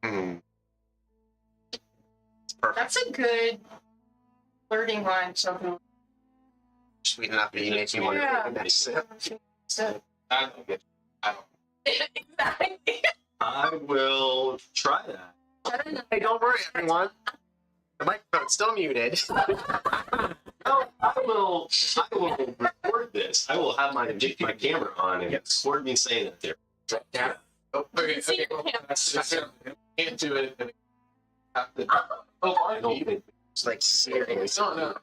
Mm. Perfect. That's a good flirting line. Something. Sweet enough that you make me want to take a nice sip. So. I don't get. I don't. Exactly. I will try that. I don't know. Hey, don't worry, everyone. The microphone's still muted. Oh, I will record this. I will have my camera on and record me saying that there. Yeah. Oh, okay. See Okay. your Well, hand. that's can't do it. And have to, I don't even. It's like serious. no.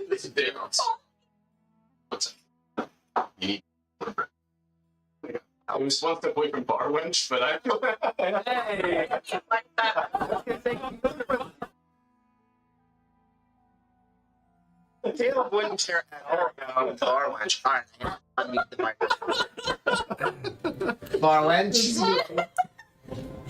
This is damn. What's up? You need. I was one step away from bar wench, but I. Hey! Like that. Caleb wouldn't care at all about bar wench. All right, unmute the microphone. Bar wench.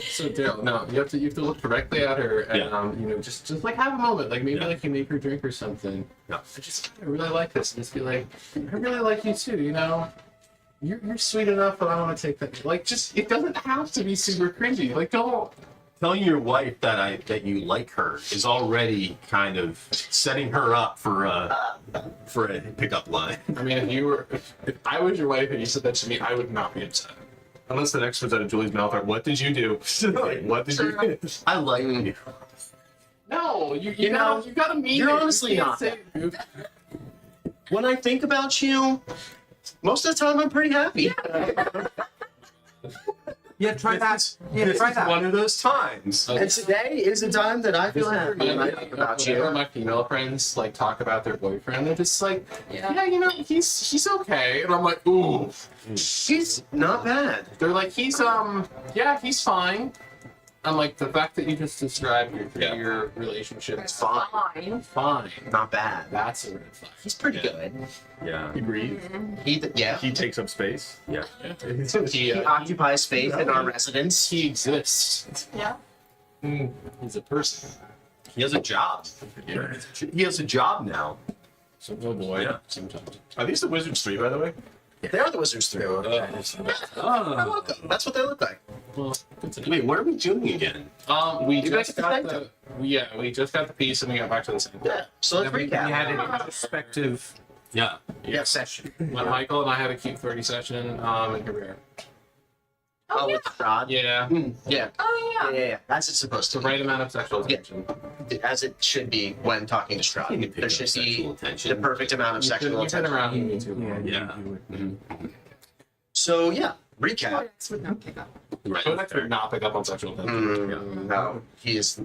So Dale, no, you have to look directly at her and just like have a moment, like maybe like you make her drink or something. Yeah. I really like this, and just be like, I really like you too. You're sweet enough, but I want to take that. Like, just it doesn't have to be super cringy. Like, don't. Telling your wife that you like her is already kind of setting her up for a pickup line. I mean, if I was your wife and you said that to me, I would not be upset. Unless the next words out of Julie's mouth are, "What did you do?" Like, what did you do? I like you. No, you gotta mean you're it. honestly You can't not. say- When I think about you, most of the time I'm pretty happy. Yeah, try that. Yeah, This try is that. one of those times. Okay. And today is a time that I feel This happy when I think about whenever you. my female friends like talk about their boyfriend, they're just like, Yeah. he's okay, and I'm like, ooh. She's not bad. They're like, he's fine. I'm like, the fact that you just described your 3-year relationship is Fine. fine. Not bad. That's a red flag. He's pretty good. Yeah. He breathes. Yeah. He takes up space. Yeah. He occupies space in our residence. He exists. Yeah. He's a person. He has a job. He has a job now. So, oh boy. Yeah. Sometimes. Are these the Wizards 3, by the way? They are the Wizards 3. Oh. That's what they look like. Well, good to know. Wait, what are we doing again? We You just guys got got we just got the piece and we got back to the same. Yeah. So let's We recap. had an introspective. Yeah. Yeah, session. When Michael and I had a cute 30 session in Career. Oh, with Rod? Yeah. Yeah. Oh yeah. Yeah. As it's supposed The to right amount of sexual attention. be. As it should be when talking to Strahd. You can pick There up should be sexual the attention. perfect amount of sexual You've been attention. around me too long. Yeah. So, yeah. Recap. Codex would not pick up. Right. Codex would not pick up on sexual attention. No. His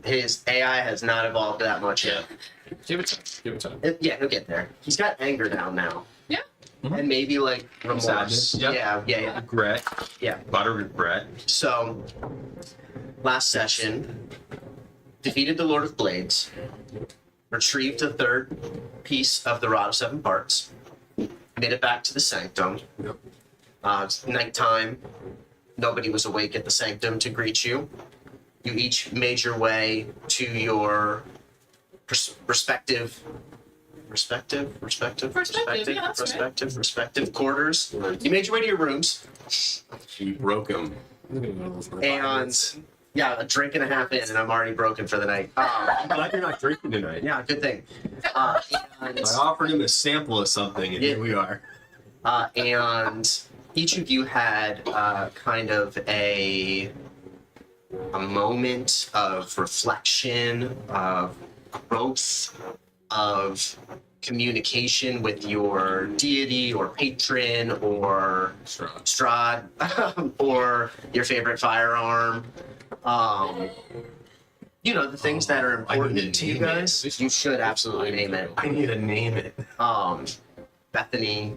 AI has not evolved that much yet. Give it time. Give it time. Yeah, he'll get there. He's got anger down now. Yeah. And maybe like remorse. Sadness, yeah. Yeah. Regret. Yeah. A lot of regret. So, last session, defeated the Lord of Blades, retrieved the third piece of the Rod of Seven Parts, made it back to the Sanctum. Yep. It's nighttime. Nobody was awake at the Sanctum to greet you. You each made your way to your respective quarters. You made your way to your rooms. You broke him. And yeah, a drink and a half in, and I'm already broken for the night. I'm glad you're not drinking tonight. Yeah, good thing. And, I offered him a sample of something, and here we are. and each of you had kind of a moment of reflection, of growth, of communication with your deity or patron or Strahd or your favorite firearm. The things that are important to you guys. You should absolutely name it. I need to name it. Bethany,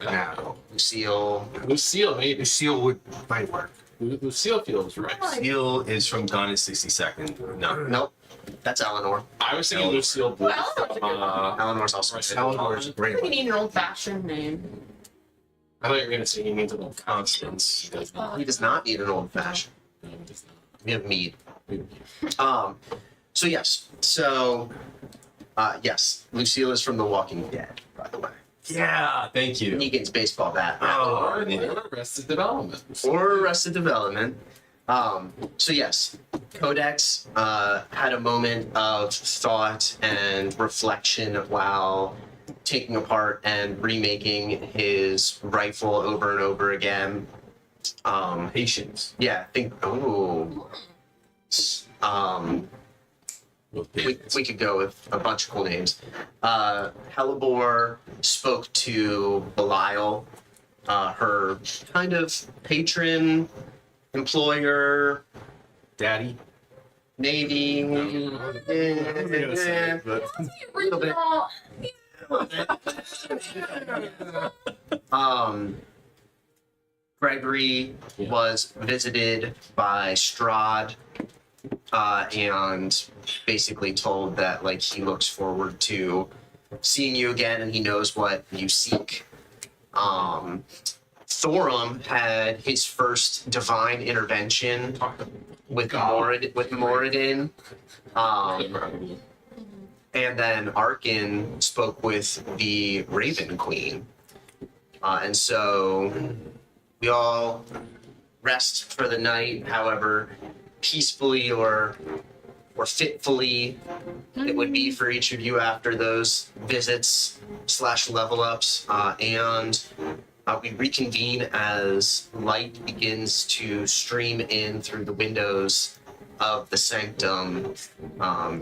Now. Lucille. Lucille, maybe. Lucille might work. Lucille feels right. Lucille is from Gone in 60 Seconds. No. Nope, that's Eleanor. I was thinking Lucille Blue Well, from, Eleanor's also. Eleanor's a great We one. need an old-fashioned name. I thought you were going to say he needs a little Constance. He does not. He does not need an old fashioned. No, he does not. We have mead. We- So yes. Yes. Lucille is from The Walking Dead, by the way. Yeah, thank you. Negan's baseball bat. Oh, Or Arrested Development. Or Arrested Development. So yes, Codex had a moment of thought and reflection while taking apart and remaking his rifle over and over again. Patience. Yeah, think. Oh. We could go with a bunch of cool names. Hellebore spoke to Belial, her kind of patron, employer, Daddy. maybe. I wasn't gonna say it, but Little bit. Gregory was visited by Strahd and basically told that like he looks forward to seeing you again and he knows what you seek. Thorum had his first divine intervention with Moradin. And then Arkin spoke with the Raven Queen. And so we all rest for the night, however peacefully or fitfully it would be for each of you after those visits / level ups. And we reconvene as light begins to stream in through the windows of the sanctum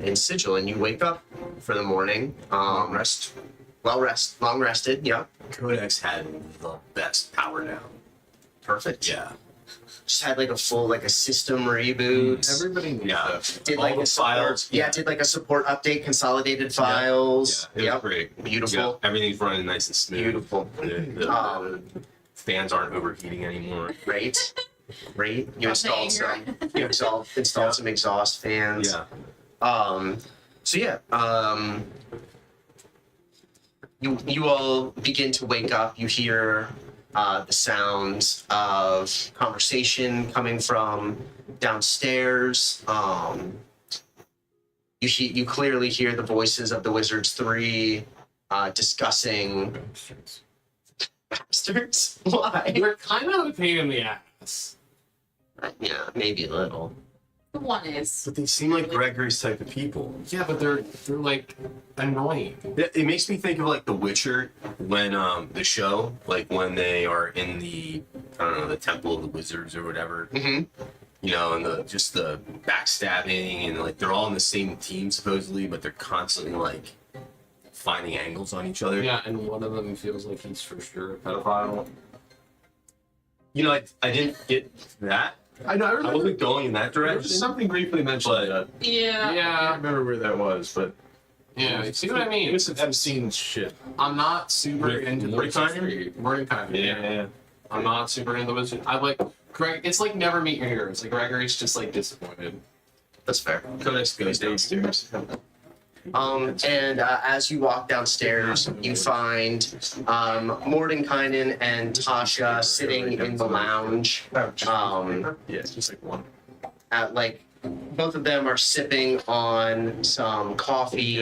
in Sigil, and you wake up for the morning. Long rested, yeah. Codex had the best power down. Perfect. Yeah. Just had like a full system reboot. Everybody needs Yeah. that. Did All like the a support, files. did like a support update, consolidated files. Yeah, it was Yep. great. Beautiful. Yeah, everything's running nice and smooth. Beautiful. The fans aren't overheating anymore. Great. You installed anger. installed some exhaust fans. Yeah. So yeah, you all begin to wake up. You hear the sounds of conversation coming from downstairs. You clearly hear the voices of the Wizards 3 discussing bastards. Why? They're kind of a pain in the ass. Yeah, maybe a little. The one is. But they seem like Gregory's type of people. Yeah, but they're like annoying. It makes me think of like The Witcher when the show, like when they are in the the Temple of the Wizards or whatever. Mm-hmm. You know, and the backstabbing and like they're all in the same team supposedly, but they're constantly like finding angles on each other. Yeah, and one of them feels like he's for sure a pedophile. You know, I didn't get that. I know. I I remember wasn't going in that there direction. was something briefly mentioned. But- That. I Yeah. don't remember where that was, but Yeah, you see what I mean? it was some Epstein shit. I'm not super With into the Mordecai? Wizardry. Mordecai, yeah. I'm not super into the Wizard. I like Greg. It's like never meet your heroes. Like Gregory's just like disappointed. That's fair. Codex goes downstairs. And as you walk downstairs, you find Mordenkainen and Tasha sitting in the lounge. Yeah, it's just like one. Both of them are sipping on some coffee,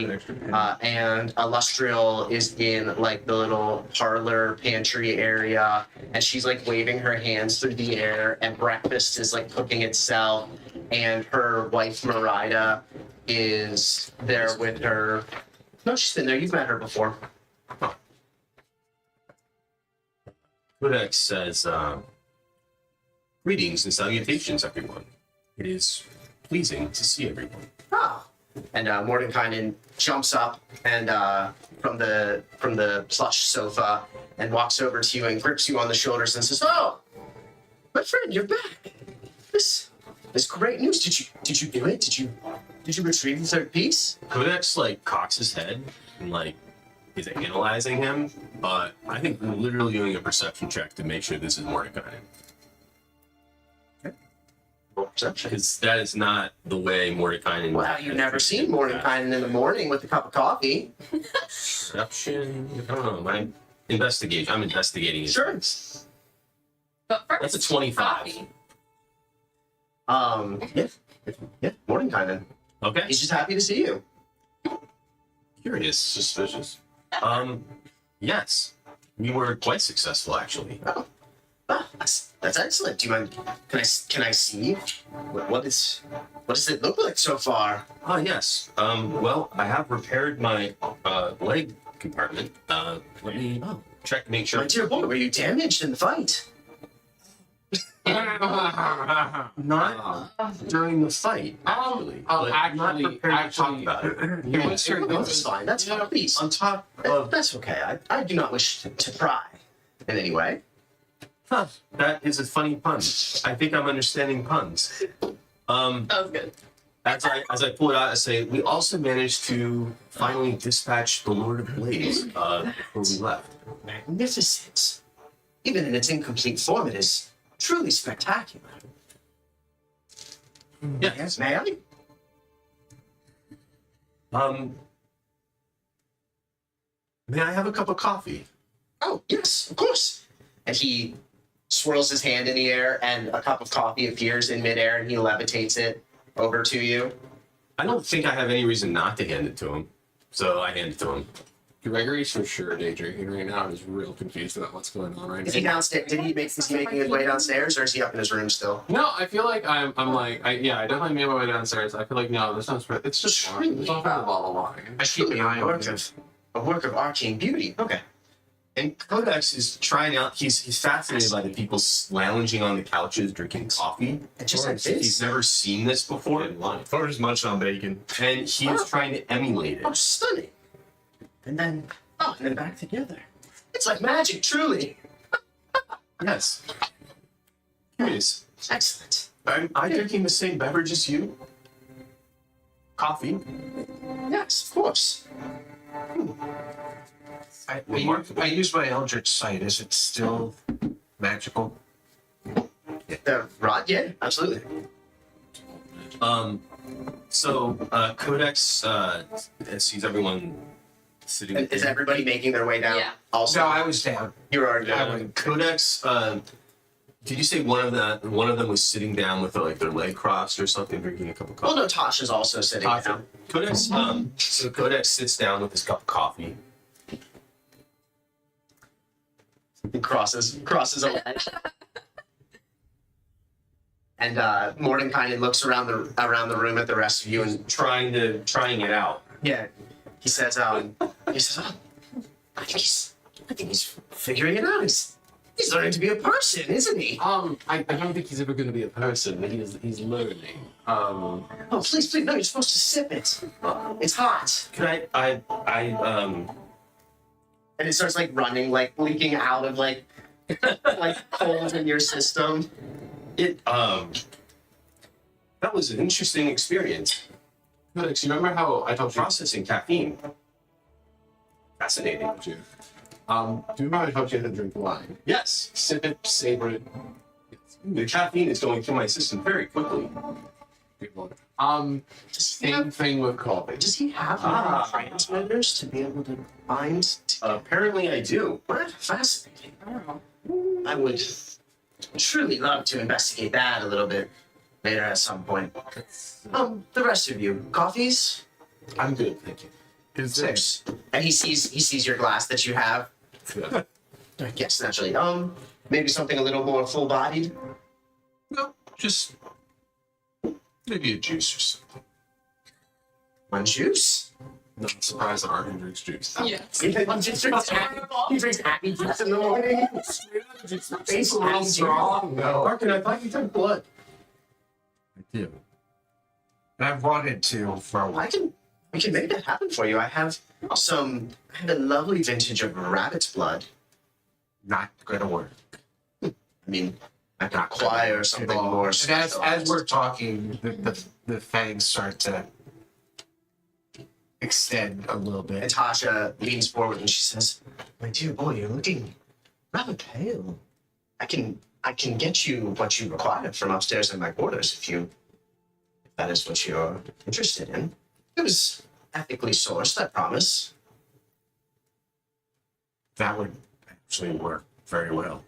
and Illustrial is in like the little parlor pantry area, and she's like waving her hands through the air, and breakfast is like cooking itself, and her wife Marida is there with her. No, she's been there. You've met her before. Codex says, greetings and salutations, everyone. It is pleasing to see everyone. Ah. And Mordenkainen jumps up and from the plush sofa and walks over to you and grips you on the shoulders and says, "Oh, my friend, you're back. This is great news. Did you do it? Did you retrieve the third piece?" Codex like cocks his head and like is analyzing him, but I think we're literally doing a perception check to make sure this is Mordecai. Perception. Because that is not the way Mordecai. Well, you've never seen Mordenkainen in the morning with a cup of coffee. Perception. I don't know. My investigation. I'm investigating it. Sure. But first, That's a 25. coffee. Yeah, Mordenkainen. Okay. He's just happy to see you. Curious. Suspicious. Yes. We were quite successful actually. That's That's excellent. Do you mind? Can I see? What does it look like so far? Oh, yes. Well, I have repaired my leg compartment. Let me check to make sure. My dear boy, were you damaged in the fight? Not during the fight, actually. But I'm not prepared to talk about it. You would certainly. No, that's fine. That's fine. Please. On top of That's okay. I do not wish to pry in any way. that is a funny pun. I think I'm understanding puns. That was good. As I pull it out, I say we also managed to finally dispatch the Lord of Blades before we left. Magnificent. Even in its incomplete form, it is truly spectacular. Yes, may I? May I have a cup of coffee? Oh, yes, of course. And he swirls his hand in the air, and a cup of coffee appears in midair, and he levitates it over to you. I don't think I have any reason not to hand it to him, so I hand it to him. Gregory's for sure day drinking right now and is real confused about what's going on right Is he now. downstairs? Is he making his way downstairs, or is he up in his room still? No, I feel like I definitely made my way downstairs. I feel like no, this sounds it's just wine. It's all for the bottle of wine. I keep an eye on a work of arcane beauty. Okay. And Codex is trying out. He's fascinated by the people lounging on the couches drinking coffee. And just like this. He's never seen this before, Or just munch on bacon. and he is trying to emulate Oh, it. stunning. And then back together. It's like magic, truly. Yes. Curious. Excellent. Am I drinking the same beverage as you? Coffee. Yes, of course. I use my Eldritch Sight. Is it still magical? The rod, yeah, absolutely. So Codex sees everyone sitting. And is everybody making their way down? Yeah. Also, No, I was down. you're already I down. went- Codex. Did you say one of them was sitting down with like their leg crossed or something, drinking a cup of Well, coffee? no, Tasha's also sitting down. Codex. So Codex sits down with his cup of coffee. He crosses away. And Mordenkainen looks around the room at the rest of you, and Trying it out. yeah, he says, oh, I think he's figuring it out. He's learning to be a person, isn't he? I don't think he's ever going to be a person. He's learning. Oh, please, no, you're supposed to sip it. It's hot. Can I And it starts like running, like leaking out of like holes in your system. that was an interesting experience. Codex, you remember how I told you? Processing caffeine. Fascinating. Do you remember I told you to drink wine? Yes. Sip it, savor it. The caffeine is going through my system very quickly. Same thing with coffee. Does he have transmitters to be able to bind? Apparently I do. What? Fascinating. I would truly love to investigate that a little bit later at some point. The rest of you, coffees? I'm good, thank you. Is there? Six. And he sees your glass that you have. Yes, naturally. Maybe something a little more full-bodied. No, just maybe a juice or something. One juice. No, I'm surprised that Arden drinks juice. Yes. He drinks happy juice in the morning. It's a little strong. No. Arkin, I thought you took blood. I do. I've wanted to for a while. We can make that happen for you. I have a lovely vintage of rabbit's blood. Not gonna work. I mean, I can acquire something more. And as we're talking, the fangs start to extend a little And bit. Tasha leans forward and she says, "My dear boy, you're looking rather pale. I can get you what you require from upstairs in my quarters if that is what you're interested in. It was ethically sourced, I promise." That would actually work very well.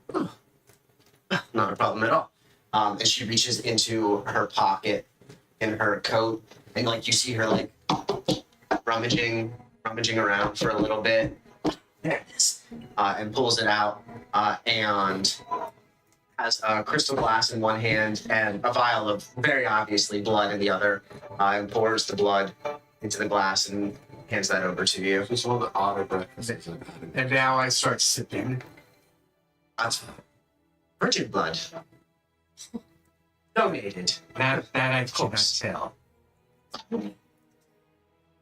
Not a problem at all. And she reaches into her pocket in her coat, and like you see her like rummaging around for a little bit. There it is. And pulls it out and has a crystal glass in one hand and a vial of very obviously blood in the other, and pours the blood into the glass and hands that over to you. Just one of the odder breakfasts I've had. And now I start sipping. That's virgin blood. Donated. That I cannot course. tell. What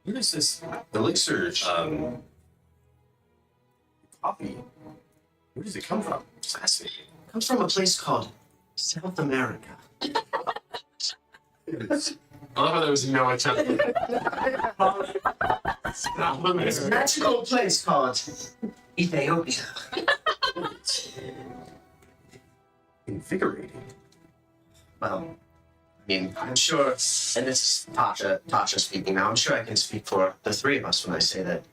is this elixir? Coffee. Where does it come from? It's fascinating. Comes from a place called South America. I love how there was no attempt. It's a magical place called Ethiopia. Invigorating. Well, I mean, I'm sure, and this is Tasha speaking now, I'm sure I can speak for the three of us when I say that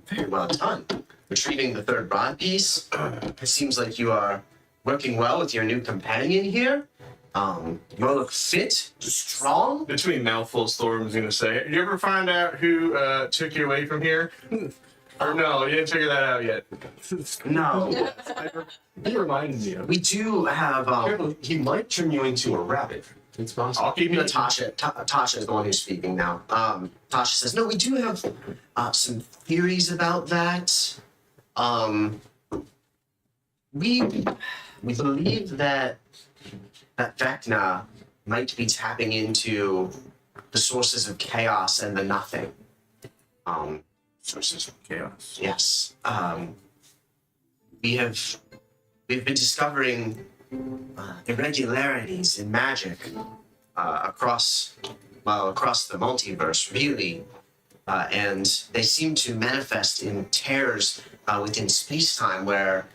very well done. Retrieving the third broad piece, it seems like you are working well with your new companion here. You all look fit, strong. Between mouthfuls, Storm's gonna say, "Did you ever find out who took you away from here?" Or no, you didn't figure that out yet. No, He reminded me of. we do have, Careful, he might turn you into a rabbit. It's possible. I'll keep you know, you. Tasha is the one who's speaking now. Tasha says, no, we do have some theories about that. We believe that Vecna might be tapping into the sources of chaos and the nothing. Sources of chaos. Yes. We've been discovering irregularities in magic across the multiverse, really, and they seem to manifest in tears within space-time, where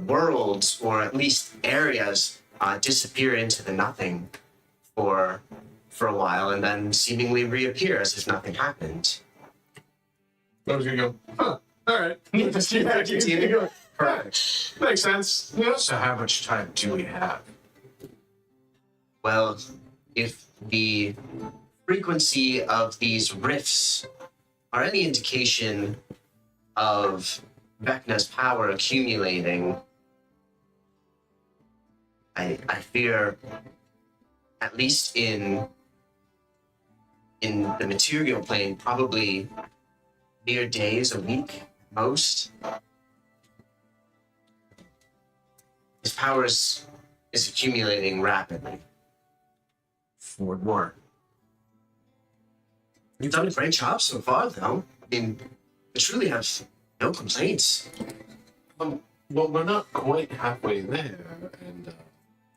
worlds or at least areas disappear into the nothing for a while, and then seemingly reappear as if nothing happened. I was gonna go. Huh. All right. Just keep going. Perfect. Makes sense. Yeah. So how much time do we have? Well, if the frequency of these rifts are any indication of Vecna's power accumulating, I fear, at least in the material plane, probably mere days, a week, most. His power is accumulating rapidly. For what? You've done a great job so far, though. I mean, I truly have no complaints. Well, we're not quite halfway there, and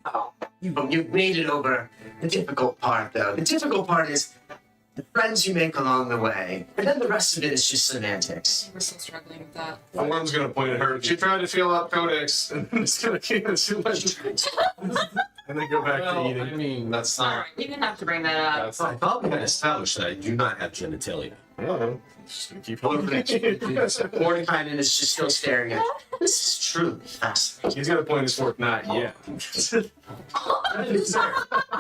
Oh, you've made it over the difficult part, though. The difficult part is the friends you make along the way, and then the rest of it is just semantics. We're still struggling with that. Thorn's gonna point at her. She tried to fill out Codex, and it's gonna keep us too much. And then go back well, to eating. I mean, that's All not. right, you didn't have to bring that up. That's I thought we had established that I do not have genitalia. Just gonna keep holding Mordekainen is just still staring at you. This is truly fascinating. He's gonna point his fork. Not yet. It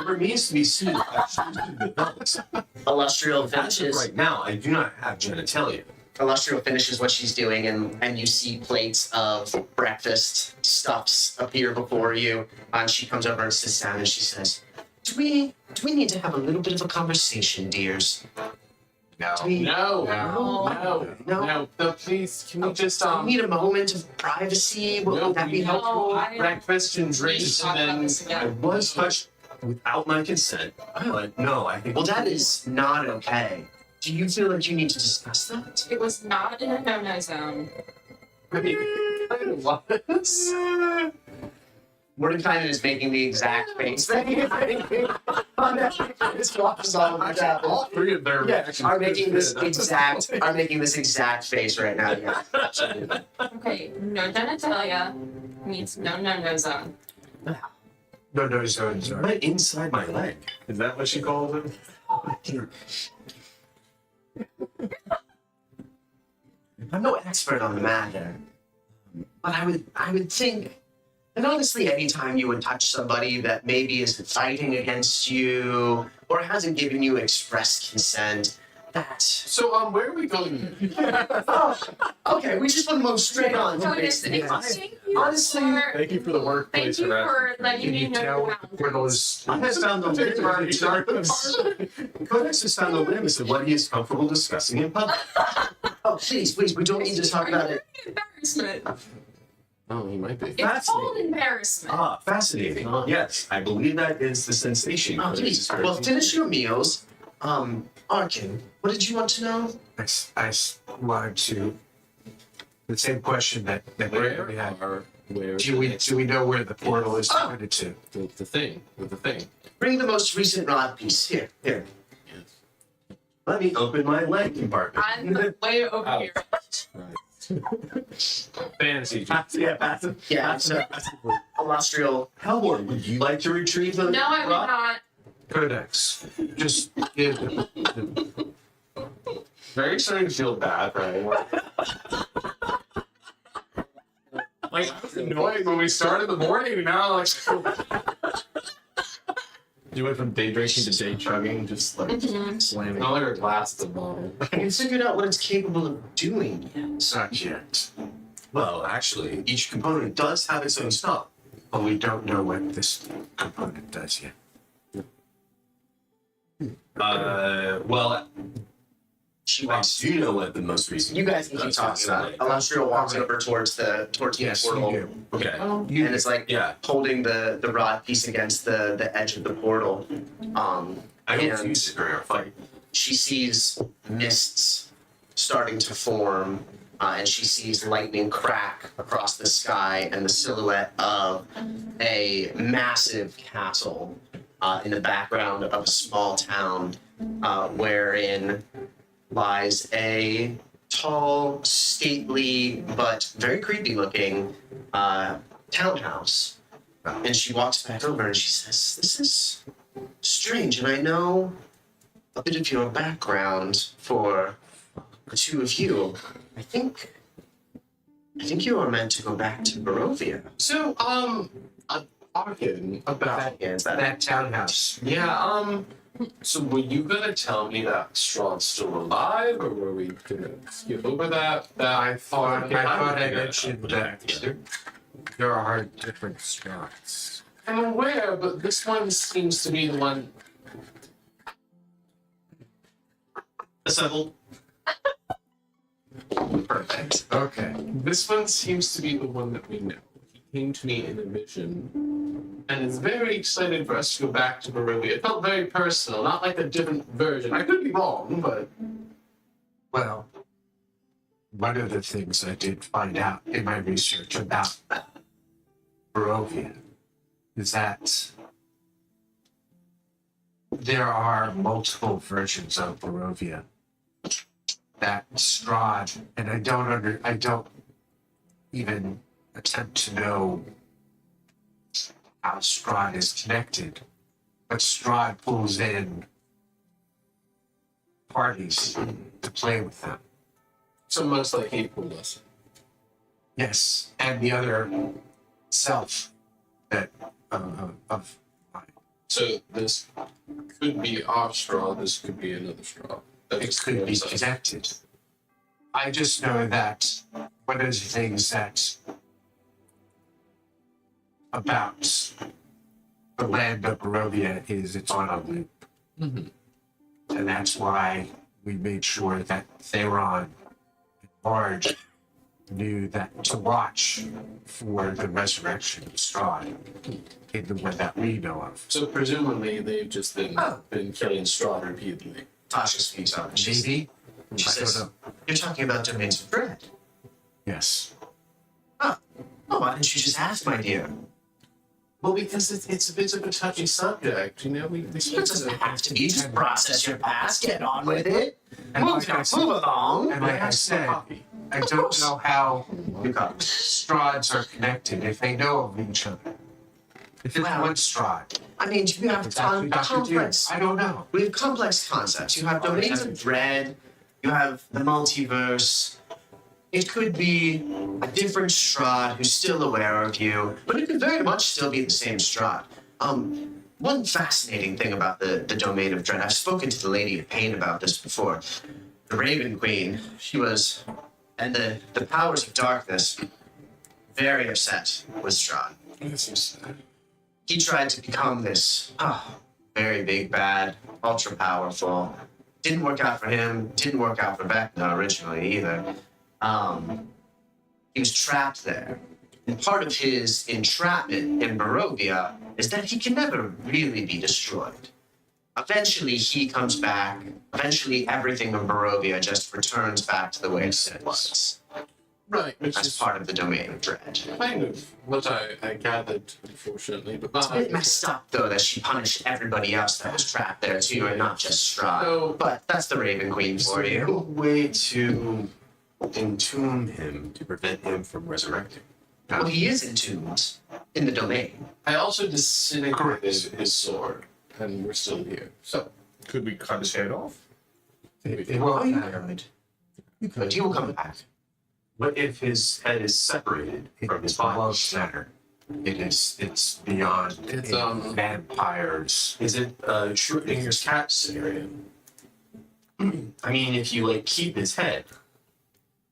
remains to be seen if I choose to develop. Illustrial As of finishes. right now, I do not have genitalia. Illustrial finishes what she's doing, and you see plates of breakfast stuffs appear before you. And she comes over and sits down and she says, Do we need to have a little bit of a conversation, dears? No. Do we, No, please, can we just, do we need a moment of privacy? Would that be we- helpful? I- breakfast and drinks, Talk and about then this again. I was touched without my consent, but no, I think. Well, that is not okay. Do you feel like you need to discuss that? It was not in a no-no zone. Mordekainen is making the exact face that he's making on that his walks on the chapel. All three of their reactions. Are making this exact face right now. Yeah. Okay, no genitalia means no no-no zone. No zones. Right inside my leg. Is that what she calls him? I'm no expert on the matter, but I would think that honestly, anytime you would touch somebody that maybe is fighting against you or hasn't given you express consent, that. So, where are we going? Oh, okay, we just want to move straight on to Jonas, basics. thank you Honestly, for- Thank you for the workplace Thank you harassment. for letting Can me you know tell your what the portal is? I have found the Codex has found the limits of what he is comfortable discussing in public. oh, please, we don't need to talk about it. Embarrassment. Oh, he might be. It's called embarrassment. Ah, fascinating. Yes, I believe that is the sensation. Oh, please. Well, finish your meals. Arkin, what did you want to know? Wanted to. The same question that Where we had. where Do we know where the portal is Oh. headed to? the thing? With the thing. Bring the most recent rod piece. Here. Let me open my leg compartment. I'm way over here. Fantasy. Yeah, passive. Yeah, it's a Alastral. Hellborn, would you like to retrieve the No, I would rock? not. Codex. Just give them. Very starting to feel bad for anyone. Like, that was annoying when we started the morning, and now, like, you went from day drinking to day chugging, just like slamming. Not like a glass of bottle. You figured out what it's capable of doing yet. Not yet. Well, actually, each component does have its own stuff. But we don't know what this component does yet. Well, She I walks. do know what the most recent. You guys can keep talking about it. Alastral walks over towards the Yes, portal. you do. Okay. And it's like Yeah. holding the rod piece against the edge of the portal. I don't and use it during our fight. she sees mists starting to form, and she sees lightning crack across the sky and the silhouette of a massive castle in the background of a small town wherein lies a tall, stately, but very creepy looking townhouse. And she walks back over and she says, "This is strange, and I know a bit of your background for the two of you. I think you are meant to go back to Barovia." So, Arkin, about Is that That townhouse. yeah, so were you gonna tell me that Strahd's still alive, or were we gonna skip over that? I thought I Yeah. mentioned that there are different Strahds. I'm aware, but this one seems to be the one. Assemble. perfect? Okay. This one seems to be the one that we know. He came to me in a vision, and is very excited for us to go back to Barovia. It felt very personal, not like a different version. I could be wrong, but Well, one of the things I did find out in my research about Barovia is that there are multiple versions of Barovia. That Strahd, and I don't even attempt to know how Strahd is connected, but Strahd pulls in parties to play with them. so most like he pulled us. Yes, and the other self that of mine. So this could be our straw. This could be another straw. That It just could be gives us- connected. I just know that one of the things that about the land of Barovia is it's on a loop. Mhm. And that's why we made sure that Theron and Marge knew that to watch for the resurrection of Strahd in the one that we know of. So presumably they've just been killing straw repeatedly. Tasha speaks up. She Maybe? She I says, don't know. "You're talking about domains of dread. Yes. Oh, why didn't you just ask, my dear? Well, because it's a bit of a touchy subject, you know. We It doesn't have to be. Just process your past. Get on with it. And Move, like I said- move along. And like I said, I don't know how Strahds are connected, if they know of each other. If it's Wow. one Strahd, I mean, you have it's actually Dr. Doom. complex. I don't know. We have complex concepts. You have domains of dread. You have the multiverse. It could be a different Strahd who's still aware of you, but it could very much still be the same Strahd. one fascinating thing about the domain of dread, I've spoken to the Lady of Pain about this before. The Raven Queen, she was, and the powers of darkness, very upset with Strahd. He tried to become this very big bad, ultra powerful. Didn't work out for him. Didn't work out for Vecna originally either. He was trapped there. And part of his entrapment in Barovia is that he can never really be destroyed. Eventually he comes back. Eventually everything in Barovia just returns back to the way it was. Right, which As is part of the domain of dread. kind of what I gathered, unfortunately, but It's a bit messed up, though, that she punished everybody else that was trapped there, too, and not just Strahd. So- But that's the Raven Queen Is for there you. no way to entomb him to prevent him from resurrecting? Well, he is entombed in the domain. I also disintegrated his sword, and we're still here. So Could we cut his head off? It won't Oh, you matter. could. You could. He will come back. What if his head is separated from his It's body? below center. It's beyond It's, vampires. Is it a Schrodinger's cat scenario? I mean, if you like keep his head,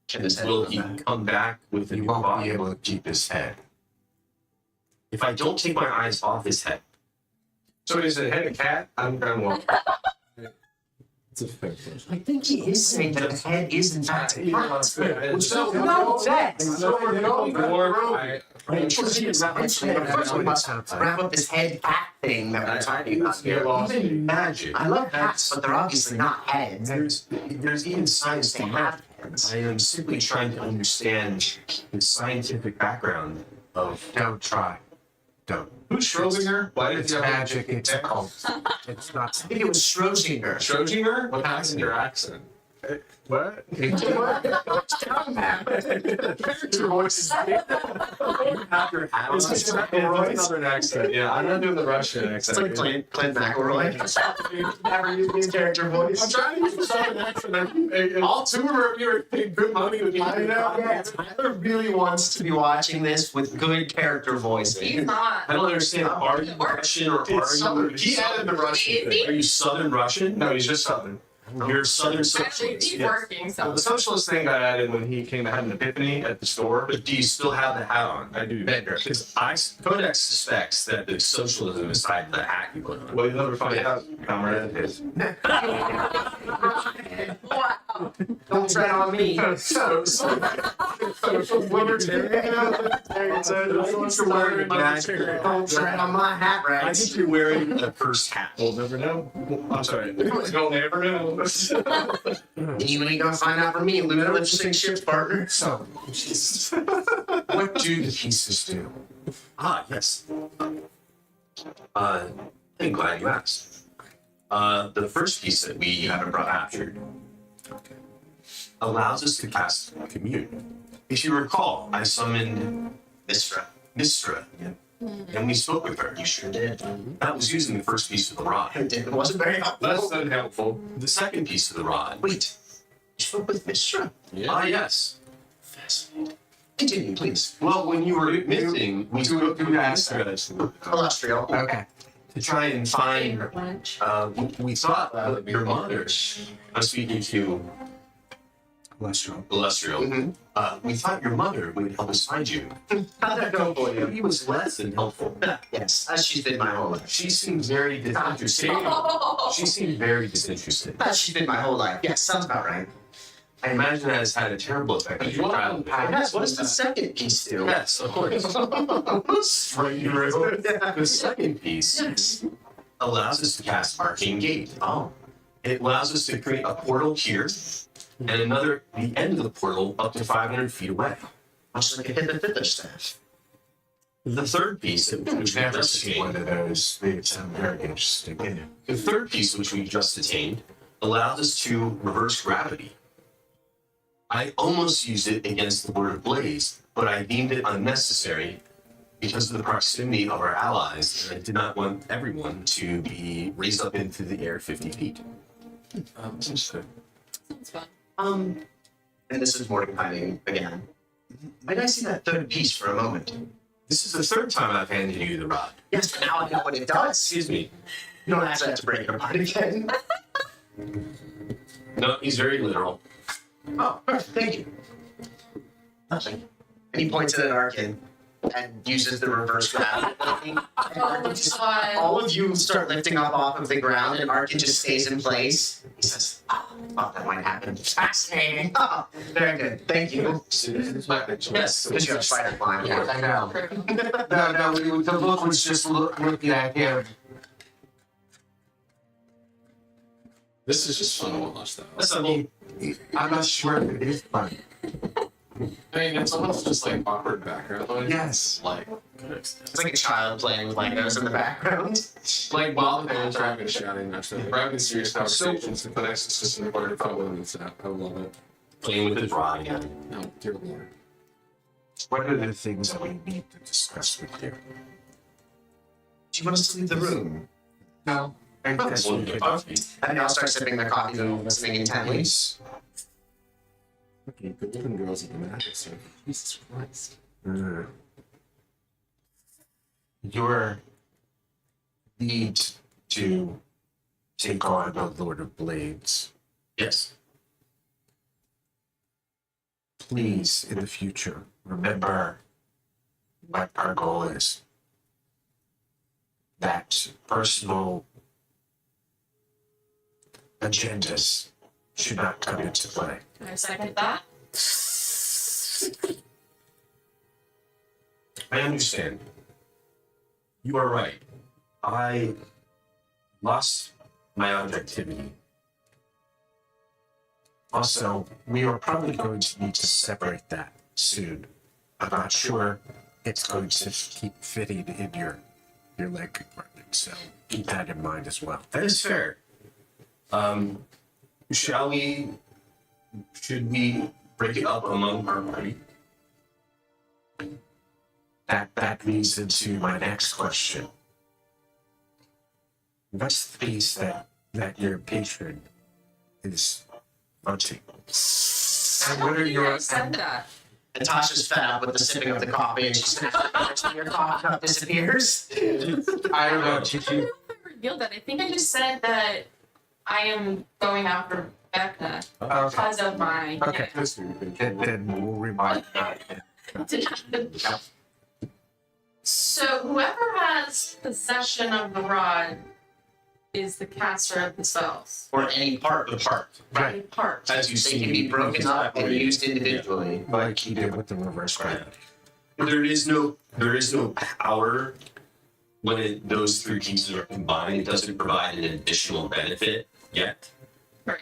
Can his head will come he back? come back with a You new won't body? be able to keep his head. If I don't take my eyes off his head, So is it head a cat? I'm kind of it's a fair question. I think he is saying that the head is, in fact, a cat. So No, that. First we must Wrap up this head cat thing that we're talking about here. even magic. I love cats, but they're obviously not heads. There's even science They to have heads. I am simply trying to understand the scientific background of. Don't try. Don't. Who's Schrodinger? Why did It's he have magic. It's a cult. It's not. I think it was Schrodinger. Schrodinger? What happened to your accent? What? Character voice is It's just a southern accent. Yeah, I'm not doing the Russian accent. It's like Clint McElroy. never used his character voice. I'm trying to use the southern accent. All two of you are paid good money with I know, yeah. Tyler really wants to be watching this with good character He's voicing. not. I don't understand. Are you Russian or are It's southern. you? He added the Russian thing. Are you Southern Russian? No, he's just southern. You're Southern Actually, socialist. he's yes. working, Well, so. the socialist thing got added when he came and had an epiphany at the store. But do you still have the hat on? I do. Because Codex suspects that the socialism is tied to the hat you put on. Well, you'll never find out, comrade. Wow. Don't tread on me. So, libertarian. Don't tread on my hat, I right? think you're wearing a cursed hat. We'll never know. I'm sorry. You'll never know. You ain't gonna find out from me, Lunar Lipstick Ship's partner. So, what do the pieces do? Ah, yes. I'm glad you asked. The first piece that we haven't captured allows us to cast Commune. If you recall, I summoned Misra. Mistra, and we spoke with her. You sure did. That was using the first piece of the rod. It wasn't very helpful. Less than helpful. The second piece of the rod. Wait, you spoke with Misra? Ah, yes. Fascinating. Continue, please. Well, when you were missing, we spoke with Mistra Illustrial. Okay. to try and find. Favorite lunch. We thought your mother. I'm speaking to Cholesterol. Illustrial. Mm-hmm. We thought your mother would help us find you. How'd that go for you? He was less than helpful. Yes, as she's been my whole life. She seemed very disinterested. She seemed very disinterested. As she's been my whole life. Yes, sounds about right. I imagine that has had a terrible effect on your child. Yes, what does the second piece do? Yes, of course. The second piece allows us to cast Arcane Gate. Oh, It allows us to create a portal here and another at the end of the portal up to 500 feet away. much like a hidden fiddler staff. The third piece that we I've never just seen one attained, of those. They sound very interesting. the third piece which we just attained allows us to reverse gravity. I almost used it against the Word of Blaze, but I deemed it unnecessary because of the proximity of our allies, and I did not want everyone to be raised up into the air 50 feet. Sounds fun. And this is Mordecai again. Might I see that third piece for a moment? This is the third time I've handed you the rod. Yes, but now I know what it does. Excuse me. You don't actually have to break it apart again. No, he's very literal. Oh, perfect. Thank you. Nothing. And he points it at Arkin and uses the reverse grab. All of you start lifting up off of the ground, and Arkin just stays in place. He says, "Oh, thought that might happen. Fascinating. Oh, very good. Thank you." Yes, because you have spider climb. Yeah, I know. No, the look was just looking at him. This is just fun to watch, though. That's not me. I'm not sure if it is fun. I mean, it's almost just like awkward background noise. Yes. Like, It's like a child playing with Legos in the background. like while the parents are having a shouting match, they're having serious conversations. The next is just an important fun and stuff. I love it. Playing with his rod again. No, dear Lord. What are the things that we need to discuss with you? Do you want us to leave the room? No. I guess One we good could. coffee. And they all start sipping their coffee and listening intently. Please. Okay, the Golden Girls of the Magic, so Jesus Christ. Your need to take on the Lord of Blades. Yes. Please, in the future, remember what our goal is. That personal agendas should not come into play. I second that. I understand. You are right. I lost my objectivity. Also, we are probably going to need to separate that soon. I'm not sure it's going to keep fitting in your leg compartment, so keep that in mind as well. That is fair. Should we break it up among our party? That leads into my next question. What's the piece that your patron is hunting? And what are your said that? Natasha's fed up with the sipping of the coffee, and she's when your coffee cup disappears. I don't know, did you? I revealed that. I think I just said that I am going after Vecna Okay. because of my. Okay. Then we'll remind Yeah. So whoever has possession of the rod is the caster of the spells. Or any part of the part. Right. Any part. As you They see, can be broken up and used individually. like he did with the reverse gravity. There is no power when those three pieces are combined. It doesn't provide an additional benefit yet. Right.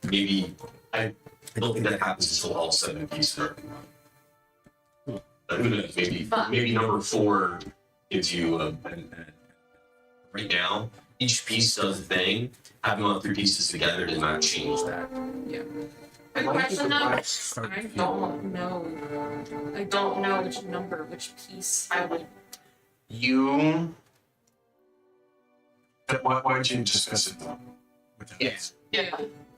Maybe I don't think that happens until all 7 pieces are combined. Who knows? Maybe number 4 gives you right now. Each piece does a thing. Having all 3 pieces together does not change that. Yeah. Good question though. I don't know. I don't know which piece I would. You. Why don't you discuss it though? Yes. Yeah.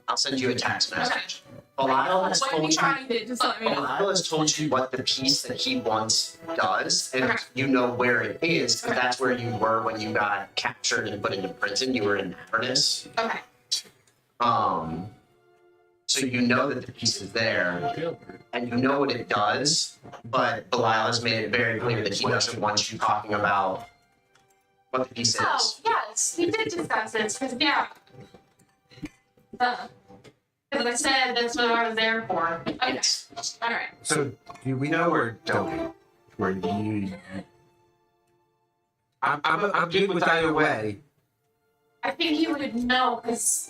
I'll send you a text Okay. message. Belial has What are told you you. trying to just let me know? Belial has told you what the piece that he wants does, and Okay. you know where it is, because that's where you were when you got captured and put into prison. You were in Avernus. Okay. So you know that the piece is there, and you know what it does, but Belial has made it very clear that he doesn't want you talking about what the piece Oh, is. yes, we did discuss this, because, yeah. Because I said that's what I was there for. Okay, Yes. alright. So do we know or don't we? Where you? I'm good with either way. I think you would know, because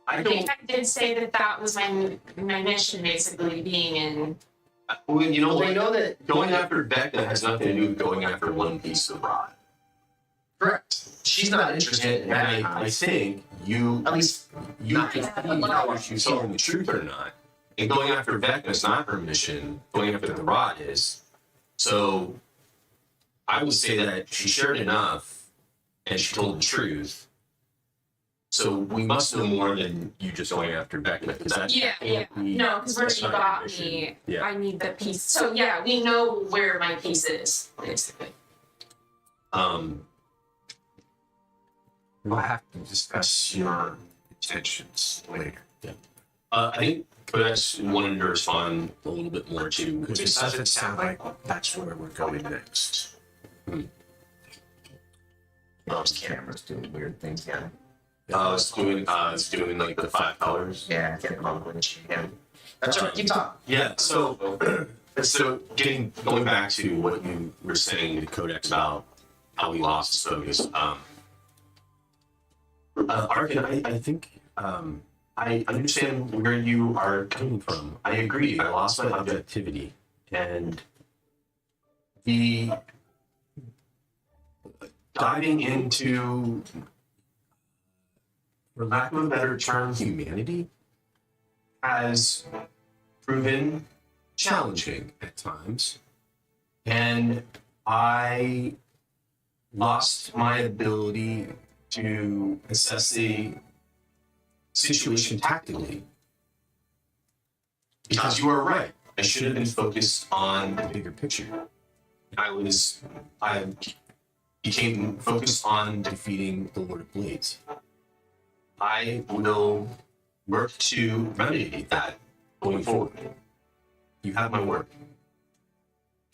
I I don't. think I did say that was my mission, basically, being in. Well, you know, They know that. going after Vecna has nothing to do with going after one piece of rod. Correct. She's not interested in And that. I think you At least you not can yet. know if you're telling the truth or not. And going after Vecna is not her mission. Going after the rod is. So I would say that she shared enough and she told the truth. So we must know more than you just going after Vecna, because that Yeah. can't be- No, because where that's you not your got mission. me, Yeah. I need the piece. So yeah, we know where my piece is, basically. We'll have to discuss your intentions later. I think Codex wanted to respond a little bit more to Because it doesn't sound like that's where we're going next. Mom's camera's doing weird things. Yeah. it's doing like the 5 colors. Yeah. Get mom when she can. That's all right. Keep talking. Yeah, so going back to what you were saying to Codex about how we lost his focus. Arkin, I think I understand where you are coming from. I agree. I lost my objectivity, and the diving into, for lack of a better term, humanity has proven challenging at times, and I lost my ability to assess the situation tactically. Because you are right. I should have been focused on the bigger picture. I became focused on defeating the Lord of Blades. I will work to remedy that going forward. You have my word.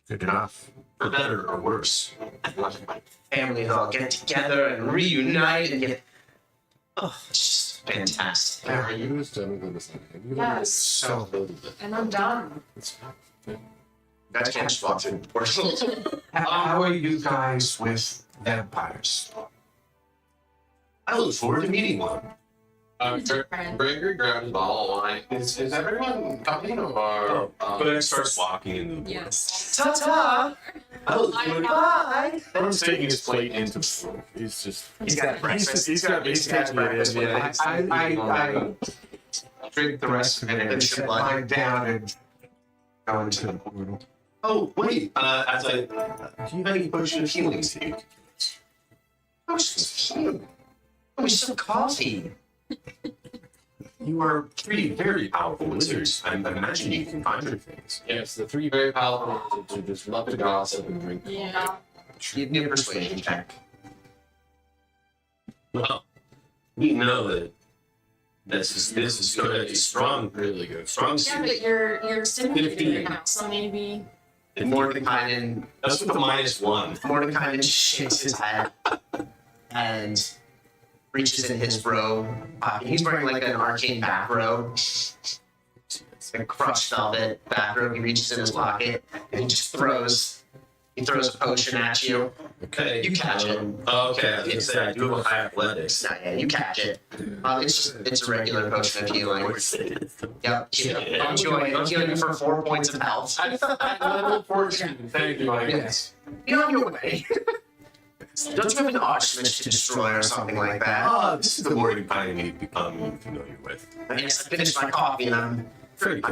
Good enough. For better or worse. Families all get together and reunite and get. Oh, it's just fantastic. Are you as done with this? Yes. So, And I'm done. You guys can't just walk through the portal. how are you guys with vampires? I look forward to meeting one. Gregory grabs the ball line. Is everyone coming or? But I start walking into the Yes. Ta-ta! I look forward to Bye! Norm's taking his plate into the room. He's just. He's got breakfast. He's catching it in. Yeah. I drink the rest of it and Finish set your blood. mine down and go into the portal. Oh, wait. Do you have any potion of healing to you? Potions of healing. Oh, we some coffee. You are 3 very powerful wizards. I imagine you can conjure things. Yes, the 3 very powerful ones who just love to gossip and drink. Yeah. Give me a persuasion check. Well, we know that this is good. It's strong, Really good. strong. Yeah, but you're stimulated 15. right now, so maybe. Mordekainen That's with the -1. Shakes his head and reaches in his robe pocket. He's wearing like an arcane bathrobe. It's like a crushed velvet bathrobe. He reaches in his pocket and he just throws a potion at you. Okay. You catch it. Oh, okay. I was gonna say I do have high athletics. Not yet. You catch it. It's a regular potion of healing. Yep. Enjoy. Healing you for 4 points of health. At level 14. Thank you, I guess. You're on your way. Don't you have an archmage to destroy or something like that? This is the morning pine you've become familiar with. Yes, I finished my coffee and I'm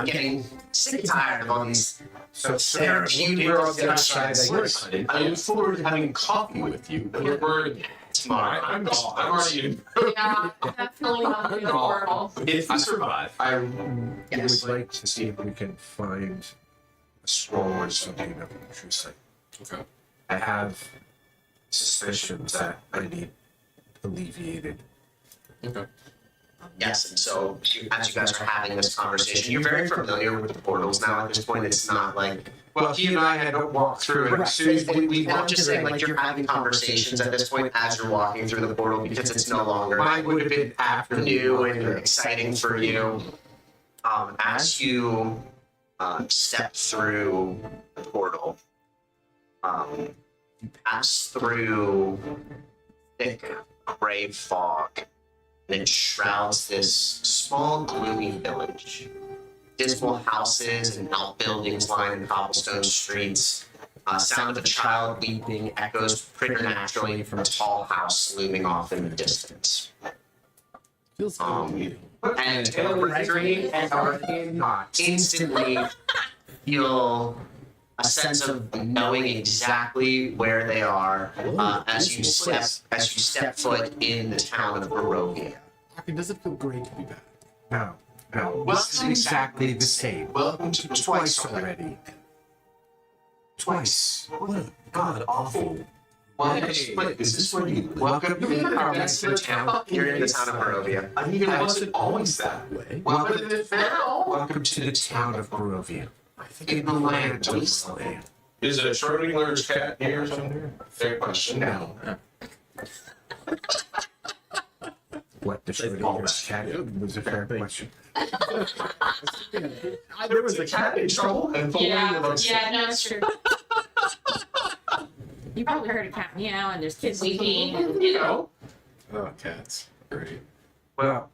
getting sick and tired of all these therapeutic We're on the other side, I guess. I look forward to having coffee with you. We're tomorrow. I'm already in. Yeah, definitely not the portal. If we survive. I Yes. would like to see if we can find a scroll or something of interest. Okay. I have suspicions that I need alleviated. Okay. Yes, and so as you guys are having this conversation, you're very familiar with the portals now. At this point, it's not like Well, he and I had walked through it. Right. As soon as we I'm just saying, like you're having conversations at this point as you're walking through the portal because it's no longer mine would have been after new and exciting for you. As you step through the portal, you pass through thick gray fog, and it shrouds this small, gloomy village. Dismal houses and outbuildings line the cobblestone streets. Sound of a child weeping echoes preternaturally from a tall house looming off in the distance. Feels And Gregory and Arkin instantly feel a sense of knowing exactly where they are as you step foot in the town of Barovia. Does it feel great to be back? No, no. This is exactly the same. Welcome to the Twice already. Twice. What a god awful. Wait, is this where you live? Welcome to the Arlington town. You're in the town of Barovia. I mean, it wasn't always that way. Welcome, Now, welcome to the town of Barovia. In the land of Barovia. is it a Schrodinger's cat here or something? Fair question. No. What the Schrodinger's cat was a fair question. There was a cat in trouble and Yeah, no, it's true. You probably heard a cat meow and there's kids sleeping. You know. Oh, cats. Great. Well,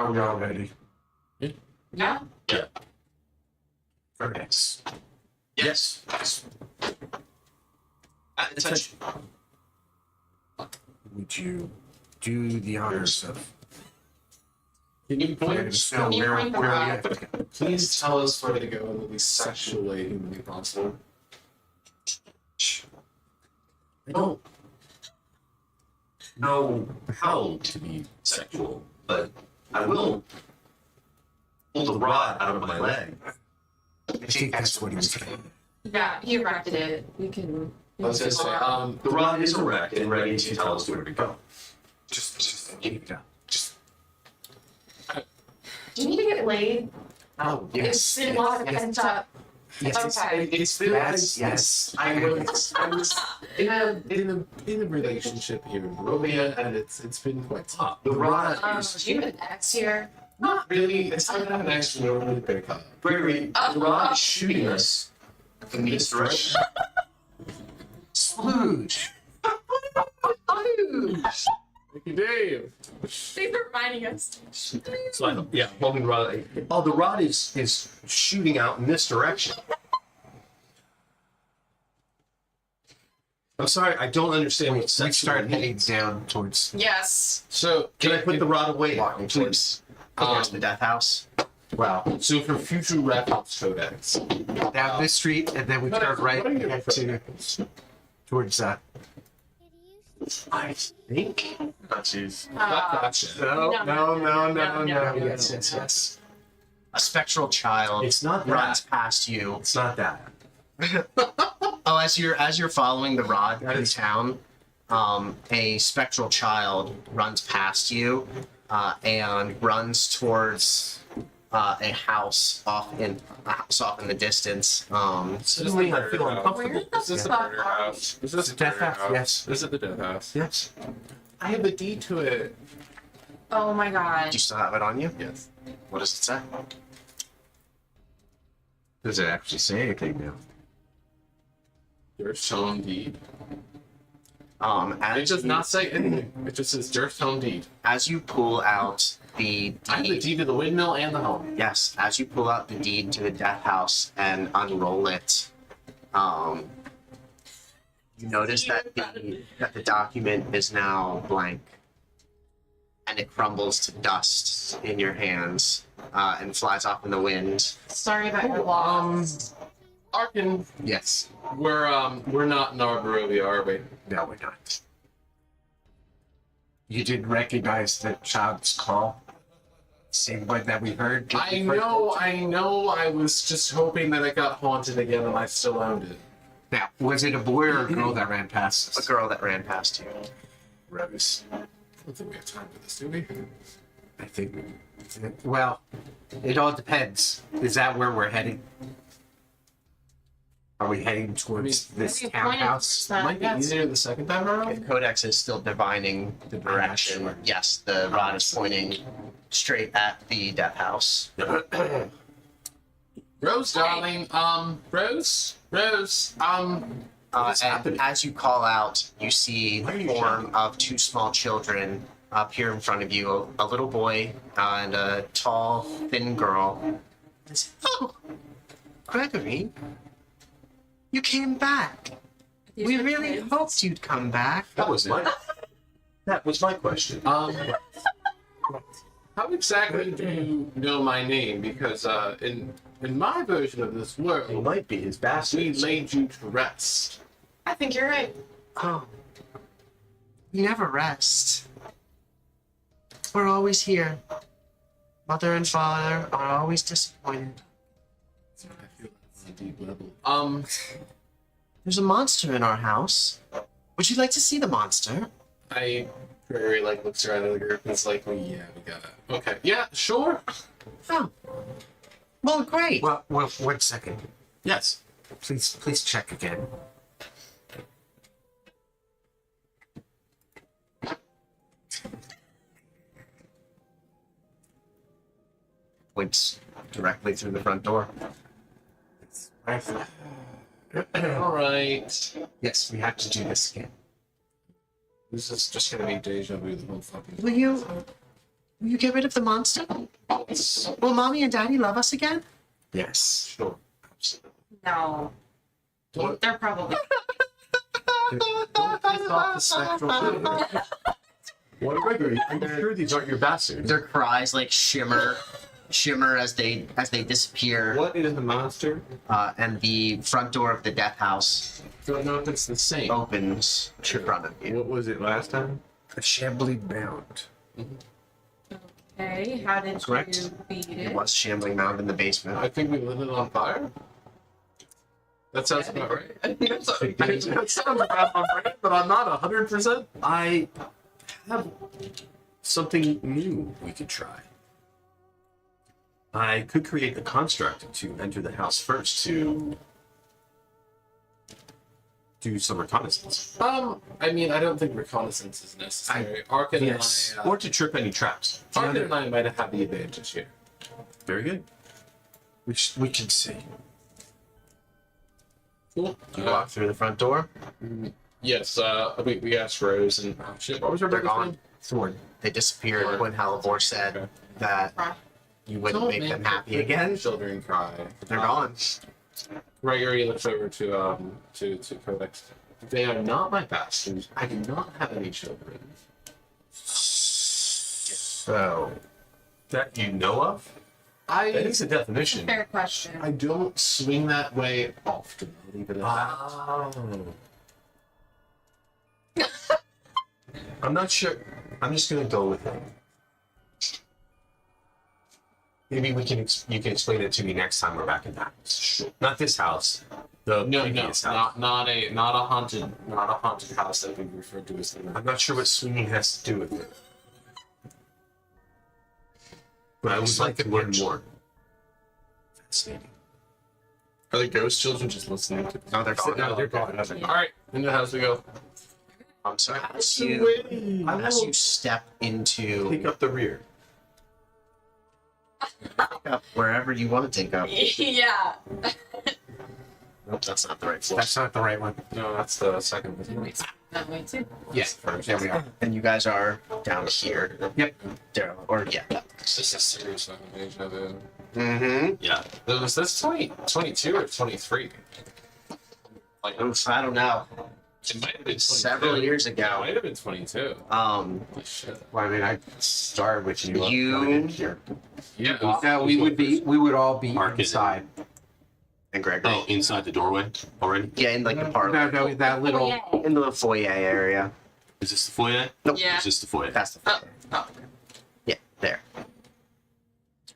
are we all ready Yeah. for this? Yes. Attention. Would you do the honors of Can you letting us know you where point we the have rock? to go? please tell us where to go in the least sexual way humanly possible? I don't know how to be sexual, but I will pull the rod out of my leg. I think that's what he was saying. Yeah, he erected it. We can. Let's just say, The rod is erect and ready to tell us where to go. Just keep it up. Just Do you need to get laid? oh It's been a lot of pent up. yes. Okay. it's been Yes. I was in a relationship here in Barovia, and it's been quite tough. The rod Do you have an ex here? Not really. It's not an extra really big cut. Gregory, the rod is shooting us in this direction. Splooge. Thank you, Dave. Thanks for reminding us. So yeah, holding the rod. Oh, the rod is shooting out in this direction. I'm sorry, I don't understand what We sex start heading means. down towards. Yes. So Can I put the rod away, Walking please? towards the death house. Well, So for future reference codex, down this street, and then we turn right What are your and head to towards I think. Oh, jeez. not gotcha. No. yes. A spectral child It's not runs that. past you. It's not that. Oh, as you're following the rod out of town, a spectral child runs past you and runs towards a house off in the distance. Suddenly I feel uncomfortable. Is this the murder house? Is this The death house? Yes. This is the death house. Yes. I have a deed to it. Oh my Do god. you still have it on you? Yes. What does it say? Does it actually say anything now? Your home deed. As It does you- not say anything. It just says Durf's home deed. As you pull out the I have the deed, deed to the windmill and the home. yes, as you pull out the deed to the death house and unroll it, you notice that the document is now blank, and it crumbles to dust in your hands and flies off in the wind. Sorry about your loss. Arkin, Yes. we're not in Barovia, are we? No, we're not. You didn't recognize the child's call? Same one that we heard? I know. I was just hoping that it got haunted again and I still owned it. Now, was it a boy or a girl that ran past A us? girl that ran past you. Rose. I don't think we have time for this, do we? I think. Well, it all depends. Is that where we're heading? Are we heading towards this Maybe point it townhouse? towards that, Might be yes. easier the second time The around. codex is still divining the direction. sure. Yes, the rod is pointing straight at the death house. Rose, darling. Rose. What's And happening? as you call out, you see the form of two small children appear in front of you, a little boy and a tall, thin girl. Oh, Gregory, you came back. We really hoped you'd come back. That was my question. How exactly do you know my name? Because in my version of this It world, might be his we bastard. laid you to rest. I think you're right. Oh, we never rest. we're always here. Mother and father are always disappointed. I feel that's a deep level. There's a monster in our house. Would you like to see the monster? I very like looks around at the group and it's like, well, yeah, we gotta. Okay, yeah, sure. Oh. Well, great. Well, 1 second. Yes. Please check again. Points directly through the front door. All right. Yes, we have to do this again. This is just gonna be deja vu the whole fucking. Will you get rid of the monster? Will mommy and daddy love us again? Yes. Sure. No. Don't- They're probably. Don't piss off the spectral. What, Gregory? I'm sure these aren't your bastards. Their cries like shimmer as they disappear. What is the monster? And the front door of the death house Don't know if it's the same. opens in front of you. What was it last time? A shambly mound. Okay, how did Correct. you beat It it? was shambling mound in the basement. I think we lit it on fire. That sounds about right. That sounds about right, but I'm not 100%. I have something new we could try. I could create a construct to enter the house first to do some reconnaissance. I mean, I don't think reconnaissance is necessary. Arkin yes. and I, Or to trip any traps. Arkin and I might have the advantage here. Very good. We can see. Cool. You walk through the front door. Yes. We asked Rose and shit. What was her They're brother's gone. name? Thorn. They disappeared when Halivor said Okay. that you wouldn't Don't make them make happy the again. Children cry. They're gone. Gregory looks over to Codex. They are not my bastards. I do not have any children. So, That you know of? That I is a definition. Fair question. don't swing that way often. I'll leave it at that. Oh. I'm not sure. I'm just gonna go with it. Maybe you can explain it to me next time we're back in the house. Sure. Not this house. The No, previous house. not a haunted house that we refer to as the. I'm not sure what swinging has to do with it. But I would like to learn more. Fascinating. Are the ghost children just listening to? No, they're gone. No, they're gone. All right, into the house we go. So as I you will step into Take up the rear. wherever you want to take up. Yeah. Nope, that's not the right floor. that's not the right one. No, that's the second one. That way too. Yeah, First. there we are. And you guys are down here. Yep. There, or yeah. This is serious fucking deja vu. Mm-hmm. Yeah. Was this 22 or 23? Like, I don't know. it might have been 22. Several years It ago. might have been 22. Um, Holy shit. Well, I mean, I started with you. You- going in here. Yeah. No, we would all be Mark is inside. and Gregory. Oh, inside the doorway already? Yeah, in like the parlor. No, that little. Yeah. In the foyer area. Is this the foyer? Nope. Yeah. Is this the foyer? That's the Oh, foyer. oh. Yeah, there.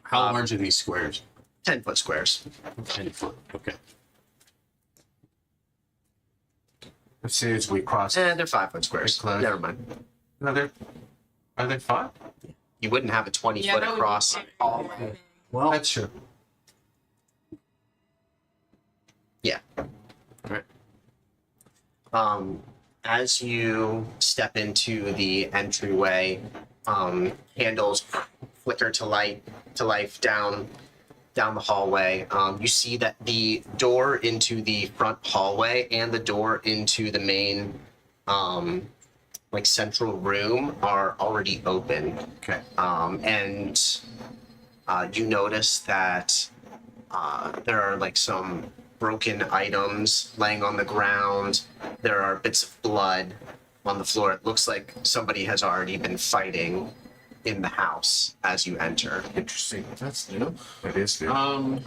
How large are these squares? 10-foot squares. 10 foot. Okay. As soon as we cross. And they're 5-foot squares. Close. Never mind. Another. Are there 5? You wouldn't have a 20-foot Yeah, that would be across. fine. All Well, that's true. As you step into the entryway, candles flicker to life down the hallway. You see that the door into the front hallway and the door into the main like central room are already open. Okay. And you notice that there are like some broken items laying on the ground. There are bits of blood on the floor. It looks like somebody has already been fighting in the house as you enter. Interesting. That's new. That is new.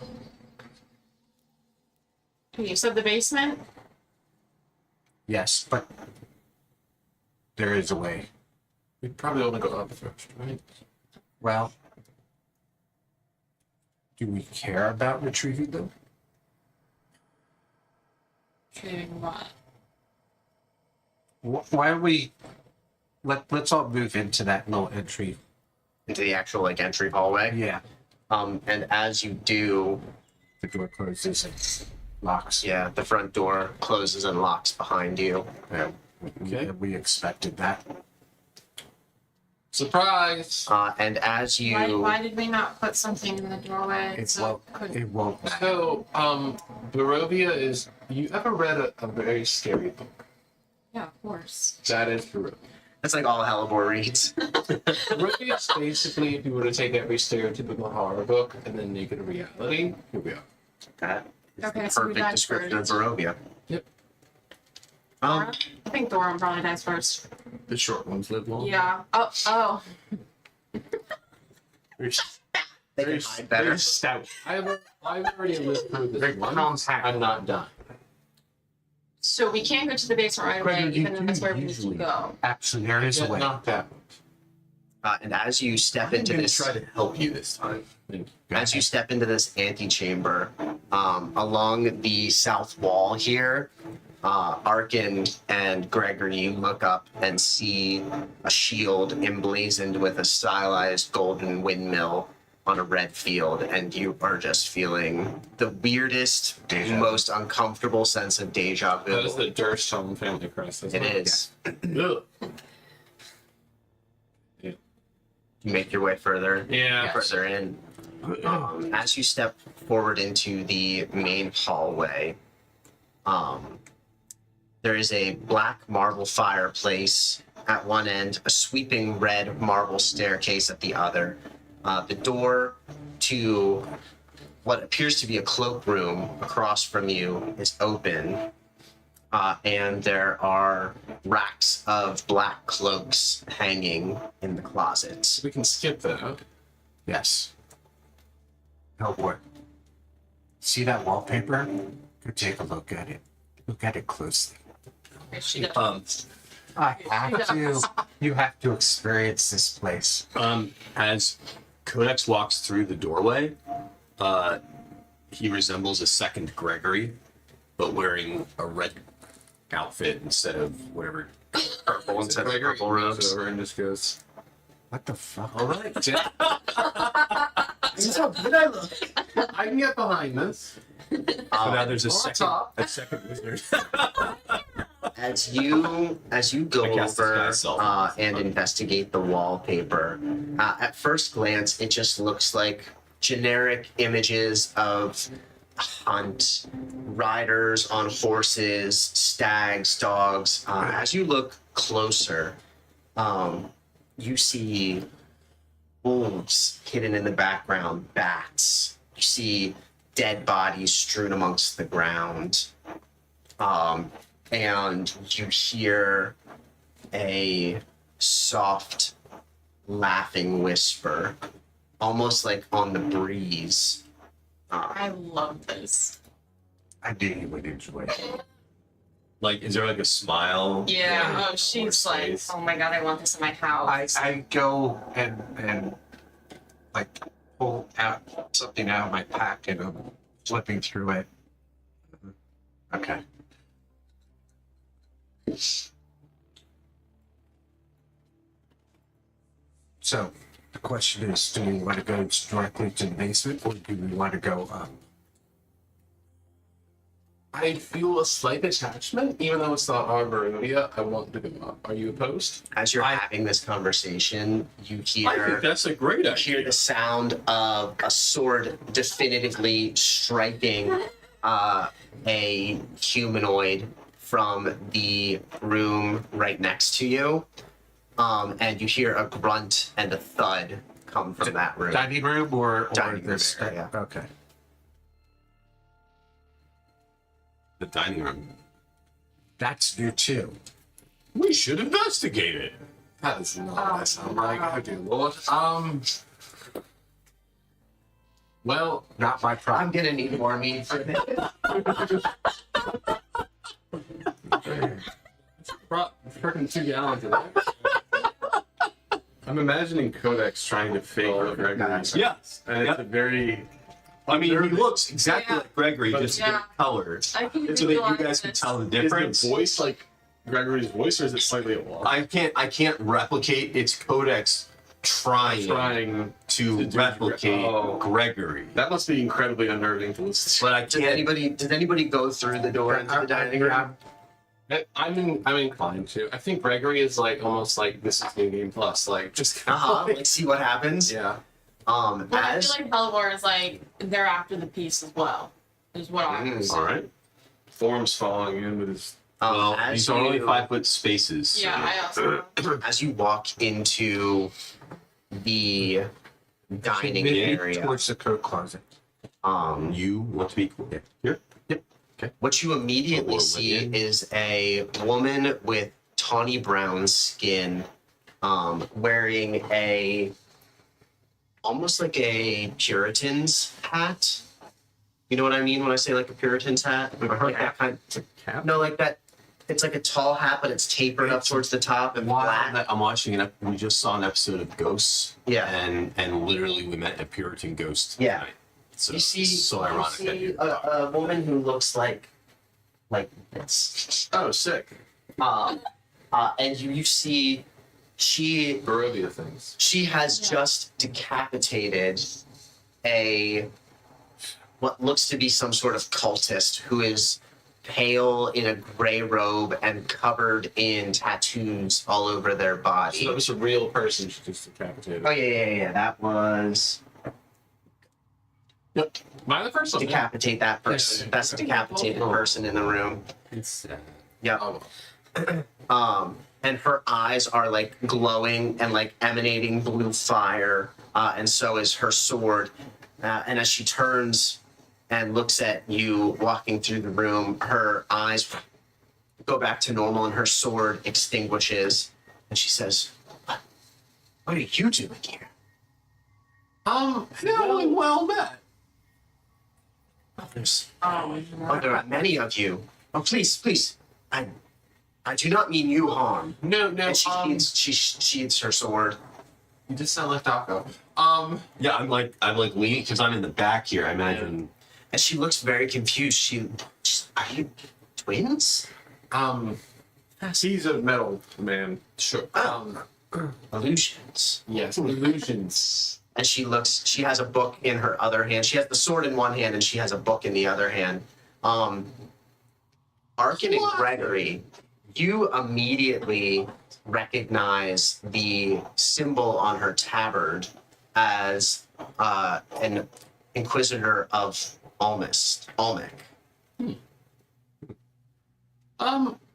You said the basement? Yes, but there is a way. We probably want to go up first, right? Well, do we care about retrieving them? Trading what? Why don't we let's all move into that little entry? Into the actual like entry hallway. Yeah, And as you do, the door closes and locks. yeah, the front door closes and locks behind you. Yeah, Okay. we expected that. Surprise! And as you Why did we not put something in the doorway? It so won't. couldn't- It won't. So, Barovia is. You ever read a very scary book? Yeah, of course. That is Barovia. that's like all Hellebore reads. Barovia is basically if you were to take every stereotypical horror book and then make it a reality. Here we are. That is Okay, the so we perfect died description first. of Barovia. Yep. Dora? I think Dora probably dies first. The short ones live long. Yeah. Oh. They can hide better. They're stout. I've already lived through this They're one. compact. I'm not done. So we can't go to the basement right away, Gregor, you even though that's do where we need to usually- go. Absolutely, there is a Yeah, way. not that. And as you step I'm into gonna this, try to help you this time. as you step into this antechamber, along the south wall here, Arkin and Gregory, you look up and see a shield emblazoned with a stylized golden windmill on a red field, and you are just feeling the weirdest, Deja vu. most uncomfortable sense of deja vu. That is the Durstone family crest. Isn't It is. Ugh. You make your way further, Yeah. further in. As you step forward into the main hallway, there is a black marble fireplace at one end, a sweeping red marble staircase at the other. The door to what appears to be a cloakroom across from you is open, and there are racks of black cloaks hanging in the closets. We can skip that. Yes. Oh boy. See that wallpaper? Go take a look at it. Look at it closely. Okay, she does. I have to. You have to experience this place. As Codex walks through the doorway, he resembles a second Gregory, but wearing a red outfit instead of whatever. Purple instead of purple robes. Over and just goes. What the fuck? All right. So good I look. I can get behind this. So now there's a on second, top. wizard. As you go I cast over this guy myself. and investigate the wallpaper, at first glance, it just looks like generic images of hunt, riders on horses, stags, dogs. As you look closer, you see wolves hidden in the background, bats. You see dead bodies strewn amongst the ground. And you hear a soft laughing whisper, almost like on the breeze. I love this. I knew you would enjoy it. Like, is there like a smile? Yeah. Oh, on she's his like, face? oh my god, I want this in my house. I go and like pull out something out of my pack and I'm flipping through it. Okay. So the question is, do we want to go directly to the basement or do we want to go up? I feel a slight attachment, even though it's not our Barovia. I want to go up. Are you opposed? As you're having this conversation, you I think hear that's a great idea. the sound of a sword definitively striking a humanoid from the room right next to you. And you hear a grunt and a thud come from that room. Dining room or Dining room this? area. Okay. The dining room. That's new too. We should investigate it. That is not what I sound like. wow. Oh dear lord. Well, Not my problem. I'm gonna need more meat for this. brought freaking 2 gallons of that. I'm imagining Codex trying to fake Gregory. Yes. And it's a very. I mean, he looks exactly Yeah. like Gregory, just Yeah. different colors. I can So that you visualize guys can this. tell the Is difference. the voice like Gregory's voice, or is it slightly off? I can't replicate its codex trying to do replicate oh. Gregory. That must be incredibly unnerving to listen But I Did can't. anybody go through the door into the dining room? to. I'm inclined to. I think Gregory is like almost like this is New Game Plus, like just Like see what happens. yeah. But I As feel like Belvoir is like they're after the piece as well. Is what I was. All right. Form's following in with his. Well, as these are only you- 5-foot spaces. Yeah, I also. as you walk into the dining Maybe area, towards the coat closet. You want to be here? what you immediately see is a woman with tawny brown skin, wearing a almost like a Puritan's hat. You know what I mean when I say like a Puritan's hat? Like that kind. Cap? No, like that. It's like a tall hat, but it's tapered up towards the top and flat. I'm watching we just saw an episode of Ghosts. Yeah. And literally we met a Puritan ghost. Yeah. Tonight. So You see, it's so ironic that you see you a woman who looks like this. Oh, sick. And you see she Barovia things. has Yeah. just decapitated what looks to be some sort of cultist who is pale in a gray robe and covered in tattoos all over their So body. that was a real person she just decapitated. Oh yeah. That was Am I the first one? decapitate that person. That's a decapitated person in the room. It's Yep. Oh. And her eyes are like glowing and like emanating blue fire, and so is her sword. And as she turns and looks at you walking through the room, her eyes go back to normal and her sword extinguishes. And she says, "What are you doing here?" Well met. There are many of you. Oh, please. I do not mean you harm. No. And she sheathes her sword. You just sound like Taco. yeah, I'm like leaning because I'm in the back here. I imagine. And she looks very confused. Are you twins? He's a metal man. Sure. Illusions. Yes, illusions. And she has a book in her other hand. She has the sword in one hand and she has a book in the other hand. Arkin and Gregory, you immediately recognize the symbol on her tabard as an Inquisitor of Almec.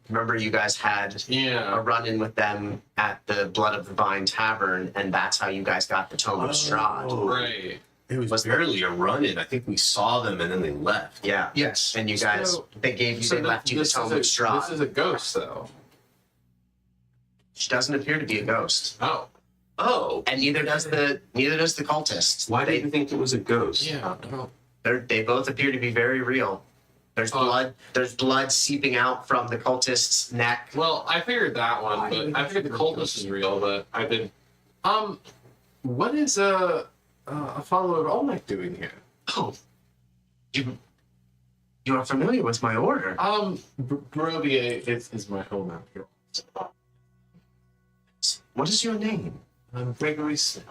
Remember you guys had a Yeah. run-in with them at the Blood of the Vine Tavern, and that's how you guys got the Tome of Strahd. Right. It was Was barely a run-in. I think we saw them and then they left. Yeah. Yes. And you guys, they left you the Tome of This Strahd. is a ghost, though. She doesn't appear to be a ghost, Oh. Oh. and neither does the cultist. Why did you think it was a ghost? Yeah. They both appear to be very real. There's blood. There's blood seeping out from the cultist's neck. Well, I figured that one, but I figured the cultist is real, but I didn't. What is a follower of Olmec doing here? Oh, you are familiar with my order. Barovia is my home out here. What is your name? I'm Gregory Smith.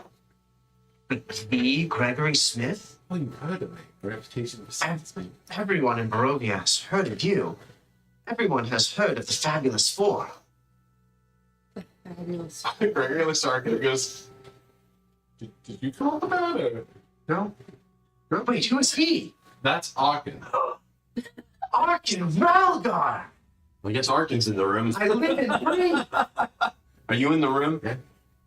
The Gregory Smith? Oh, you've heard of me. My reputation precedes me. Everyone in Barovia has heard of you. Everyone has heard of the Fabulous Four. Fabulous. Gregory looks dark and goes, did you come up with that? Or? No? Wait, who is he? That's Aachen. Arkin Ralgar! I guess Arkin's in the room. I live in Bree. Are you in the room? Yeah.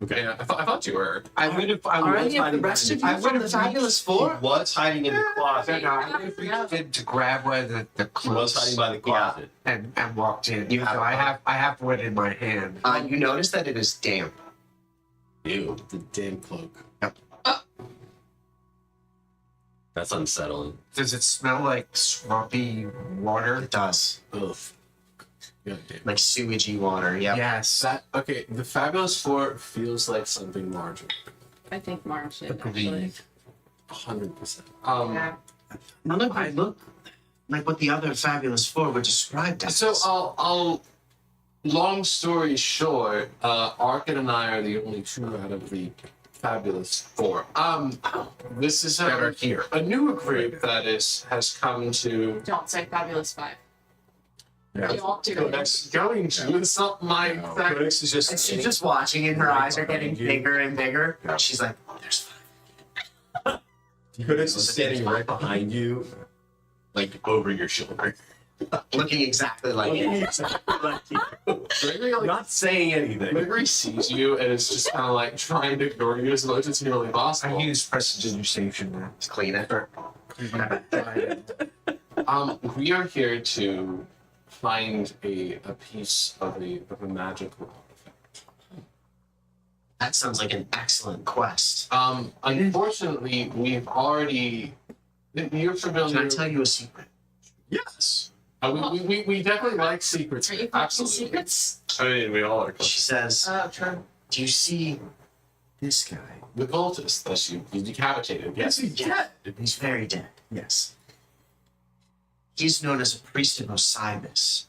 Okay. Yeah, I thought you were. I would have. Are any of the rest of you from the Fabulous Four? What's hiding in the closet? I would have reached in to grab one of the He was clothes hiding by the closet. and walked in. You have so I have one in my hand. You notice that it is damp. Ew. The damn cloak. That's unsettling. Does it smell like swampy water? It does. Ugh. God damn. like sewagey water. Yep. Yes. Okay, the Fabulous Four feels like something Marge. I think Marge did, actually. Agreed. 100%. Yeah. None of them look like what the other Fabulous Four were described as. So I'll long story short, Arkin and I are the only two out of the Fabulous Four. This is That are here. a newer group that has come to Don't say Fabulous Five. Yeah. Don't do it. Codex going to. It's not my exact. Codex is And just she's just watching, and her eyes are getting bigger and bigger. She's like, oh, there's five. Codex is standing right behind you, like over your shoulder. Looking exactly like you. Gregory, like, Not saying anything. Gregory sees you and is just kind of like trying to ignore you as much as humanly I possible. use prestidigitation now. Just clean it. We are here to find a piece of a magical artifact. That sounds like an excellent quest. Unfortunately, we've already. You're familiar. Can I tell you a secret? Yes. We definitely like secrets. Are you keeping Absolutely. secrets? I mean, we all are. She says, Oh, true. do you see this guy? The cultist that you decapitated. Yes. He's dead. He's very dead. Yes. He's known as a priest of Osiris.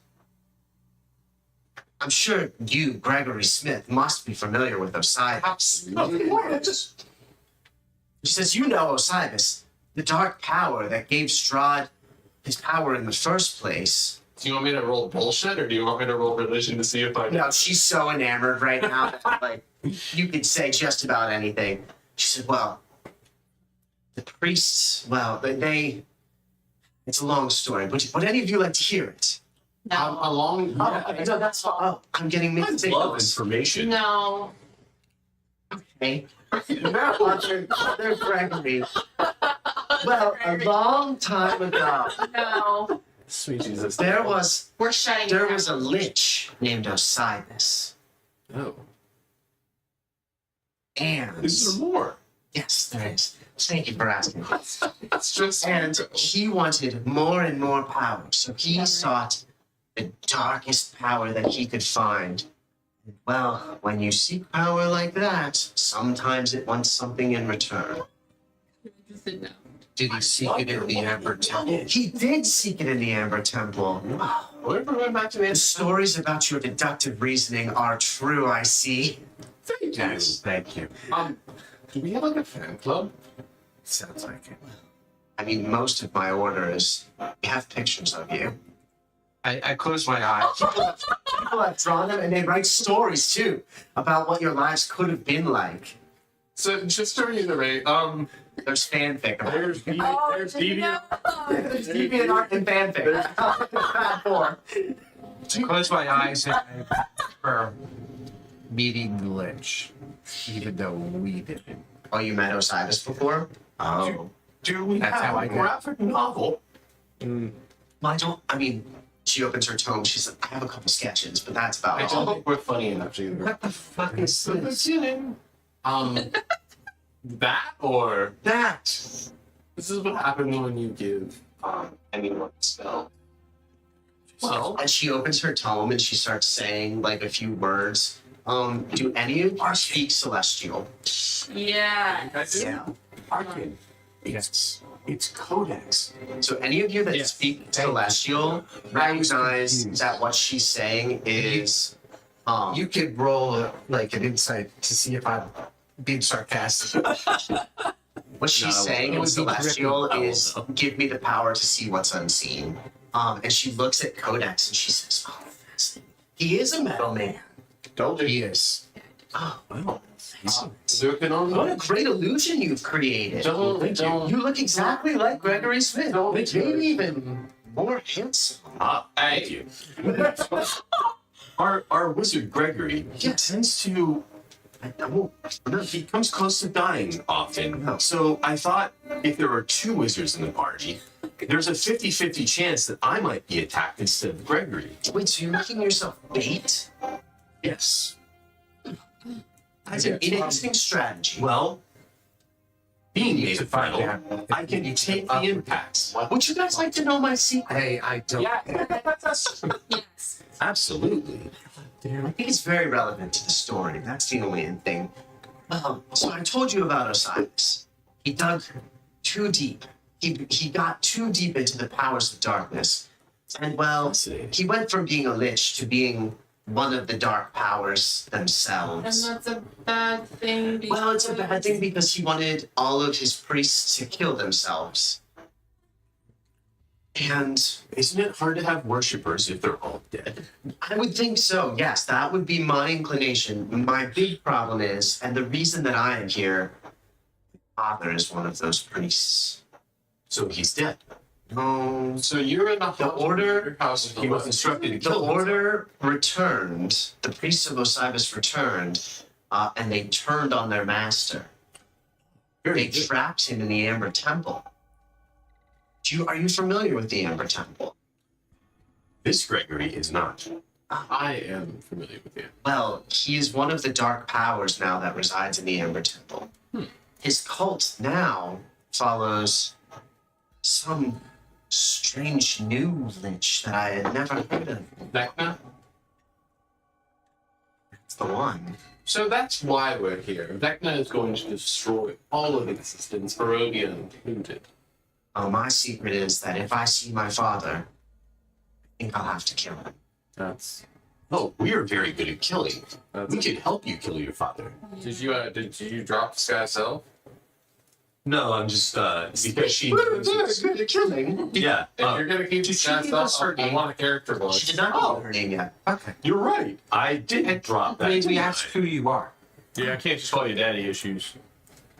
I'm sure you, Gregory Smith, must be familiar with Osiris. Absolutely. She says, you know Osiris, the dark power that gave Strahd his power in the first place. Do you want me to roll bullshit, or do you want me to roll religion to see if I know? No, she's so enamored right now that, like, you could say just about anything. She said, well, the priests, well, it's a long story, but would any of you like to hear it? No. Along. Okay, no, that's fine. Oh, I'm getting I mixed love signals. information. No. Okay. Father Gregory. Well, a long time ago, No. Sweet Jesus. there was We're shutting a down. lich named Osiris. Oh. And Is there more? yes, there is. Thank you for asking. That's just. And he wanted more and more power, so he sought the darkest power that he could find. Well, when you seek power like that, sometimes it wants something in return. No. Did he seek it in the Amber Temple? He did seek it in the Amber Temple. We're going back to The the stories about your deductive reasoning are true, I see. Yes, thank you. Do we have like a fan club? Sounds like it. I mean, most of my orders have pictures of you. I close my eyes. People have drawn them, and they write stories, too, about what your lives could have been like. So just to reiterate, There's fanfic about it. there's deviant. There's deviant art and fanfic. Bad form. I close my eyes and I prefer meeting the Lich, even though we didn't. Oh, you met Osiris before? Oh. Do we That's have how I a got- graphic novel? Well, she opens her tome. She's like, I have a couple sketches, but that's about I all. don't think we're funny enough to either. What the fuck is The this? beginning. That or That. this is what happens when you give anyone a spell. Well, And she opens her tome and she starts saying like a few words. Do any of you speak Celestial? Yeah. Yeah. Arkin. It's Codex. So any of you that Yes. speak Celestial recognize that what she's saying is You could roll like an insight to see if I'm being sarcastic. what she's No, saying it in would be Celestial gripping. is give me the power to see what's unseen. And she looks at Codex and she says, oh, fascinating. He is a metal man. don't do He is. Oh, wow. There can only What a great illusion you've created. don't. You look exactly like Gregory Smith. Don't Maybe judge. even more handsome. Thank you. Our wizard Gregory, he tends to. He comes close to dying often. So I thought if there were two wizards in the party, there's a 50-50 chance that I might be attacked instead of Gregory. Wait, so you're making yourself bait? Yes. That's an interesting strategy. Well, being to made of find metal, out. I can take the impacts. Would you guys like to know my secret? Hey, I don't. Yes. Absolutely. I think it's very relevant to the story. That's the only thing. So I told you about Osiris. He dug too deep. He got too deep into the powers of darkness. And well, Fascinating. he went from being a lich to being one of the dark powers And themselves. that's a bad thing. Because Well, it's a bad thing because he wanted all of his priests to kill themselves. And Isn't it hard to have worshippers if they're all dead? I would think so, yes. That would be my inclination. My big problem is, and the reason that I am here, my father is one of those priests. So he's dead. No, So you're in the house. order- Your house is He was instructed to the kill himself. order returned, the priests of Osiris returned, and they turned on their master. Very They good. trapped him in the Amber Temple. Are you familiar with the Amber Temple? This Gregory is not. I am familiar with you. Well, he is one of the dark powers now that resides in the Amber Temple. His cult now follows some strange new lich that I had never heard of. Vecna? That's the one. So that's why we're here. Vecna is going to destroy all of existence, Barovia included. Oh, my secret is that if I see my father, I think I'll have to kill him. That's. Oh, we are very good at killing. That's We can help you kill your father. did you drop Sky Self? No, I'm just because she. good at killing. Yeah, If you're gonna keep did she Sky give us Self, her I name? want a character She voice. did not know her name yet. Okay. you're right. I did drop that. May we didn't ask I? who you are? Yeah, I can't just call you daddy issues.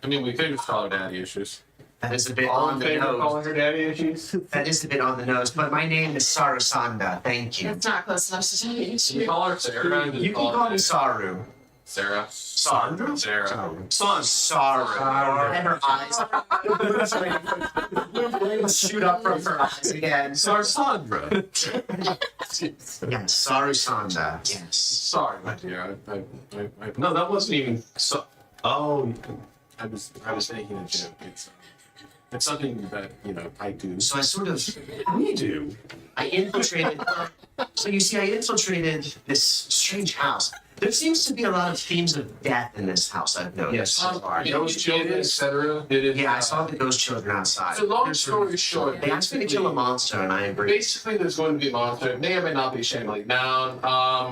I mean, we could just call her Daddy Issues. That is a bit All on in the favor of nose. calling her daddy issues? That is a bit on the nose, but my name is Sarusanda. Thank you. It's not close enough to tell you. Can you call her Sarah? You can call me Saru. Sarah. Sandra? Sarah. Son, Saru. And her eyes shoot up from her eyes again. Sarsandra. Yes, Sarusanda. Yes. Sorry, my dear. I No, that wasn't even. So. Oh, I was making a joke. It's something that I do. So I sort of, we do. I infiltrated. So you see, I infiltrated this strange house. There seems to be a lot of themes of death in this house, I've noticed. so far. Those children, etc. It is. Yeah, I saw the ghost children outside. So long story short, They asked me to kill a monster, and I agreed. basically there's going to be a monster. It may or may not be shambling down.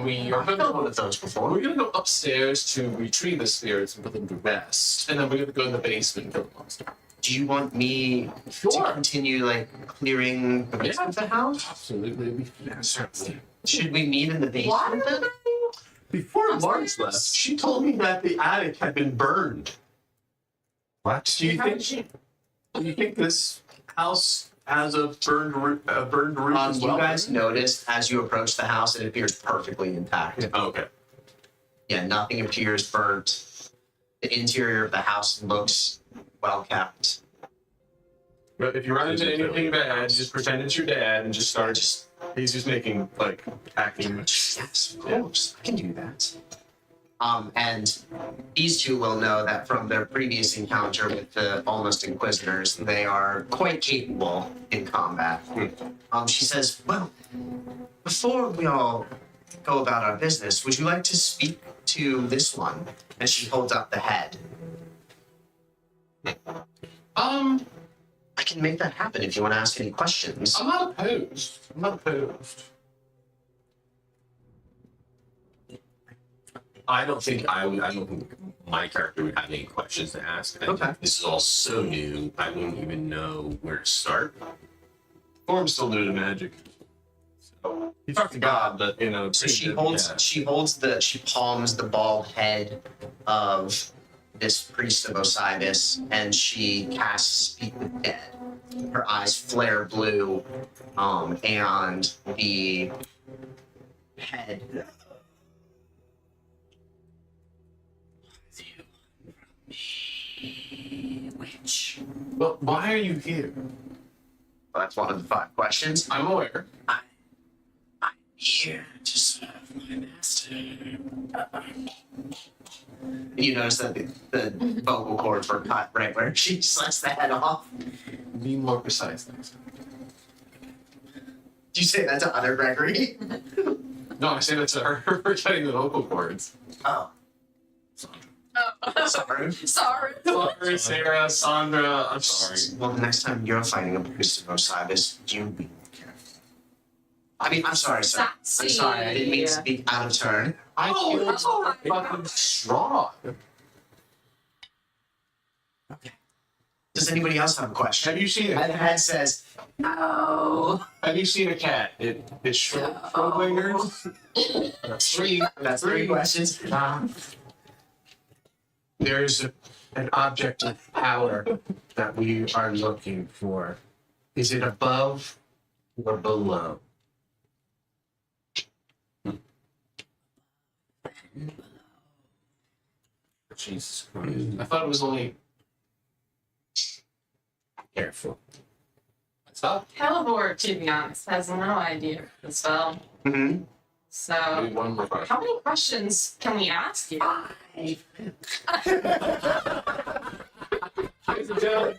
We are I've going killed one to of those before. we're going to go upstairs to retrieve the spirits and put them to rest, and then we're going to go in the basement and kill the monster. Do you want me to Sure. continue, like, clearing the rest of the house? Absolutely. Certainly. Should we meet in the basement then? Before Marge left, she told me that the attic had been burned. What? Do you think this house has a burned roof as You well? guys noticed as you approach the house, it appears perfectly intact. Oh, okay. Yeah, nothing appears burnt. The interior of the house looks well kept. But if you run into anything bad, just pretend it's your dad and just start. He's just making like acting. Yes, of course. I can do that. And these two will know that from their previous encounter with the almost Inquisitors, they are quite capable in combat. She says, well, before we all go about our business, would you like to speak to this one? And she holds up the head. I can make that happen if you want to ask any questions. I'm not opposed. I don't think my character would have any questions to ask. I think Okay. This is all so new. I wouldn't even know where to start. Or I'm still new to magic. So he talked to God, but So she palms the bald head of this priest of Osiris, and she casts Speak with Dead. Her eyes flare blue, and the head. Witch. But why are you here? Well, that's one of the 5 questions. I'm aware. I'm here to serve my master. You notice that the vocal cords were cut right where she sliced the head off. Be more precise next time. Do you say that to other Gregory? No, I say that to her for cutting the vocal cords. Oh, Oh. sorry. Sorry. Sorry, Sarah, Sandra, I'm sorry. Well, the next time you're fighting a priest of Osiris, you be more careful. I mean, I'm sorry, sir. I'm sorry. I didn't mean to speak out of turn. I Oh, feel oh my fucking strong. Okay. Does anybody else have a question? Have you seen My it? head says, "Oh." Have you seen a cat? It's Schrodinger's. That's three. That's three questions. There's an object of power that we are looking for. Is it above or below? Jesus Christ. I thought it was only. Careful. What's up? Calibor, to be honest, has no idea the spell. Mm-hmm. So, Maybe one more question. how many questions can we ask you? Ladies and gentlemen,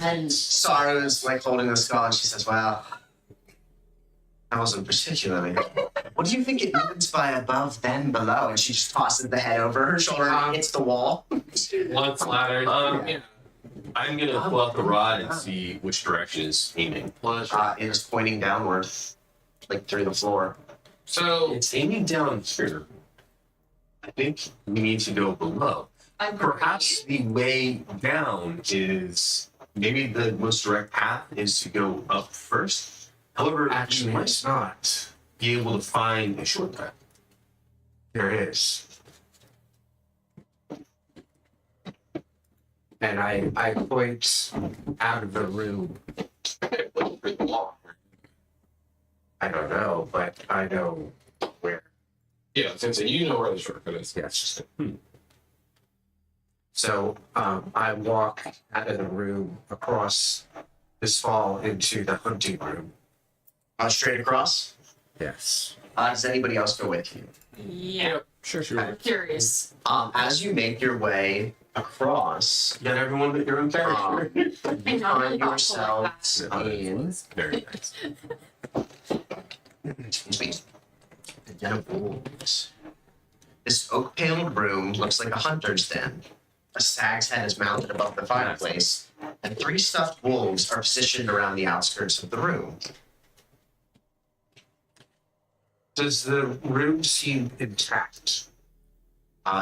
And Sarah is like holding the skull, and she says, "Well, that wasn't particularly. What do you think it means by above then below?" And she just tosses the head over her shoulder and hits the wall. Once ladder. Yeah. I'm gonna pull out the rod and see which direction is aiming. It is pointing downward, like through the floor. So It's aiming down here. I think we need to go below. Perhaps the way down is maybe the most direct path is to go up first. However, Actually, you it's might not. be able to find a shortcut. There is. And I point out of the room. I don't know, but I know where. yeah, I was gonna say you know where the shortcut is. Yes. So I walk out of the room across this hall into the hunting room. Straight across. Yes. Does anybody else go with you? Yeah. Sure. I'm curious. As you make your way across, You got everyone but your own character. I know, you I'm find thoughtful like yourselves that. in Very nice. excuse me, a den of wolves. This oak-paneled room looks like a hunter's den. A stag's head is mounted above the fireplace, and 3 stuffed wolves are positioned around the outskirts of the room. Does the room seem intact?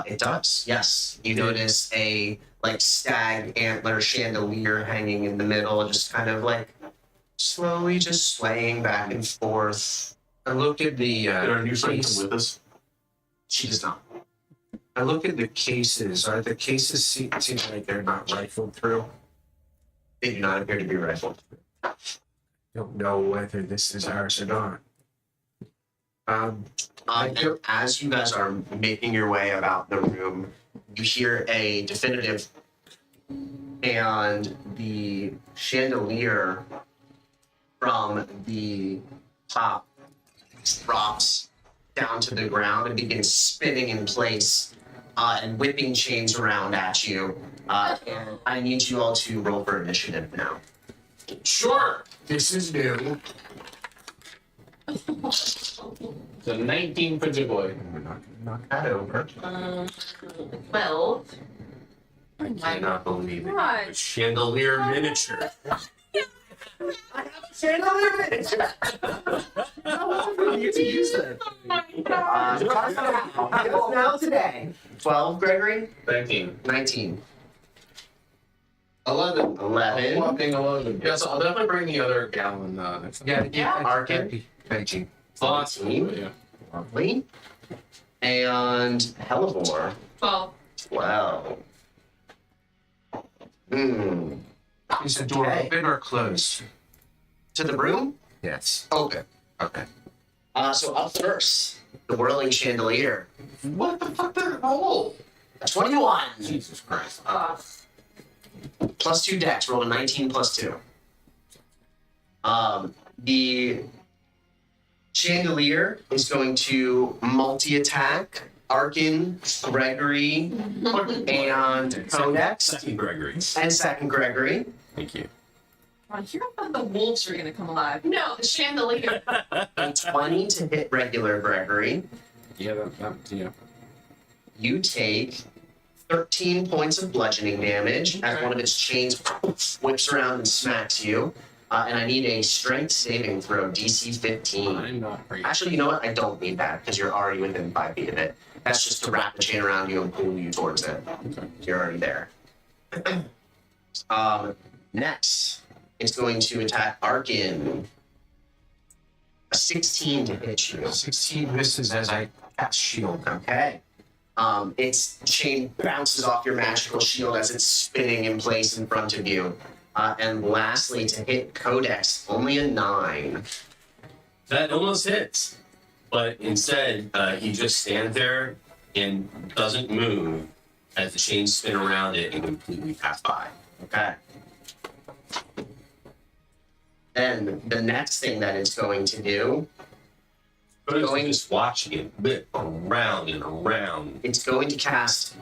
It does, yes. You notice a like stag antler chandelier hanging in the middle, just kind of like slowly just swaying back and forth. I look at the Did our new friend case. come with us? She does not. I look at the cases. Are the cases seem like they're not rifled through? They do not appear to be rifled. Don't know whether this is ours or not. And as you guys are making your way about the room, you hear a definitive, and the chandelier from the top drops down to the ground and begins spinning in place and whipping chains around at you. And I need you all to roll for initiative now. Sure. This is new. The 19 for Jiboy. We're not gonna knock that over. 12. I cannot believe it. What? A chandelier miniature. You get to use that. Oh my god. Now today. 12, Gregory? 19. 19. 11. 11. Whopping 11. Yeah, so I'll definitely bring the other gallon next time. Yeah, Arkin. 19. Awesome. Yeah. Lovely. And Hellebore. 12. 12. Hmm. Is the door Okay. open or closed? To the room? Yes. Open. Okay. So up first, the whirling chandelier. What the fuck? They're old. 21. Jesus Christ. Plus 2 dex. Roll a 19 plus 2. The Chandelier is going to multi-attack Arkin, Gregory, and Codex, Second Gregory. and second Gregory. Thank you. I hear about the wolves are gonna come alive. No, the chandelier. A 20 to hit regular Gregory. Yeah, yeah. You take 13 points of bludgeoning damage as one of its chains whips around and smacks you. And I need a strength saving throw, DC 15. I'm not great. Actually, you know what? I don't need that because you're already within 5 feet of it. That's just to wrap the chain around you and pull you towards it. Okay. You're already there. Next, it's going to attack Arkin. A 16 to hit you. 16 misses as I cast shield. Okay. Its chain bounces off your magical shield as it's spinning in place in front of you. And lastly, to hit Codex, only a 9. That almost hits. But instead, he just stands there and doesn't move as the chains spin around it and completely pass by. Okay. Then the next thing that it's going to do, But I'm just watching it whip around and around. it's going to cast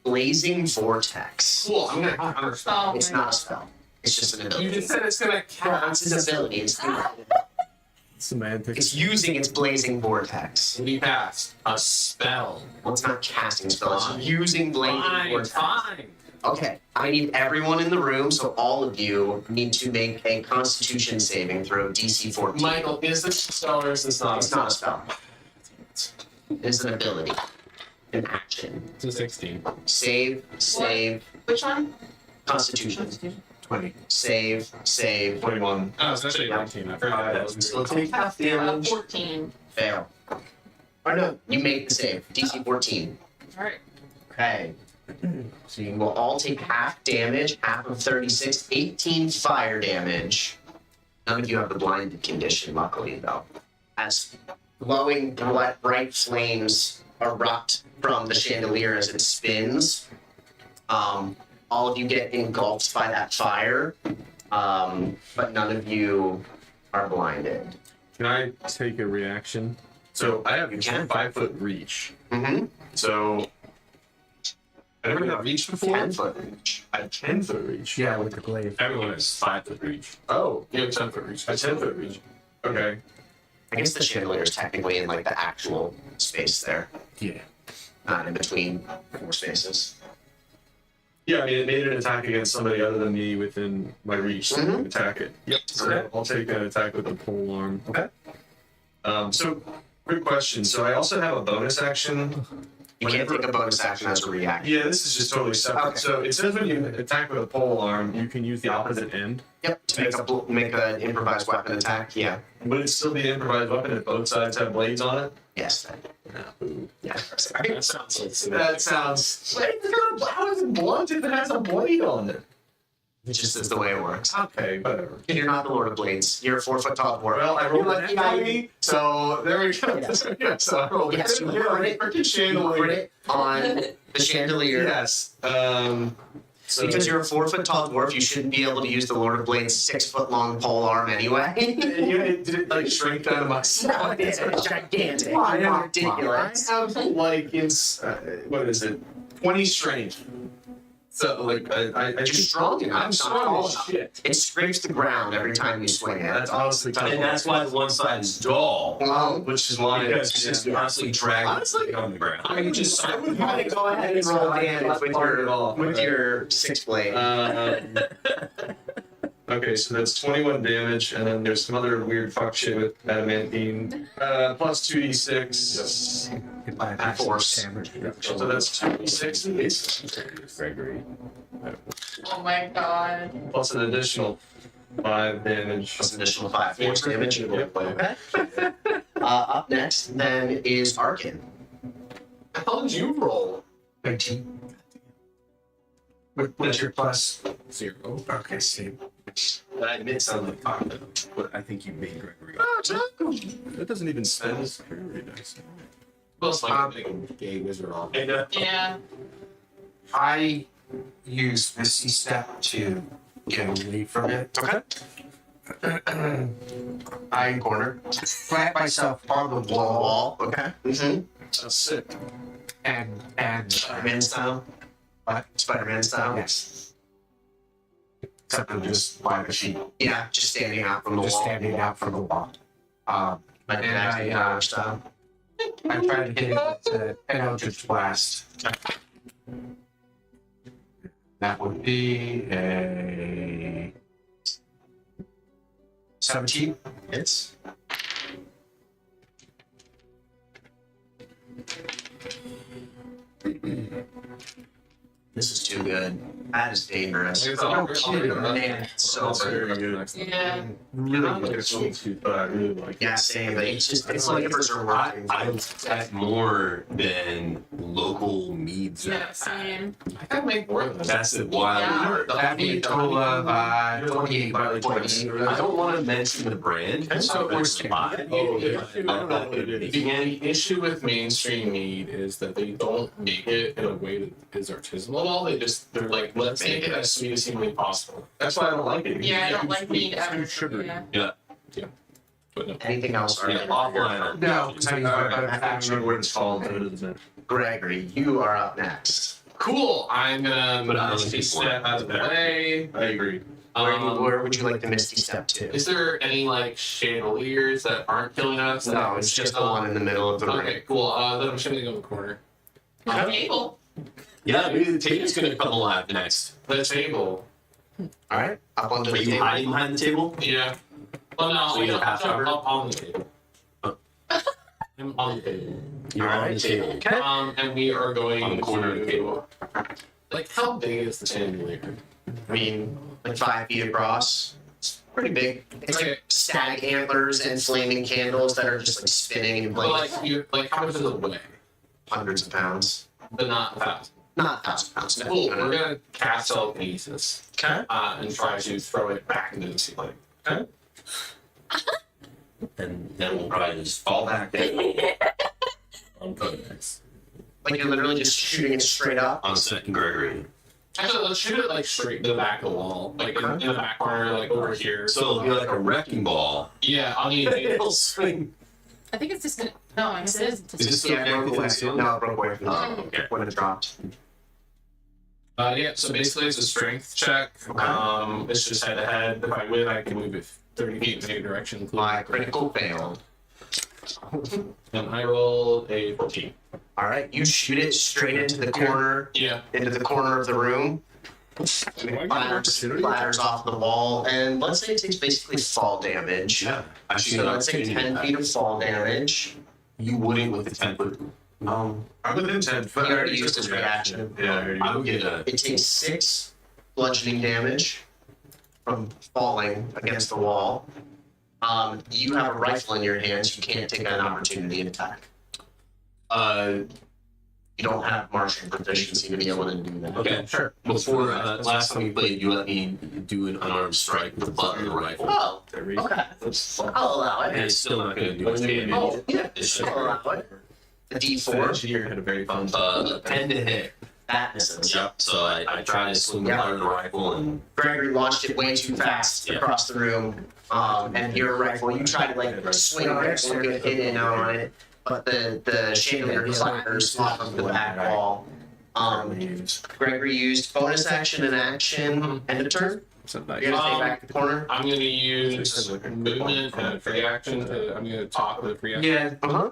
Blazing Vortex. Cool. I'm gonna counter. Oh It's my not a God. spell. It's just an ability. You just said it's gonna No, cast. it's an ability. Semantics. It's using its Blazing Vortex. What do you cast? A spell. Well, it's not casting a spell. It's using Blazing Vortex. Fine. Okay, I need everyone in the room, so all of you need to make a Constitution saving throw, DC 14. Michael, is this a spell or is this not? It's not a spell. It's an ability, an action. It's a 16. Save, save, Which one? Constitution. 20. Save, save, 21. Oh, it's actually 19. I forgot that was Still take half damage. 14. fail. Or no, you made the save, DC 14. Alright. Okay. So you will all take half damage, half of 36, 18 fire damage. None of you have the blinded condition, luckily, though. As glowing bright flames erupt from the chandelier as it spins, all of you get engulfed by that fire, but none of you are blinded. Can I take a reaction? So I have You can. 5-foot reach. Mm-hmm. So I never got reach before. 10-foot reach. I have 10-foot reach. Yeah, with the glaive. Everyone has 5-foot reach. Oh, you have 10-foot reach. I have 10-foot reach. Okay. I guess the chandelier is technically in like the actual space there, Yeah. not in between 4 spaces. Yeah, I mean, it made an attack against somebody other than me within my reach, so I can attack it. Yep. So Okay. I'll take an attack with a pole arm. Okay. So, quick question. So I also have a bonus action. You can't take a bonus action as a reaction. Yeah, this is just totally separate. Okay. So it says when you attack with a pole arm, you can use the opposite end. Yep. To make an improvised weapon attack. Yeah. Would it still be an improvised weapon if both sides have blades on it? Yes. Ooh. Yeah. Sorry. That sounds. How is it blunt if it has a blade on it? It just is the way it works. Okay, whatever. And you're not the Lord of Blades. You're a 4-foot tall dwarf. Well, I You're rolled like an 20, so there we go. Yes. Yeah, so I rolled Yes, you heard it. freaking You chandelier. heard it on the chandelier. Yes. So Because you're a 4-foot tall dwarf, you shouldn't be able to use the Lord of Blades' 6-foot long pole arm anyway. Did it like shrink down to my No, it's gigantic. Why It's not? ridiculous. I have like what is it? 20 strength. So like I You're just strong enough. I'm Not strong tall as enough. shit. It scrapes the ground every time you swing it. That's honestly kind of And that's why one side is dull. which is why Because it's it's just constantly dragging Honestly, on the ground. I would just I would You want to go ahead and roll damage with your 6 blade. Okay, so that's 21 damage, and then there's some other weird fuck shit with adamantine. Plus 2d6. Hit by a At force. damage. So that's 2d6 at least. Gregory. Oh my god. Plus an additional 5 damage. Plus an additional 5 force damage. Yep. Okay. Up next, then, is Arkin. How did you roll? 13. What's your plus? 0. Okay, same. I admit something like Taco, but I think you made Gregory. That doesn't even spend his parry dice. Well, it's like a big gay wizard on. And Yeah. I use Misty Step to get away from it. Okay. I Corner. plant myself on the On the wall wall. Okay. Mm-hmm. That's sick. and Spider-Man style. what? Spider-Man style. Yes. Except I'm just by the sheet, Yeah, just standing out from the just wall. standing out from the wall. Like and an active I, Irish style. I try to hit it with an Eldritch Blast. That would be a 17. Hits. This is too good. That is dangerous. Oh, Man, it's so good. Yeah. Really good, but I really like Yeah, same. But it's like if it's working. I that more than local needs. Yeah, same. I can make more of this. That's the wild Yeah. part. That'd be a total of 28 by 20. I don't want to mention the brand. So but we're it's fine. Oh, yeah. I don't know what it is. The issue with mainstream mead is that they don't make it in a way that is artisanal at all. They're like, let's make it as sweet as humanly possible. That's why I don't like it. Yeah, I don't like meat It's ever. too sugary. Yeah. But no. Anything else? Yeah, offline. No, because I don't know what it's called. But it isn't. Gregory, you are up next. Cool. I'm gonna But I don't Misty think step out of the way. I agree. Where would you like the Misty Step to? Is there any like chandeliers that aren't killing us? No, it's just the one in the middle of the room. Okay, cool. Then I'm just gonna go in the corner. On the table. Yeah, maybe the table's gonna come alive next. The table. All right, up onto Are the you table. hiding behind the table? Yeah. Oh no, So you don't have to I'm cover? up on the table. Oh. I'm on the table. You're on the table. Okay. And we are going On the corner of the table. Like, how big is the chandelier? I mean, like 5 feet across. It's pretty big. It's Okay. like stag antlers and flaming candles that are just like spinning and But like like how much does it weigh? hundreds of pounds. But not 1,000. Not 1,000 pounds. Cool. No, We're no. gonna cast telekinesis Okay. and try to throw it back into the ceiling. And then we'll probably just fall back down on Codex. Like you're literally just shooting it straight up. On second Gregory. Actually, let's shoot it like straight in the back of the wall, like in the back corner, like over here. So it'll be like a wrecking ball. Yeah, I mean, It'll swing. I think it's just gonna. No, I guess it is. Is this Yeah, it broke connected to away. the ceiling? No, it broke away from the Oh, okay. when it dropped. yeah. So basically, it's a strength check. It's just head to head. If I win, I can move it 30 feet in any direction. including- My critical failed. And I rolled a 14. All right, you shoot it straight into the corner, Yeah. into the corner of the room. It splatters off the wall, and let's say it takes basically fall damage. Yeah. I should So let's say 10 feet of fall damage. You wouldn't with the 10-foot. I'm within 10 foot. He already used his reaction. Yeah, I already I would get a. It takes 6 bludgeoning damage from falling against the wall. You have a rifle in your hands. You can't take an opportunity attack. You don't have martial proficiency to be able to do that. Okay, sure. Before last time we played, you let me do an unarmed strike with the butt of the rifle, Oh, okay. I'll allow and it. it's still not going to do much damage. Oh, yeah, I'll allow it. A D4. Engineer had a very fun 10 to hit. That misses. Yep. So I try to swing the butt of the rifle and Gregory launched it way too fast Yeah. across the room. And your rifle, you try to like swing it so you hit in on it, but the chandelier clatters off of the back wall. Gregory used bonus action and action and a turn. You're gonna stay back in the corner. I'm going to use movement and a free action to. I'm going to talk with a free action. Yeah. Uh-huh.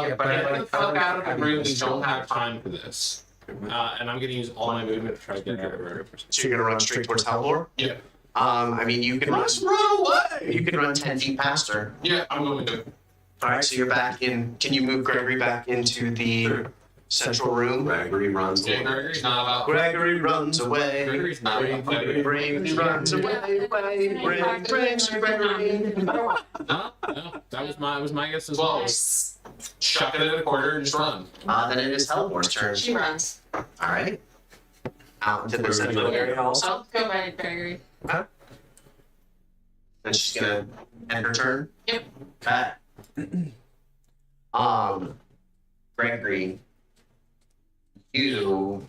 Get the fuck out of the room. We don't have time for this. And I'm going to use all my movement to try to get out of the room. So you're gonna run straight towards Halvor? Yeah. I mean, you can run. run away. You can run 10 feet past her. Yeah, I'm going to. All right, so you're back in. Can you move Gregory back into the central room? Gregory runs Yeah, away. Gregory's not about. Gregory runs away. Gregory's not about. Gregory runs away. Gregory. No, that was my guess as well. Chuck it in a corner and just run. Then it is Halvor's turn. She runs. All right. Out into the central area also. I'll go by Gregory. And she's gonna end her turn. Yep. Okay. Gregory, you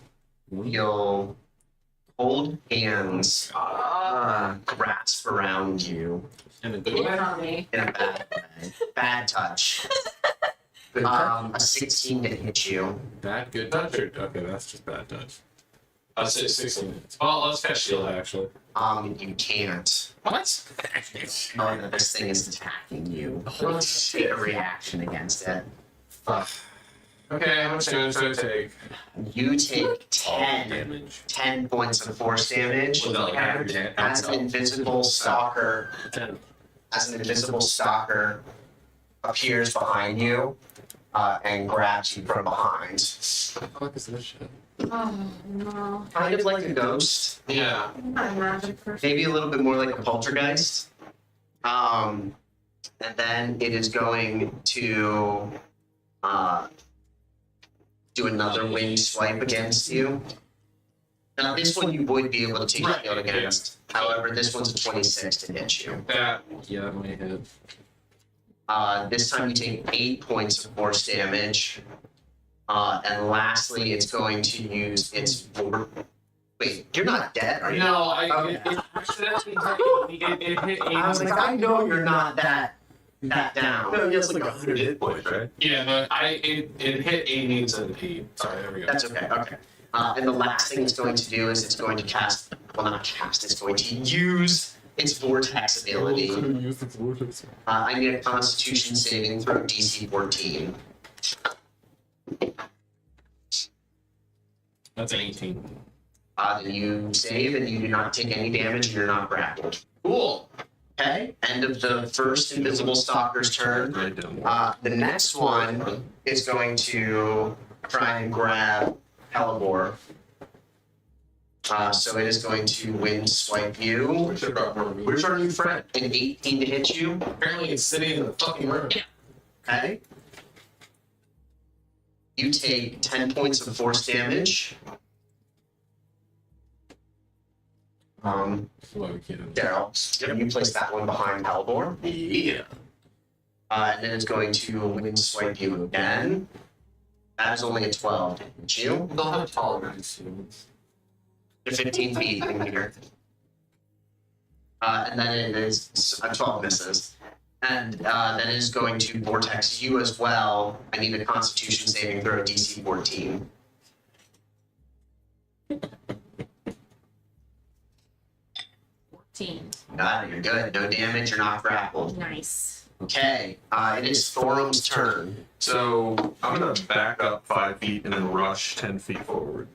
feel Old hands grasp around you And a good Get way. from me. in a bad way. Bad touch. A 16 to hit you. Bad, good touch. Okay, that's just bad touch. 16 minutes. Well, let's catch shield actually. You can't. What? Oh, no, this thing is attacking you. Take a reaction against it. Okay, how much damage do I take? You take 10, Damage. 10 points of force damage. Was that like half your damage? As an invisible stalker, 10. as an invisible stalker appears behind you and grabs you from behind. What the fuck is this shit? Oh no. Kind of like a ghost. Yeah. I'm not a magic person. Maybe a little bit more like a poltergeist. And then it is going to do another winged swipe against you. Now this one you would be able to take shield against. However, this one's a 26 to hit you. That might hit. This time you take 8 points of force damage. And lastly, it's going to use its Wait, you're not dead, are you? No, Okay. it accidentally hit I was like, I know you're not that down. No, it's like 100 hit points, right? Yeah, but it hit 80 instead of 8. Sorry, there we go. That's okay. Okay. And the last thing it's going to do is it's going to cast. Well, not cast. It's going to use its vortex ability. I need a Constitution saving throw DC 14. That's an 18. Then you save and you do not take any damage and you're not grappled. Cool. Okay. End of the first invisible stalker's turn. Right down. The next one is going to try and grab Helibor. So it is going to wind swipe you. Where's our new friend? An 18 to hit you. Apparently it's sitting in the fucking room. Okay. You take 10 points of force damage. Well, we can't. Daryl, you place that one behind Helibor. Yeah. And then it's going to wind swipe you again. That is only a 12 to hit you. They'll have tolerance humans. You're 15 feet in here. And then it is 12 misses. And then it is going to vortex you as well. I need a Constitution saving throw DC 14. You're good. No damage. You're not grappled. Nice. Okay. It is Thorum's turn. So I'm gonna back up 5 feet and then rush 10 feet forward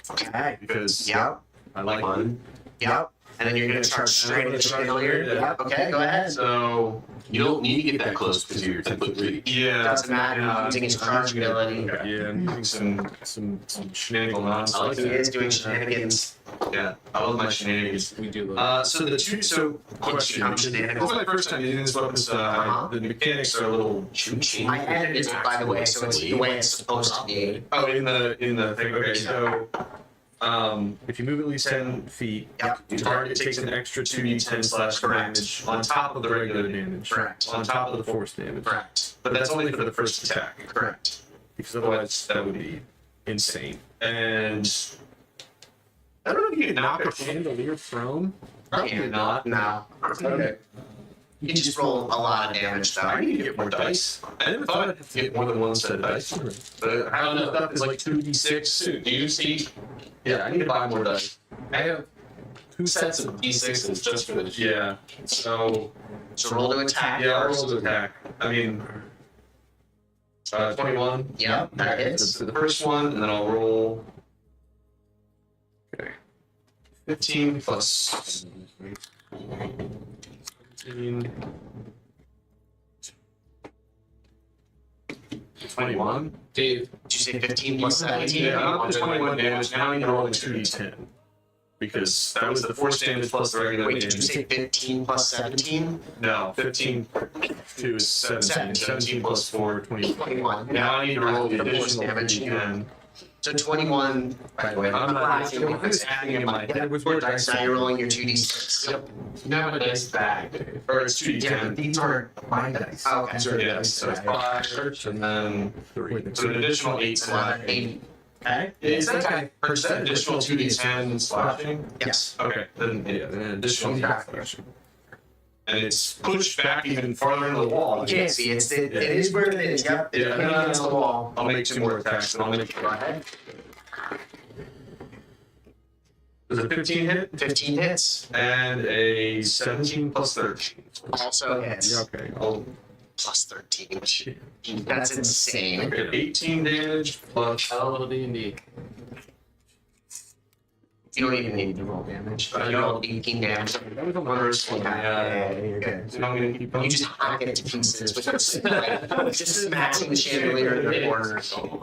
Okay. because Yep. I like fun. Yep. And then you're going to charge straight into the hilliard. Yeah. Yep. Okay. Go ahead. So you don't need to get that close because you're 10 foot 3. Yeah. Doesn't matter. He's using his charge ability. Yeah, I'm using some shenanigans. I like he is doing shenanigans. Yeah, I love my shenanigans. We do love So the two. So question. This is my first time using this weapon. So the mechanics are a little choo-choo. I edited it, by the way, so it's the way it's supposed to be. Oh, in the thing. Okay, so if you move at least 10 feet, Yep. your target takes an extra 2d10 slash damage on top of the regular damage. Correct. On top of the force damage. Correct. But that's only for the first attack. Correct. Because otherwise that would be insane. And I don't know if you can knock a chandelier throne. Probably not. No. Okay. You can just roll a lot of damage, though. I need to get more dice. I never thought I'd have to get more than one set of dice. But I don't know. Stuff is like 2d6. Do you see? Yeah, I need to buy more dice. I have 2 sets of d6s just for this. Yeah. So So roll to attack. yeah, I'll first. roll to attack. I mean, 21. Yep, that hits. The first one, and then I'll roll. Okay. 15 plus 17. 21. Dave, Did you say 15 plus 17? Yeah, I'm up to 21 damage. Now I'm rolling 2d10. Because that was the force damage plus the regular Wait, did you damage. say 15 plus 17? No, 15 2 is 17. 17 plus 4, 21. 21. Now I need to roll the The force additional damage. again. So 21, by the way, I'm not laughing I'm because just adding in my head with more more dice. dice. Now you're rolling your 2d6. Yep. you have a dice bag. Or it's 2d10. These are my dice. Okay. Yeah, so it's 5, and then 3. So an additional 8 So slash 8. Okay. Is that Okay. additional 2d10 and slashing? Yes. Okay, then yeah, then an additional slashing. And it's pushed back even farther into the wall. You can't see it. It is where it is. Yep. Yeah, Hitting against the wall. I'll make 2 more attacks and I'll make it right. Does a 15 hit? 15 hits. And a 17 plus 13. Also hits. Okay, I'll Plus 13. That's insane. okay, 18 damage plus. D&D. You don't even need to roll damage. You roll 18 damage. That was a wondrous one. Yeah, you're good. So I'm gonna keep You just hack it to pieces with just smashing the chandelier in the corner.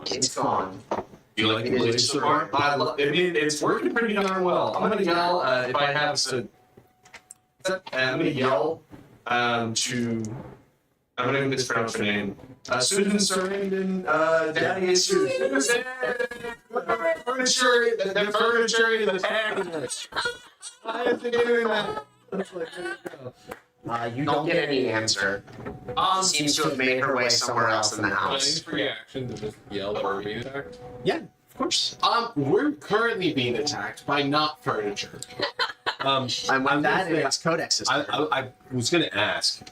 It's gone. You like the blaze so far? I mean, it's working pretty darn well. I'm gonna yell if I have to. I'm gonna yell to. I'm gonna mispronounce her name. Susan Sarandon. Daddy is Susan. Furniture. The furniture is attacking us. Why is it doing that? You don't get any answer. Seems to have made her way somewhere else in the house. Free action to just yell that we're being attacked. Yeah, of course. We're currently being attacked by not furniture. And with that, it's Codex's turn. I was going to ask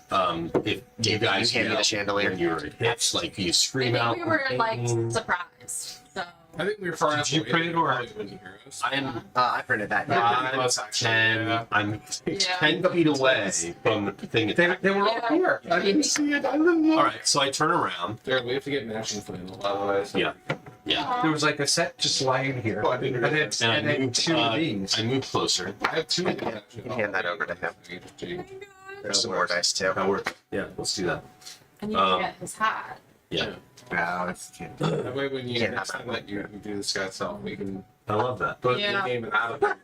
if you guys hand me the chandelier. when you're hits, like you scream I out. think we were like "Mm." surprised. So I think we were far enough Did you away print it or- that you wouldn't hear us. I am I printed that. That's actually, 10. yeah. I'm Yeah. 10 feet away from the thing. They were all Yeah. here. I didn't see it. I didn't know. All right, so I turn around. Jared, we have to get national flannel, by the way. So. Yeah. Yeah. There was like a set just lying here. Oh, I didn't And realize. then, And I and then move, 2 of these. I move closer. I have 2 of them. You can hand that over to him. him. There's some more dice too. That works. Yeah, let's do that. and you can get his hat. Yeah. No, it's cute. That way, when you Yeah, next not time that you do the sky self, we can I love that. put Yeah. the game out of it.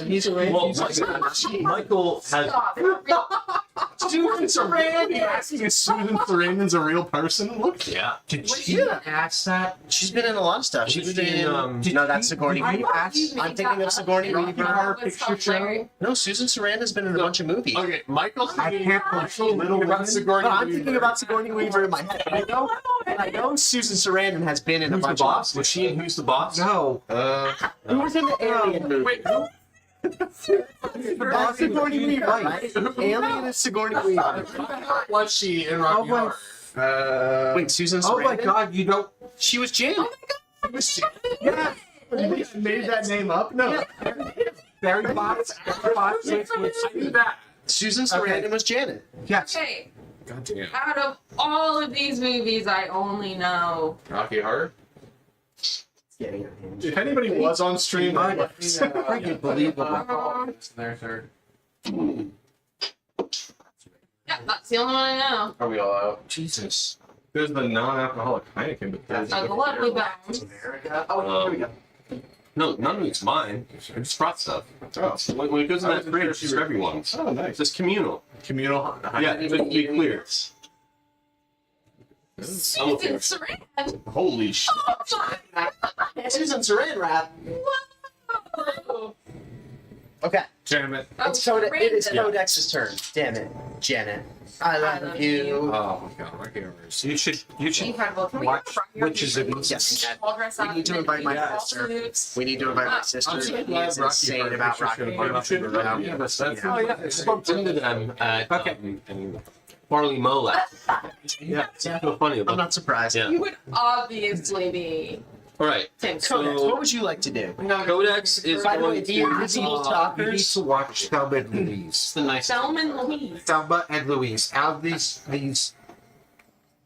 He's Well, Michael has. Stop. Susan Sarandon. Asking if Susan Sarandon's a real person? Look. Yeah. Did she ask that? She's been in a lot of stuff. She was in. No, that's Sigourney Did you Weaver. ask? I'm thinking of Sigourney Rocky Weaver. Horror Picture Show? No, Susan Sarandon's been in a bunch of movies. Okay, Michael's I thinking can't believe Little it. about Sigourney I'm Weaver. thinking about Sigourney Weaver in my head. I know Susan Sarandon has been in a Who's the bunch boss? of Was she in Who's the Boss? No. Who was in the Alien movie? Wait, That's Sigourney Weaver, right? Alien is Sigourney Weaver. was she in Rocky my- Horror? Wait, Susan Oh my Sarandon? god, you don't. She was Janet. Yeah. You think I made that name up? No. Barry Bonds. Bonds with, I knew that. Susan Sarandon was Janet. yes. Okay, God damn. out of all of these movies, I only know. Rocky Horror. Getting If anybody was on stream, I I think it's believable. It's in there, sir. Yeah, that's the only one I know. are we all out? Jesus. There's the non-alcoholic Heineken, but there's A gluttony bound. Oh, here we go. No, none of it's mine. I just brought stuff. When it goes in that fridge, it's for everyone. Oh, nice. It's just communal. Communal. Yeah, to be clear. Susan Sarandon. Holy shit. Oh my Susan Sarandon rap. Whoa. Okay, Damn it. it's it is Sarandon. Codex's turn. Damn it, Janet. I love you. Oh my god, Rocky Horror. You should. Incredible. Can we Watch have Rocky Horror Witches of movies? Yes. All dressed We up need to and invite my all sister. suits. We need to invite my sister. I'm so He glad is Rocky insane Horror about Picture Rocky Show Horror. came up. Yeah, that's Yeah. Oh yeah, I just bumped into them at Barley Mola. Yeah, it's so funny. I'm not surprised. Yeah. You would obviously be All right. Tim. Codex, So- what would you like to do? Codex is By the way, going the to. invisible You need stalkers. to watch Thelma and Louise. It's the nice. Thelma and Louise. Thelma and Louise. Out of these.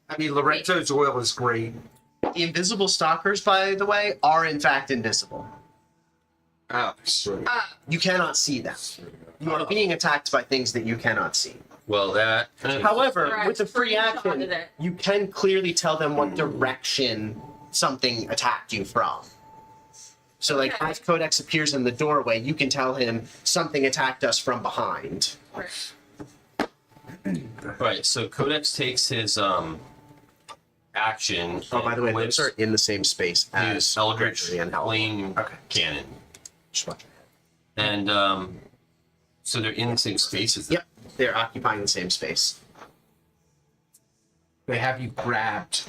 I mean, Lorenzo's oil is great. The invisible stalkers, by the way, are in fact invisible. Ah, sure. You cannot see them. You are being attacked by things that you cannot see. Well, that. However, Correct. with the free action, Screenshotted it. you can clearly tell them what direction something attacked you from. So, like, Okay. as Codex appears in the doorway, you can tell him something attacked us from behind. Right. Right. So Codex takes his action. Oh, by the way, and those are in the same space his as Eldritch Gregory and Hell. Flame Okay. Cannon, Just watch. and so they're in the same spaces. Yep, they're occupying the same space. They have you grabbed.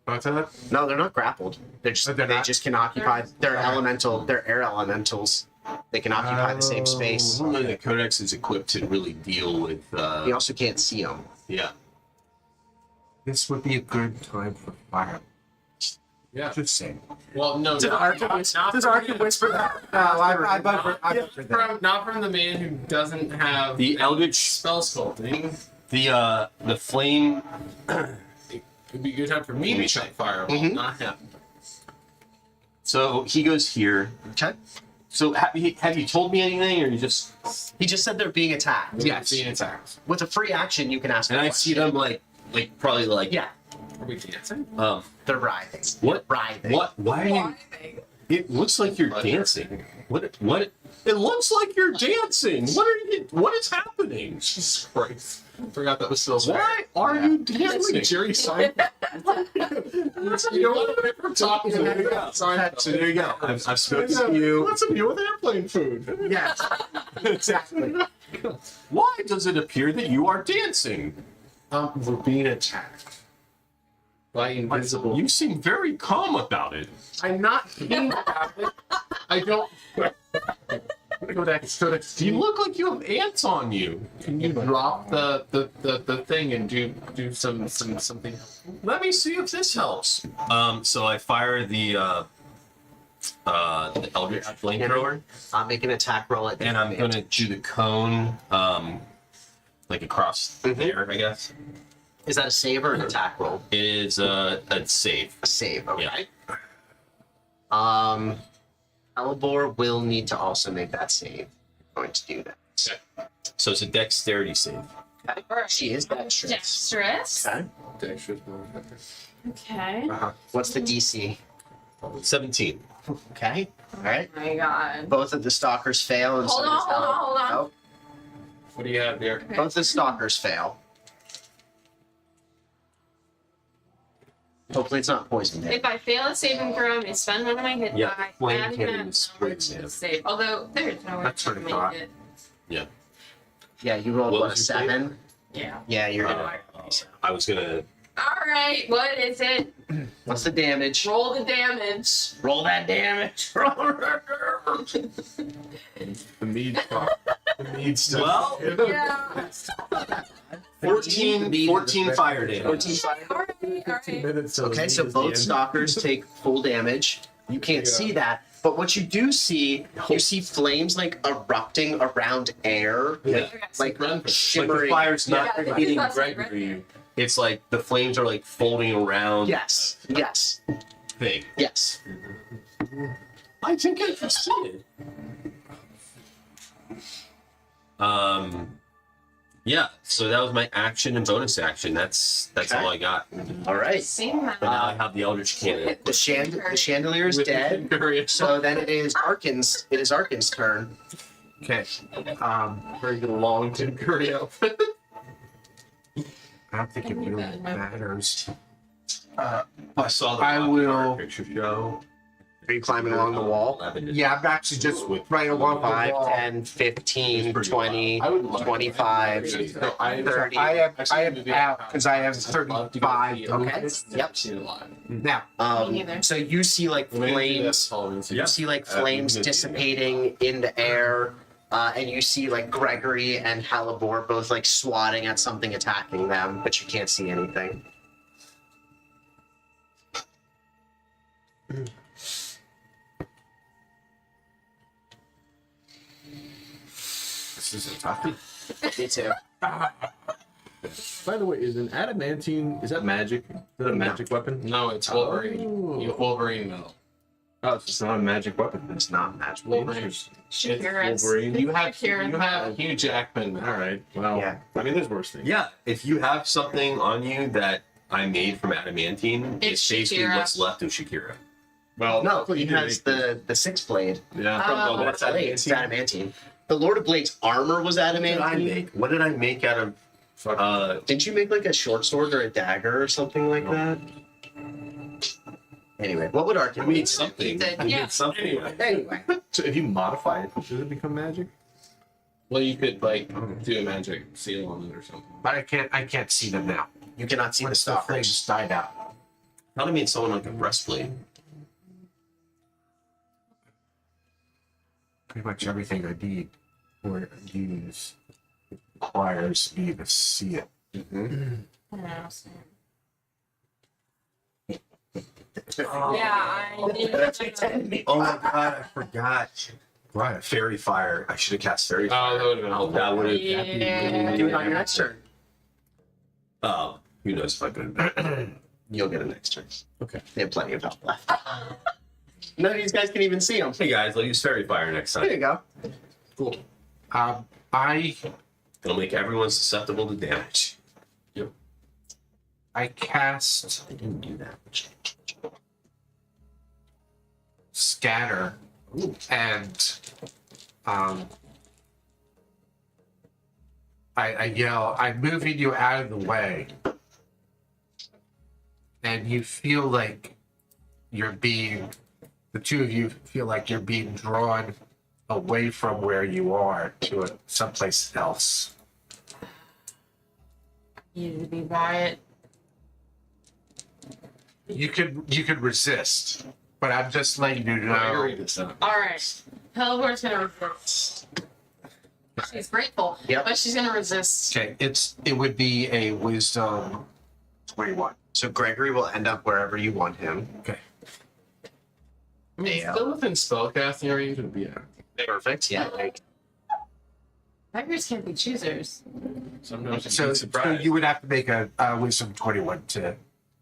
What's that? No, they're not grappled. They're just But they're they not? just can occupy. They're elemental. They're air elementals. They can occupy the same space. I don't know that Codex is equipped to really deal with. You also can't see them. Yeah. This would be a good time for fire. Yeah. Just saying. Well, no, Does not Arkin whisper that? No, I not from the man who doesn't have The Eldritch, spell sculpting. the flame. It would be a good time for me to check fireball, not him. So he goes here. Okay. So have you told me anything, or you just? He just said they're being attacked. Yes. Being attacked. With a free action, you can ask. And a I see question. them like probably like. Yeah, Are we dancing? they're writhing. What? Writhing. What? Why are you? It looks like you're dancing. What? What? It looks like you're dancing. What are you? What is happening? Jesus Christ. I forgot that was still Why are you It's dancing? like Jerry Seinfeld. You know what? We're talking about Seinfeld. So there you go. I've spoken to you. What's up with airplane food? Yes, exactly. Why does it appear that you are dancing? We're being attacked by invisible. You seem very calm about it. I'm not kidding about it. I don't. Codex, You look like you have ants on you. can you drop the thing and do something? Let me see if this helps. So I fire the Eldritch flamethrower, I'll make an attack roll at and I'm gonna do the cone, like across there, I guess. Is that a save or an attack roll? It is a save. A save. Okay. Yeah. Alibor will need to also make that save. I'm going to do that. So it's a dexterity save. Okay. She is dexterous. Dexterous. Okay. Okay. What's the DC? 17. Okay. All right. Oh my god. Both of the stalkers fail. And Hold so on, does hold on, hold on. Nope. What do you have there? Okay. Both the stalkers fail. Hopefully it's not poison damage. If I fail a saving throw, I spend one of my hit Yeah, die. flame adding cannon that is number poison to the damage. save. Although there's no way That's to what I make thought. it. Yeah. Yeah, you rolled What what, a was your save? 7? Yeah. Yeah, you're Uh, I was gonna. Alright, what is it? What's the damage? Roll the damage. Roll that damage. The mead stuff. The mead stuff. Well, Yeah. 14 fire damage. 14 fire. Alright. Okay, so both stalkers take full damage. You can't see that, but what you do see, you see flames like erupting around air, Yeah. like Like the shimmering. fire's not Yeah, hitting that's right, Gregory. It's like the flames are like folding around. Yes, yes, Thing. yes. I think I can see it. Yeah. So that was my action and bonus action. That's Okay. all I got. All right. Seen that. But now I have the Eldritch Cannon. The chandelier is dead. So then it is Arkin's. It is Arkin's turn. Okay. Very good long Tim Curry outfit. I don't think it really matters. I saw the I will- picture show. Are you climbing along the wall? Yeah, I'm actually just right along the 5, wall. 10, 15, Pretty 20, I would love 25. So I 30. I have out because I have 35. Okay. Yep. Now, Me neither. So you see like flames. You see like flames dissipating in the air, and you see like Gregory and Halibor both like swatting at something attacking them, but you can't see anything. this is a toughie. Me too. By the way, is an adamantine, is that magic? Is that a magic weapon? No, it's Wolverine. Oh. You Wolverine metal. Oh, it's just not a magic weapon. It's not magical. Wolverine. Shakira's. Wolverine. You have Shakira. Hugh Jackman. All right. Well, Yeah. I mean, there's worse things. Yeah, if you have something on you that I made from adamantine, It's it's basically Shakira. what's left of Shakira. Well, No, luckily he you did has make the six blade. Yeah. Oh. Lord of Blades, it's adamantine. The Lord of Blades armor was What did I adamantine. make? What did I make out of? Didn't you make like a short sword or a dagger or something like that? Anyway, what would Arkin I made make? something. did, I made yeah. something. Anyway, So if you modify it, does it become magic? Well, you could like do a magic seal on it or something. But I can't see them now. you cannot see the Once the stalkers. flames died out. Probably means someone like a breastplate. Pretty much everything I need or use requires me to see it. Yeah, I didn't. Oh my god, I forgot. Right. Fairy fire. I should have cast fairy Oh, fire. that would have been helpful. That would have. Yeah. Do it on your next turn. Who knows if I could. You'll get a next turn. Okay. They have plenty of health left. None of these guys can even see them. Hey guys, I'll use fairy fire next There time. you go. Cool. It'll make everyone susceptible to damage. I cast I didn't do that. scatter and I yell, I'm moving you out of the way. And you feel like the two of you feel like you're being drawn away from where you are to someplace else. You need to be by it. You could resist, but I'm just letting you I know. read this out. Alright. Hellbore's gonna resist. She's grateful, Yep. but she's gonna resist. Okay, it would be a wisdom 21. So Gregory will end up wherever you want him. Okay. I mean, Yeah. still within spellcasting range would be Perfect. Yeah. Beggars can't be choosers. sometimes So so, surprised. you would have to make a wisdom 21 to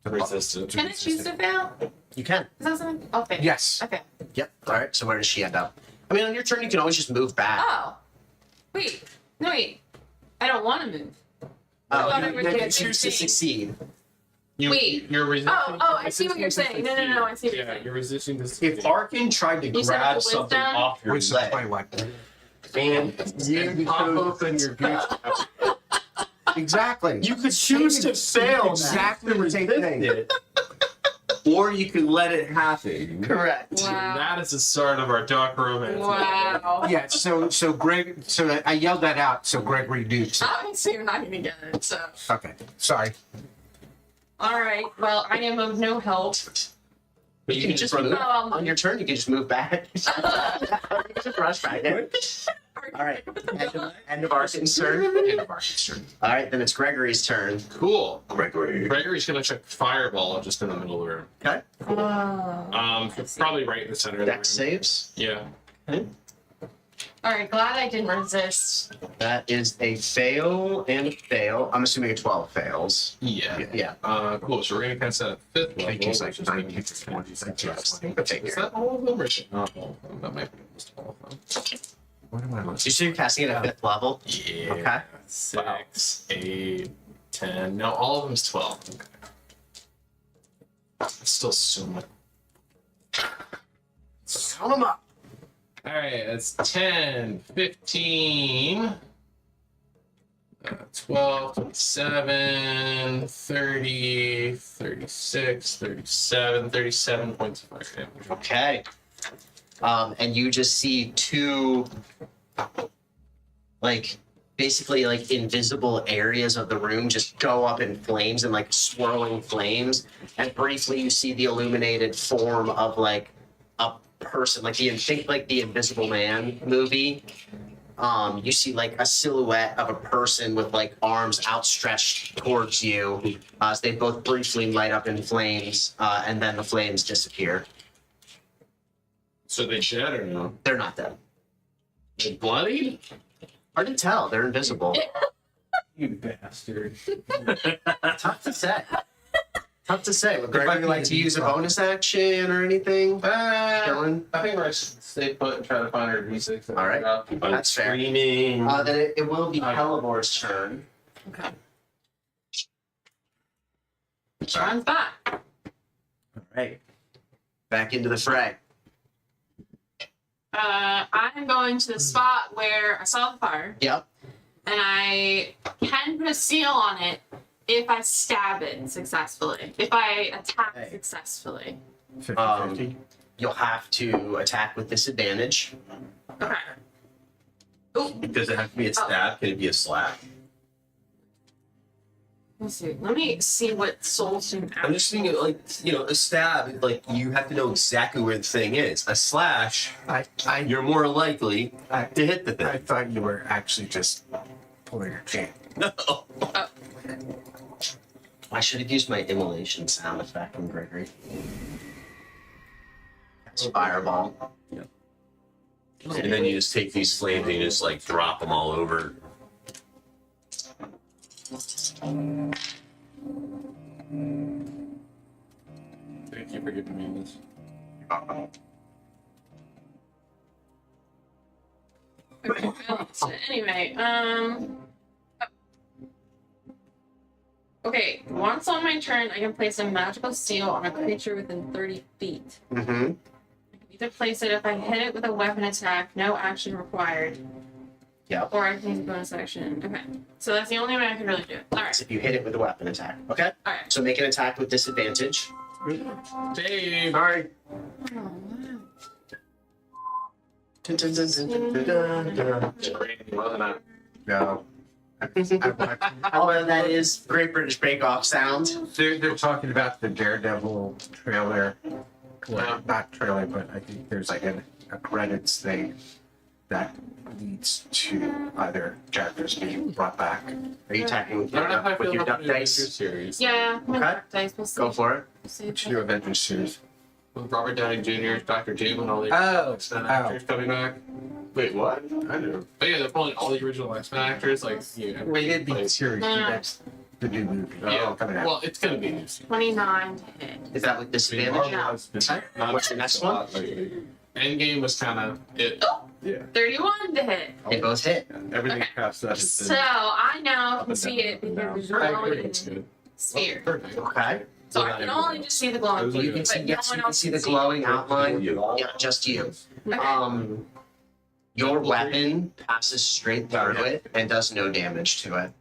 resist it. Can I choose to fail? You can. Is that something? Okay. Yes. Okay. Yep. All right. So where does she end up? I mean, on your turn, you can always just move back. Oh. Wait. No, wait. I don't want to move. I thought I you, was you gonna can choose to succeed. succeed. Wait. You're resisting. Oh, I see what you're saying. No, I see what you're Yeah, saying. you're resisting this. If Arkin tried to You said grab with something wisdom? off your Wisdom leg, 21. And You pop open your gooch. Exactly. you could choose to fail. Exactly the same thing. it, or you could let it happen. Correct. Wow. That is the start of our dark romance. Wow. Yeah, so I yelled that out so Gregory knew. So, Obviously, you're not gonna get it. So. okay, sorry. All right. Well, I am of no help. But You can just move. On your turn, you can just move back. You can just rush back. All right. End of Arkin's turn. End of Arkin's turn. All right. Then it's Gregory's turn. Cool. Gregory. Gregory's gonna check fireball just in the middle of the room. Okay. Probably right in the center of the room. Dex saves. Yeah. All right. Glad I didn't resist. That is a fail and a fail. I'm assuming a 12 fails. Yeah. Yeah. Cool. So we're gonna cast that at 5th level. I think he's like which is 9 gonna hits be- 20. Is that all of them or is it not all of them? That might be almost all of them. What am I So you're casting it at 5th level. Yeah. Okay. 6, 8, 10. No, all of them's 12. Okay. It's still so much. Count them up. Alright, that's 10, 15, 12, 27, 30, 36, 37, 37 points of fire damage. Okay. And you just see two, basically invisible areas of the room just go up in flames and swirling flames. And briefly you see the illuminated form of a person, think the Invisible Man movie. You see a silhouette of a person with arms outstretched towards you as they both briefly light up in flames, and then the flames disappear. So they shed or no? They're not dead. They bloodied? Hard to tell. They're invisible. You bastard. Tough to say. Tough to say. Would There might Gregory be like a to use a default. bonus action or anything? Dylan? I think we're gonna stay put and try to find our D6. All right. That's fair. Screaming. Then it will be Helivor's turn. Okay. Sean's back. All right. Back into the fray. I'm going to the spot where I saw the fire, Yep. and I can put a seal on it if I stab it successfully. If I attack Hey. successfully. 50-50. You'll have to attack with disadvantage. Okay. Ooh. Does it have to be a stab? Can it be a slap? Let's see. Let me see what soul stone. I'm just thinking, like, a stab, like, you have to know exactly where the thing is. A slash, you're more likely to hit the I thing. thought you were actually just pulling your chain. No. I should have used my immolation sound effect from Gregory. That's fireball. And then you just take these flames and you just, like, drop them all over. Thank you for giving me this. Okay, so anyway, okay, once on my turn, I can place a magical seal on a creature within 30 feet. Mm-hmm. I can either place it if I hit it with a weapon attack, no action required. Yep. Or I can use a bonus action. Okay, so that's the only way I can really do it. Alright, If you hit it with a weapon attack. Okay? alright. So make an attack with disadvantage. Dave! Sorry. Wasn't it? No. Oh, and that is Great British Bake Off sound. They're talking about the Daredevil trailer. Yeah. Well, not trailer, but I think there's like a credits thing that leads to other characters being brought back. Are you attacking with I don't know how I feel your about duck the dice? series. Yeah, I'm gonna Okay. dice. We'll see. Go for it. We'll see We if should do Avengers series. With Robert Downey Jr., Dr. Doom, and all the Oh, X-Men actors coming back. Wait, what? I know. But yeah, they're pulling all the original X-Men actors. Like, yeah. We did the series. No, no. That's the new movie. Yeah. Coming out. Well, it's gonna be new. 29 to hit. Is that with disadvantage? No. What's the next one? Endgame was kind of it. Yeah. 31 to hit. They both hit. Everything Okay. past that has So been I now up can and see down, it up and because down. there's a I agree, glowing it's good. sphere. Perfect. Okay. So I can only just see the glowing You You sphere, can see, but yes, no you one can else see can the see glowing outline. You. Yeah, just you. Okay. Your weapon passes straight through it and does no damage to it.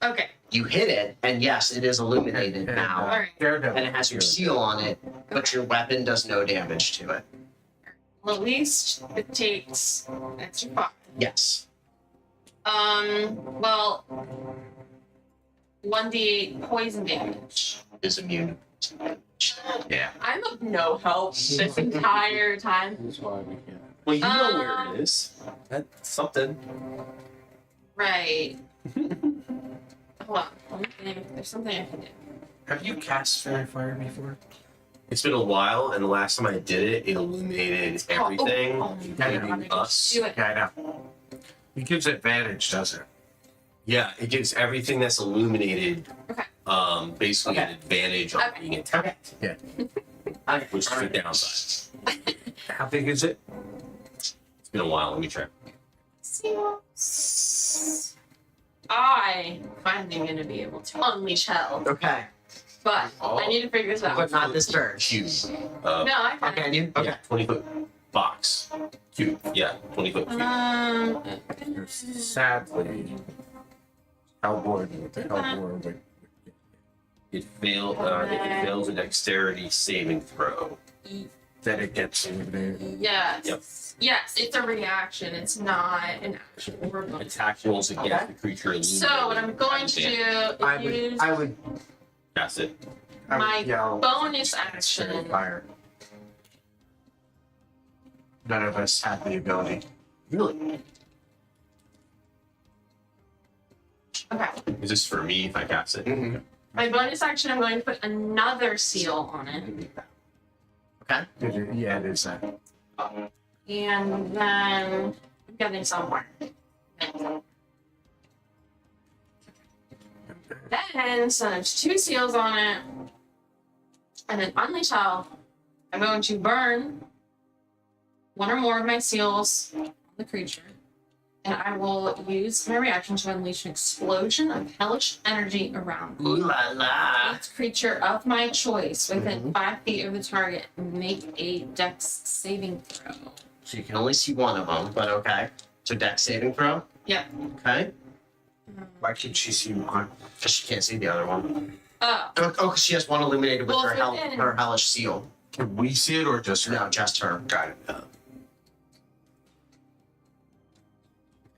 Okay. You hit it, and yes, it is illuminated now, Alright. Daredevil. and it has your seal on it, but your weapon does no damage to it. Well, at least it takes extra 5. Yes. Well, 1d8 poison damage. Is immune to damage. Yeah. I'm of no help this entire time. That's why we can't. Well, you know where it is. That's something. Right. Hold on. Let me think. There's something I can do. Have you cast Fairy Fire before? It's been a while, and the last time I did it, it illuminated everything, Oh, including us. do it. Yeah, I know. It gives advantage, doesn't it? Yeah, it gives everything that's illuminated, Okay. basically an Okay. advantage on Okay. being attacked, which is the downside. How big is it? It's been a while. Let me check. I finally gonna be able to unleash hell, Okay. but I need to figure this out. But not this turn. Cube. No, I can. Okay, you? Okay. Yeah, 20-foot box. Cube. Yeah, 20-foot cube. Sadly, Hellboy with the Hellboy would. It fails a dexterity saving throw. Then it gets eliminated. Yes. Yep. Yes, it's a reaction. It's not an action or a bonus. Attack rolls against the creature illuminated. So what I'm going to do is I would. That's it. I would My yell, bonus Fairy action. Fire. None of us have the ability. Really? Okay. Is this for me if I cast it? Mhm. My bonus action, I'm going to put another seal on it. Okay. Yeah, it is that. And then I'm getting somewhere. Then, so there's 2 seals on it. And then unleash hell. I'm going to burn 1 or more of my seals on the creature. And I will use my reaction to unleash an explosion of hellish energy around me. Ooh la la. Each creature of my choice within 5 feet of the target make a dex saving throw. So you can only see one of them, but okay. So dex saving throw? Yeah. Okay. Why can't she see one? Because she can't see the other one. Oh, Oh, because she has one illuminated with Well, her, if within- her hellish seal. Can we see it or just her? No, just her. Got it.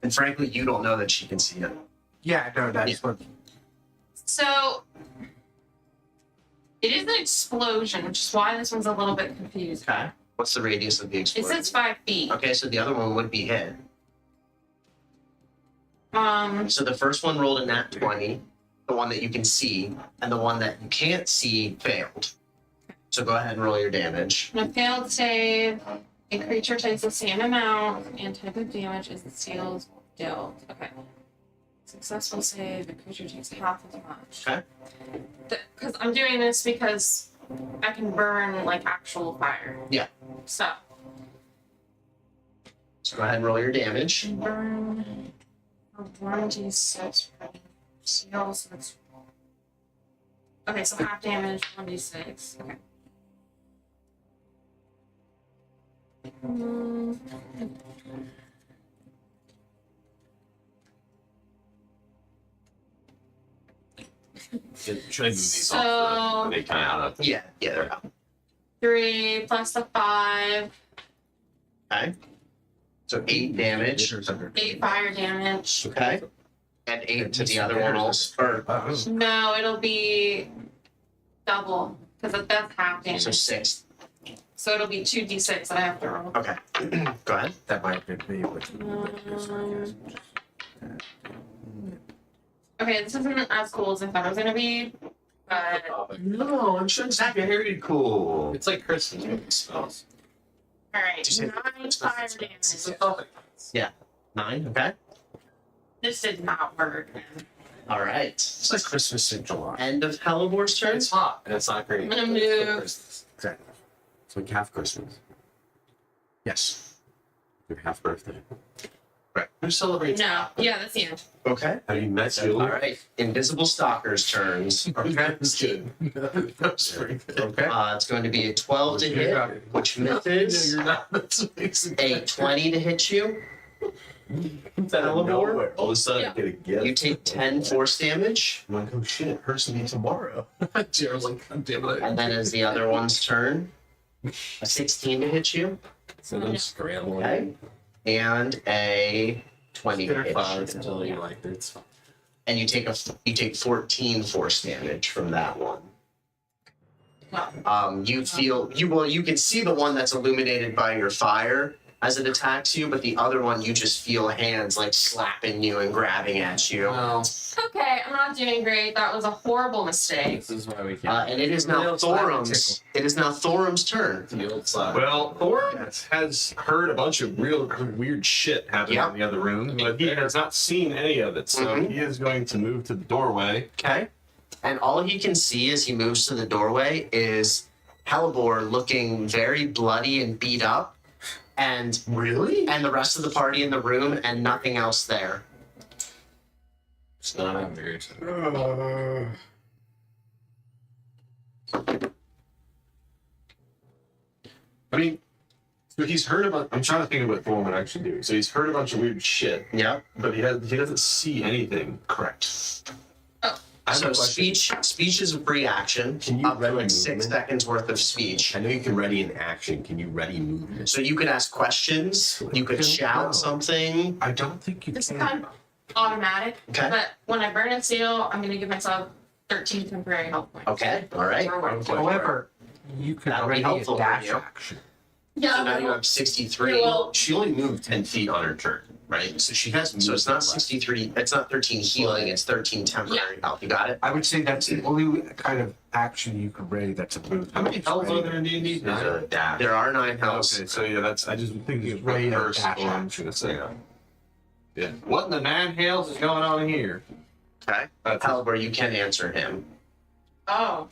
And frankly, you don't know that she can see it. Yeah, no, that's what. So it is an explosion, which is why this one's a little bit confused. Okay. What's the radius of the It explosion? says 5 feet. Okay, so the other one would be hit. So the first one rolled a nat 20, the one that you can see, and the one that you can't see failed. So go ahead and roll your damage. on a failed save, a creature takes the same amount and type of damage as the seals dealt. Okay. Successful save, the creature takes half as much. Okay. Because I'm doing this because I can burn like actual fire. Yeah. So go ahead and roll your damage. burn 1d6 per seal, so that's okay. So half damage, 1d6. Okay. Should I move these So- off? Are they kind of out of? Yeah, they're out. 3 plus the 5, Okay. So 8 damage. 8 fire damage. Okay. And 8 to the other one also. Or, No, it'll be double because that's half damage. so 6. So it'll be 2d6 that I have to roll. Okay. Go ahead. That might be me. Okay, this isn't as cool as I thought it was gonna be, but No, I'm sure it's very cool. It's like Christmas when it smells. alright, Did you say 9 fire damage. Yeah. 9. Okay. This did not work. All right. It's like Christmas in July. End of Helibor's turn. It's hot and it's not great. I'm gonna It's like move. Christmas. Exactly. It's like half Christmas. Yes. Like half birthday. Who celebrates? No, yeah, that's the end. Okay. Have you met you? All right. Invisible Stalker's turns. Okay, that's good. That was pretty good. Okay. It's going to be a 12 to hit, which misses. No, you're not. That's amazing. A 20 to hit you. Hellebore. All of a sudden, Yeah. I get a gift. You take 10 force damage. I'm like, oh shit, it hurts me tomorrow. Jared's like, God damn it. And then as the other one's turn, a 16 to hit you. So I'm scrambling. Okay. And a 20 to They're hit fine you. until you like it. It's fine. And you take 14 force damage from that one. Wow. You can see the one that's illuminated by your fire as it attacks you, but the other one you just feel hands like slapping you and grabbing at you. Well, Okay, I'm not doing great. That was a horrible mistake. this is why we can't. And it is now Thorum's. It is now Thorum's turn. The old side. Well, Thor has heard a bunch of real weird shit happening Yep. in the other room, but he has not seen any of it. So Mhm. he is going to move to the doorway. Okay. And all he can see as he moves to the doorway is Hellebore looking very bloody and beat up, and the rest of the party in the room, and nothing else there. It's not a very exciting. I mean, so he's heard about. I'm trying to think of what Thor would actually do. So he's heard a bunch of weird shit, Yeah. but he doesn't see anything. Correct. Oh. I have So a question. speech is a free action. Can you up to ready like 6 movement? seconds worth of speech. I know you can ready an action. Can you ready movement? So you could ask questions. You could Don't shout know. something. I don't think you It's can. kind of automatic, Okay. but when I burn a seal, I'm gonna give myself 13 temporary health points. Okay. All right. However, you could That'll be ready helpful a for dash you. action. Yeah. So now you have 63. Well, She only moved 10 feet on her turn, right? So she has moved. So it's not left. 63. It's not 13 healing. It's 13 temporary health. You got it. I would say that's the only kind of action you could ready that's a move. How many health are there in D&D? There's a dash. There are 9 healths. Okay, so yeah, that's. I just think He's it's ready right to first. dash Or I'm action. gonna say. Yeah. What in the nine hells is going on here? Okay. That's However, you can answer him. Oh.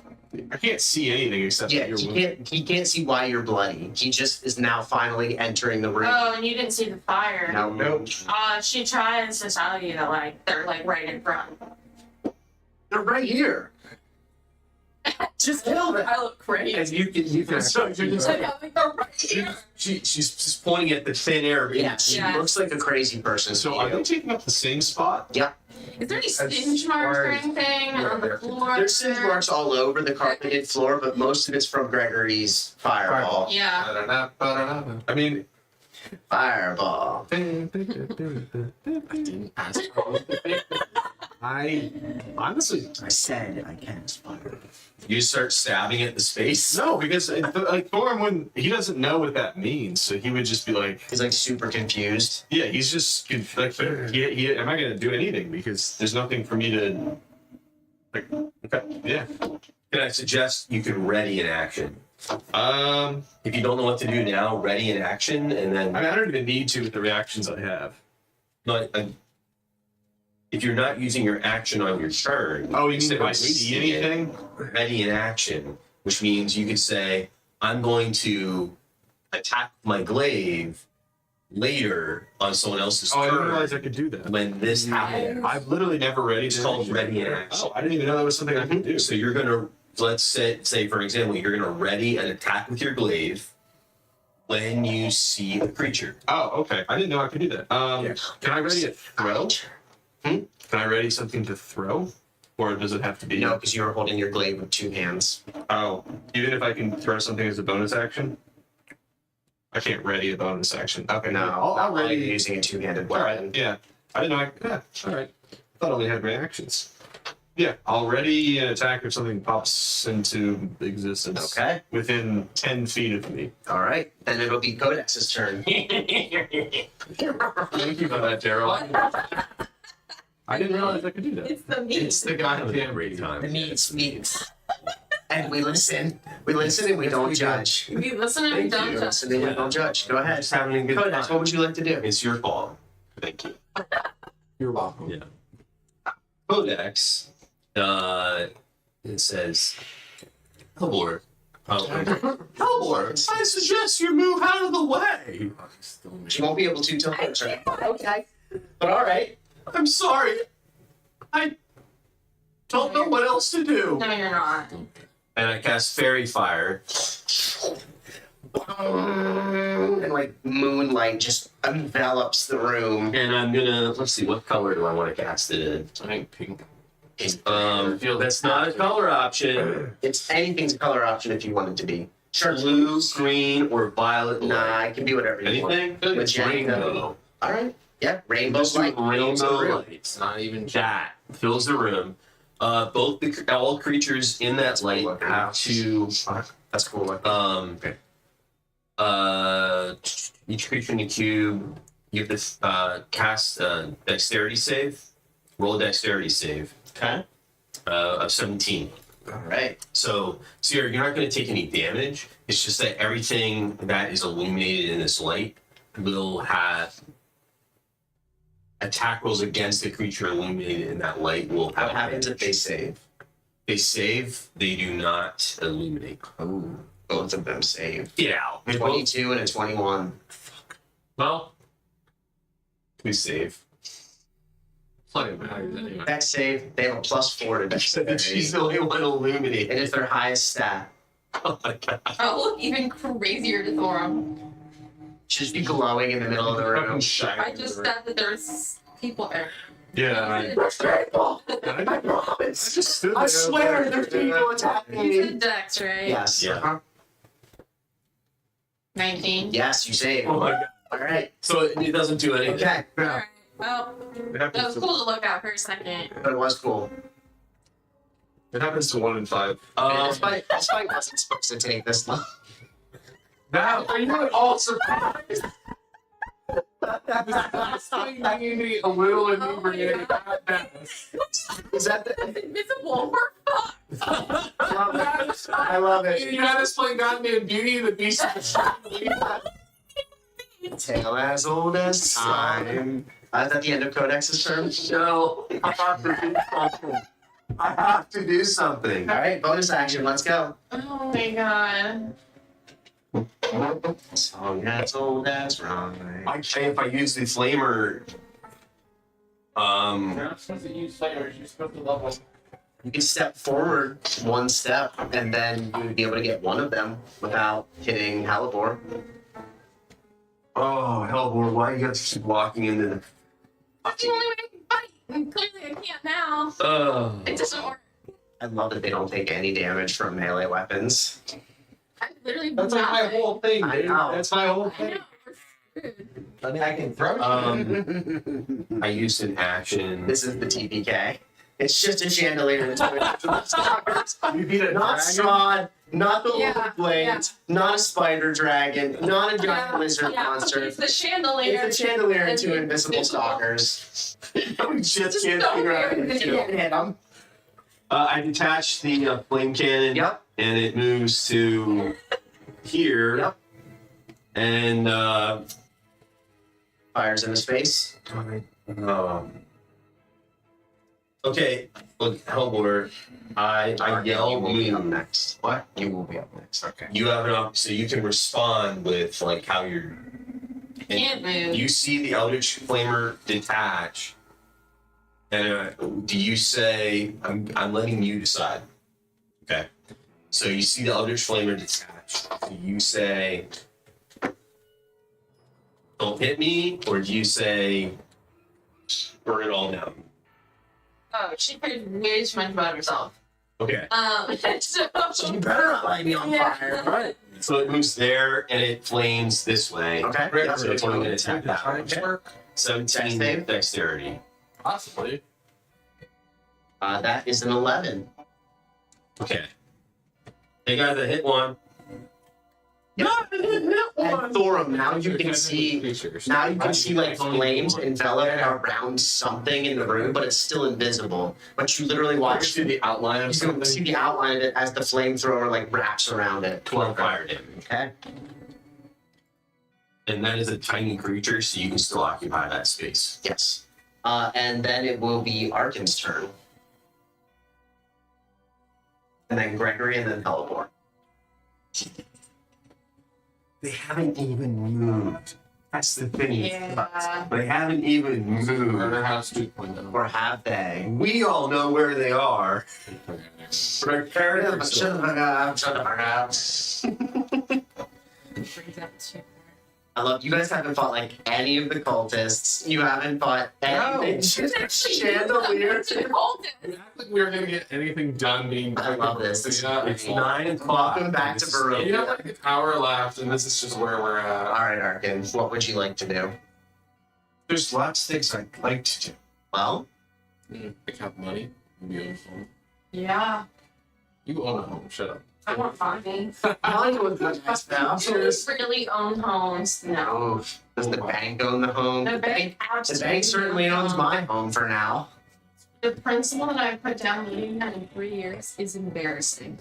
I can't see anything except Yeah, that you're he can't see why you're bloody. He just is now finally entering the room. Oh, and you didn't see the fire. No, nope. She tries to tell you that like they're like right in front. They're right here. Just kill them. I look crazy. And you can. So you're just Like, I think they're right here. she's just pointing at the thin air. Yeah, she Yeah. looks like a crazy person. So to are you. they taking up the same spot? Is there any singe marks or anything on the floor? There's singe marks all over the carpeted floor, but most of it's from Gregory's fireball. Yeah. Ba-da-da-ba-da-da. I mean, Fireball. I didn't ask for it. I honestly I said I cast fire. You start stabbing at the space. no, because like Thorm wouldn't. He doesn't know what that means, so he would just be like, He's like super confused. yeah, he's just like, I'm not gonna do anything because there's nothing for me to. Like, okay, yeah. Can I suggest you can ready an action? Um, If you don't know what to do now, ready an action, and then I don't even need to with the reactions I have. not. If you're not using your action on your turn, Oh, you mean instead if of I see wasting it, anything? ready an action, which means you could say, I'm going to attack my glaive later on someone else's Oh, I didn't turn realize I could do that. when this happens. I've literally never ready. It's called ready an action. Oh, I didn't even know that was something I could do. So you're gonna, let's say for example, you're gonna ready an attack with your glaive when you see a creature. Oh, okay. I didn't know I could do that. Can I ready a throw? Can I ready something to throw, or does it have to be? No, because you were holding your glaive with two hands. Oh, even if I can throw something as a bonus action, I can't ready a bonus action. Okay, No, I'll like ready. using a two-handed All weapon. right, yeah. I didn't know. Yeah, all right. Thought I only had reactions. Yeah, I'll ready an attack if something pops into existence. Okay. Within 10 feet of me. All right. Then it'll be Kodex's turn. Thank you for that, Daryl. I didn't realize I could do that. It's the meat. It's the goddamn Great time. The meat speaks. And we listen. We listen and we don't judge. We listen and we Thank don't you. judge. Listen and we don't judge. Go ahead. Just having a good Codex, what time. would you like to do? It's your fault. Thank you. You're welcome. Yeah. Codex. It says, Hellbor. Hellbor, I suggest you move out of the way. She won't be able to till her turn. Okay. But all right. I'm sorry. I don't know what else to do. No, you're not. And I cast Fairy Fire. And like moonlight just envelops the room. And I'm gonna, let's see, what color do I want to cast it in? I think pink. That's not a color option. It's anything's a color option if you want it to be. Sure. Blue, green, or violet. Nah, it can be whatever you want. Anything? It's Rainbow. All right. Yeah, rainbow Just do light. fills the rainbow room. lights. Not even That fills the room. All creatures in that light have to That's cool. Okay. Each creature in the cube, you have to cast a dexterity save. Roll a dexterity save. Okay. Of 17. All right. So you're not going to take any damage. It's just that everything that is illuminated in this light will have attack rolls against the creature illuminated in that light will have What happens if they advantage. save? They save, they do not illuminate. Oh, both of them save. Get out. 22 and a 21. well, Please save. plenty of matters anyway. Dex save. They have a +4 to dexterity. She's the only one illuminated. And it's their highest stat. Oh my god. Oh, even crazier to Thorum. Should just be glowing in the middle of the room. I just said that there's people there. Yeah, I promise. just stood I there. swear there's people attacking You me. said Dex, right? Yes. Yeah. Uh-huh. 19. Yes, you save. Oh my god. All right. So it doesn't do anything. Okay. Alright. Well, It that happens was to, cool to look at for a second. But it was cool. it happens to 1 in 5. This fight wasn't supposed to take this long. Now, are you all surprised? This thing made me a little inebriated. Is that the... Invisible. We're fucked. I love it. I love it. You had us play Goddamn Beauty and the Beast of the Tale as old as time. Is that the end of Codex's turn? No. I have to do something. I have to do something. All right, bonus action. Let's go. Oh my god. Song that's old as rhyme. If I use the flamer, You're not supposed to use flamers, you're supposed to level. You can step forward one step, and then you would be able to get one of them without hitting Halibor. oh Hellboy, why you have to keep walking into the? That's the only way I can fight. And clearly I can't now. Oh. It doesn't work. I love that they don't take any damage from melee weapons. I literally That's like my whole thing, I dude. know. That's my whole I thing. know. We're screwed. I mean, I can throw I used an action. This is the TPK. It's just a chandelier. You beat a Not dragon? Strahd, not the Lord Yeah, of Blades, not a spider dragon, not a giant lizard monster. It's the chandelier. It's a chandelier and And two the invisible invisible- stalkers. We just can't so figure out weird. what to do. Can't hit 'em. I detach the flame cannon. Yep. And it moves to here. Yep. And Fires into space. okay, look, Hellbore, I yell You will be up move. next. What? You will be up next. Okay. You have an so you can respond with like how you're. and Can't move. You see the Eldritch Flamer detach, and do you say I'm letting you decide? Okay. So you see the Eldritch Flamer detach. Do you say don't hit me, or do you say burn it all down? Oh, she cared way too much about herself. Okay. So You better not light me on fire. Alright. So it moves there and it flames this way. Okay. Great. Yep. So it's only going to attack that one. Okay. Okay. 17 Dex save? dexterity. Possibly. That is an 11. Okay. They got the hit one. And Thorum, now you can see. Now you can see like flames envelop around something in the room, but it's still invisible. But you literally I can watch. see the outline of You can something. see the outline of it as the flamethrower like wraps around it. 12 fire damage. Okay. And that is a tiny creature, so you can still occupy that space. Yes. And then it will be Arkin's turn. And then Gregory and then Hellebore. They haven't even moved. That's the thing. Yeah. They haven't even moved. Murder House 2.0. Or have they? We all know where they are. Prepare Shut yourself. up, shut up. brings up to I love you guys haven't fought like any of the cultists. You haven't fought anything. Just a chandelier. We act like we were gonna get anything done being. I love this. Yeah, It's 9 o'clock. Welcome back to This is- Barovia. You have like an hour left, and this is just where we're at. Alright, Arkin, what would you like to do? There's lots of things I'd like to do. Well, Like have money. You own a home. Yeah. You own a home. Shut up. I want farming. Hollywood was nice now. Who's really own homes? No. Oh, does the bank own the home? The bank The absolutely bank certainly owns my home for now. The principal that I put down leading that in 3 years is embarrassing.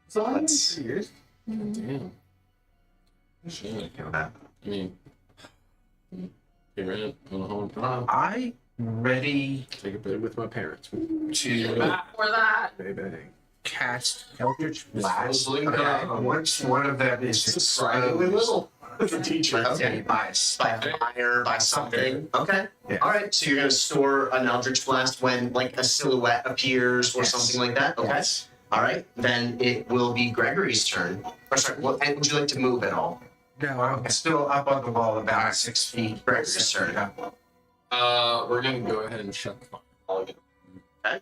So Let's- 3 years. Damn. Shit. I mean, pay rent, own a home. I ready Take a bit with my parents. to For that. cast Eldritch Blast. Disposable income. Once one of them is Surprisingly exposed, little. As a teacher. Okay. by Fire, by something. Okay. Yeah. Alright, so you're gonna store an Eldritch Blast when like a silhouette appears or Yes. something like that? Okay. Yes. Alright, then it will be Gregory's turn. Or sorry, and would you like to move at all? No, I'm still up on the wall about 6 feet. Gregory's turn. We're gonna go ahead and shut the fire.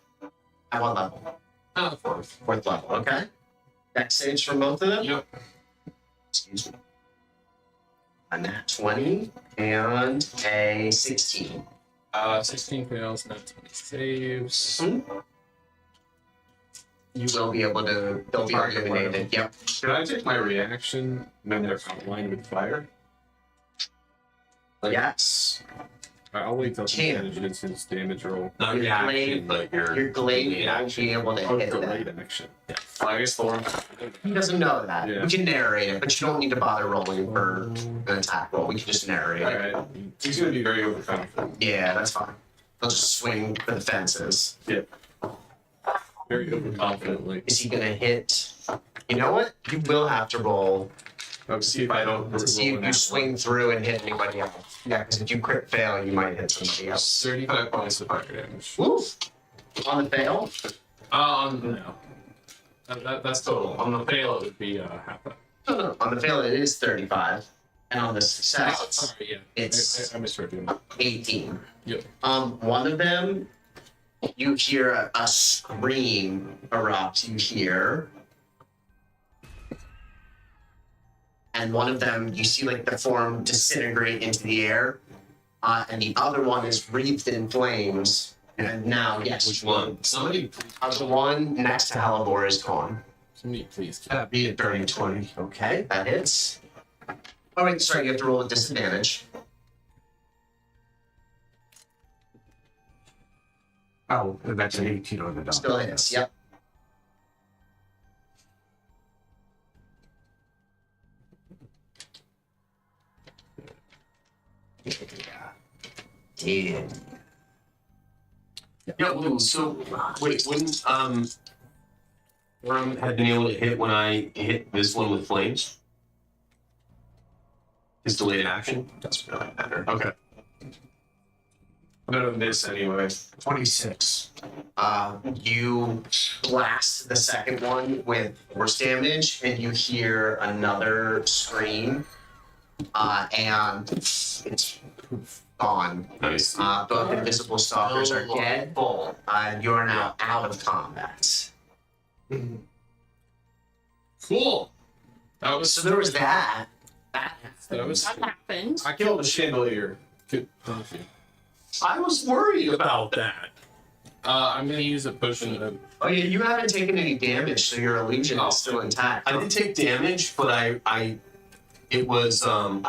At what level? Fourth. Fourth level, okay. Dex saves from both of them? Yep. Excuse me. A nat 20 and a 16. 16 fails, not 20 saves. You will be able to, they'll be Target illuminated. Yep. Can I take my reaction when they're outlined with fire? Yes. I'll wait till Can. it's his damage roll. Not Your reaction, blade- but your Your glade delayed won't be able to Oh, hit delayed that. action. Yeah. I guess Thorn. He doesn't know that. Yeah. We can narrate it, but you don't need to bother rolling for an attack roll. We can just narrate it. Alright. He's gonna be very overconfident. Yeah, that's fine. They'll just swing for the fences. Very overconfidently. Is he gonna hit? You know what? You will have to roll I'll see if I don't to see if you swing through and hit anybody else. Yeah, because if you crit fail, you might hit somebody else. 35 points of fire damage. Woof! On the fail? No. That's total. On the fail, it would be half that. No. On the fail, it is 35. And on the success, Sorry, yeah. it's I misheard you. 18. Yep. One of them, you hear a scream erupt. You hear. And one of them, you see like the form disintegrate into the air. And the other one is wreathed in flames. And now, yes. Which one? Somebody please. The one next to Halibor is gone. Somebody please. That'd be a dirty 20. Okay, that hits. Oh, wait, sorry, you have to roll with disadvantage. Oh, that's an 18 on the dot. Still hits, yep. Damn. Yeah, well, so wait, wouldn't Worm had been able to hit when I hit this one with flames? His delayed action? Doesn't really matter. Okay. I'm gonna miss anyway. 26. You blast the second one with force damage, and you hear another scream, and it's gone. Nice. Both invisible stalkers are dead, and you are now out of combat. Cool. That was So there was that. That was. That happened. I killed a chandelier. Good. Thank you. I was worried about that. I'm gonna use a potion of. Oh yeah, you haven't taken any damage, so your illusion is still intact. I did take damage, but I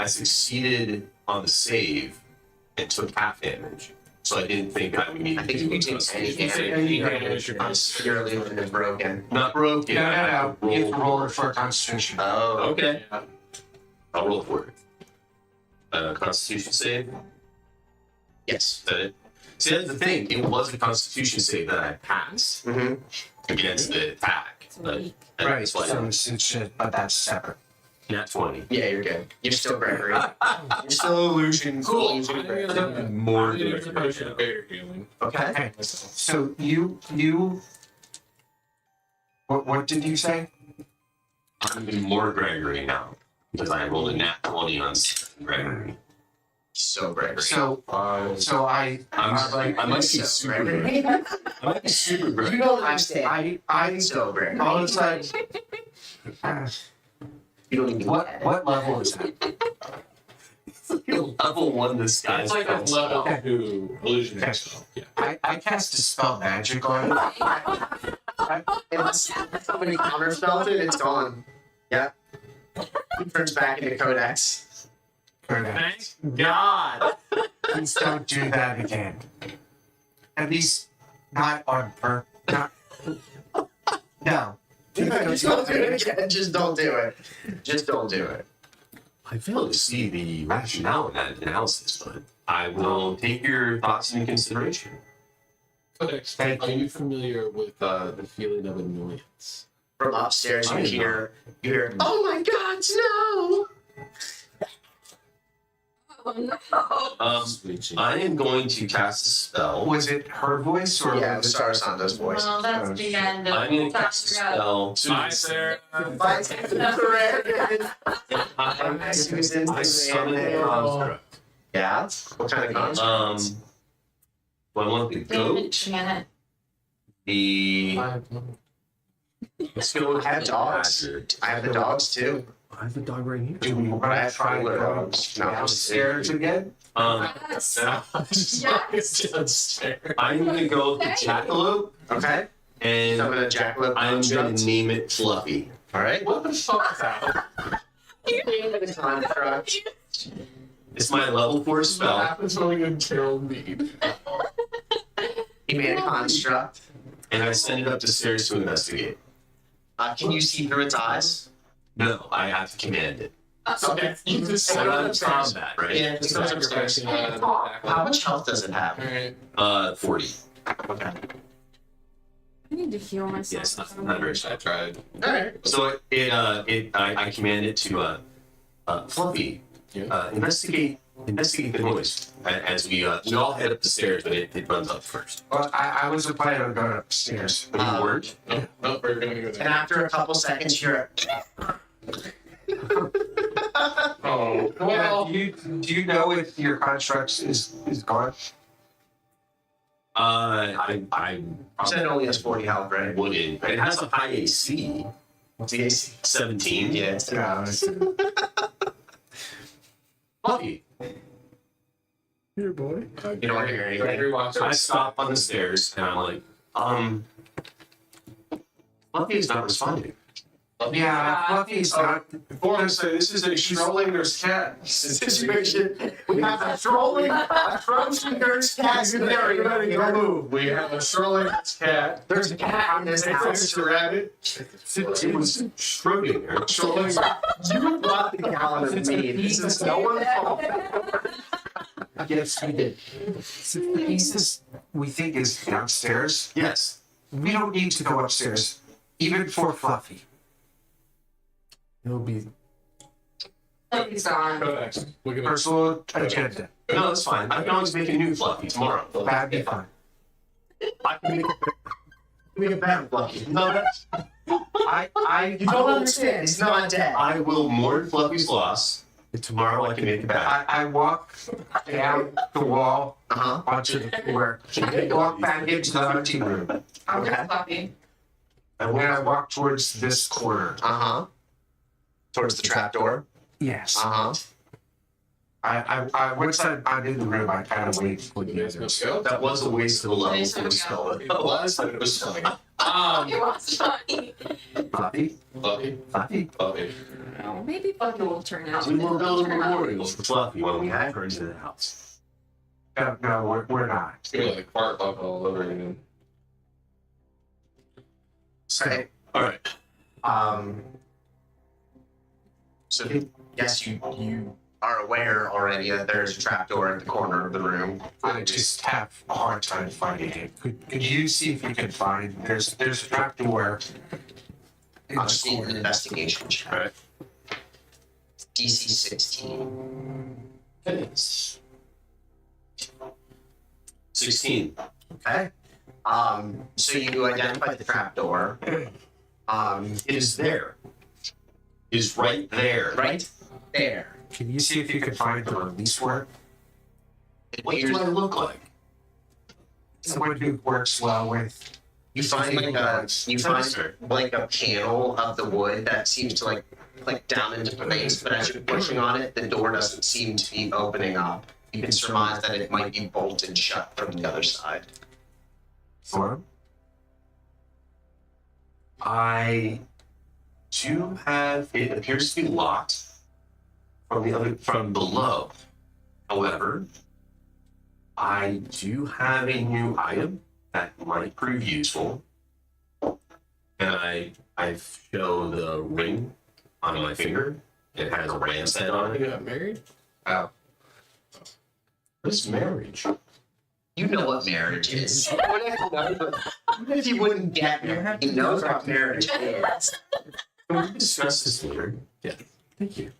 succeeded on the save and took half damage. So I didn't think I would need I to think do if you a take constitution any save. damage, your illusion is broken. Not broken. No, I have to no, no. You have to roll. roll it for a constitution. Oh, Okay. Yeah. I'll roll for it. Constitution save. Is yes. that it? See, that's the thing. It was a Constitution save that I passed Mm-hmm. against the attack. But weak. Right, that's why so it's just, but that's separate. nat 20. Yeah, you're good. You're still Gregory. You're still illusion. Cool. I'm Illusion Gregory. gonna More use a potion of bear healing. Okay. Okay, so you, what did you say? I'm even more Gregory now because I rolled a nat 20 on Gregory. So Gregory. So Uh, I might be super Gregory. I might be super You Gregory. don't understand. I So Gregory. all of a sudden, You don't even what level is that? Level 1 disguise. it's like a spell. level 2 illusion Okay. spell. Yeah. I cast a spell magic on it. Unless somebody counterspells it, it's gone. Yeah. It turns back into Codex. Correct. God. Please don't do that again. At least not on purpose. No. Just don't do it again. Just don't do it. Just don't do it. I fail to see the rationale in that analysis, but I will take your thoughts into consideration. Codex, Thank are you familiar with the feeling of annoyance? From upstairs, I you know. hear, oh my God, no! Oh no. Screeching. I am going to cast a spell. Was it her voice or Yeah, it was was Sarasando's voice. Well, that's the end of I'm going to cast a spell. Bye, Sarah. Susan, I summon a construct. Yeah? What kind of construct? Do I want the Damn it, goat? Janet. The let's go with I have the dogs. badger. I have the dogs too. I have the dog right here. Do we want I to have try cooler going dogs. No, downstairs again? Yes. It's just Sarah. I'm gonna go with the jackalope, Okay. and Summon a jackalope I'm gonna construct. name it Fluffy. All right. What the fuck is that? Construct. It's my level 4 What spell. happens when we go Carol Mead? He made a construct. And I send it up the stairs to investigate. Can you see through its eyes? No, I have to command it. Okay, you just So said I'm in it. combat, right? Yeah, Just just like like you're upstairs. facing How much health does it have? Alright. 40. Okay. I need to heal myself. Yes, not very I tried. All right. So I command it to Fluffy, Yeah. investigate the noise as we all head up the stairs, but it runs up first. Well, I wasn't planning on going upstairs. But you weren't? No, no, we're gonna go And there. after a couple seconds, you're. Oh, Well, do you know if your construct is gone? I Said it only has 40 health, right? wouldn't. It has a high AC, What's the AC? 17. Yeah. It's No. 10. I see. Fluffy, Here, boy. You don't hear anything. Gregory walks I up. stop on the stairs and I'm like, Fluffy is not responding. Yeah, Fluffy's not. Before I say this is a Schrodinger's cat situation. We have a Schrodinger's cat Everybody go move. We have a Schrodinger's cat. There's a cat in this house. It's a rabbit. It was Schrodinger. Schrodinger. You brought the gallon of meat. This is no one's fault. Yes, we did. Since the pieces we think is downstairs, Yes. we don't need to go upstairs, even for Fluffy. It'll be Oh, he's gone. Go next. Look at us. personal agenda. No, that's fine. I can always make a new Fluffy tomorrow. That'd be fine. I can make a better Fluffy. No, that's. You don't understand. It's not dead. I will mourn Fluffy's loss. And tomorrow I can make it back. I walk down the wall Uh-huh. onto the floor, walk back into the hunting room, I'm Okay. gonna Fluffy. and then I walk towards this corner. Uh-huh. Towards the trapdoor. Yes. Uh-huh. I once I'm in the room, I kind of wait for the Let's others. go. That was a waste of a level for the spell. It was, but it was funny. He wants funny. Fluffy, Fluffy. Fluffy. Fluffy. Oh, maybe Fluffy will turn out. We will build a Turn out. memorial for Fluffy when we have her into the house. No, we're not. It's gonna be like fart buck all over again. Okay. All right. So yes, you are aware already that there's a trapdoor in the corner of the room. I just have a hard time finding it. Could you see if you can find? There's a trap door in I'll the just need an corner. investigation check. All right. DC 16. Yes. 16. Okay. So you identified the trapdoor. It is there. It is right there. Right there. Can you see if you can find the release word? It What appears do I look like? Someone who works well with. you find like a panel of the wood that seems to like down into place, but as you're pushing on it, the door doesn't seem to be opening up. You can surmise that it might be bolted shut from the other side. Form. I do have. It appears to be locked from below. However, I do have a new item that might prove useful, and I show the ring on my finger. It has a ram's head on You it. got married? Oh, What is marriage? You know what marriage is. Even if you wouldn't get married, he knows what marriage is. Can we discuss this later? Yeah. thank you.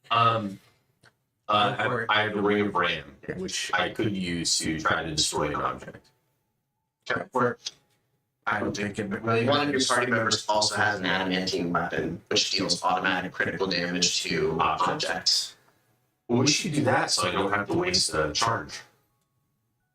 I have the ring of Ram, which I could use to try to destroy an object. Or I don't think it. One of your party members also has an adamantine weapon, which deals automatic critical damage to objects. Well, we should do that so I don't have to waste a charge.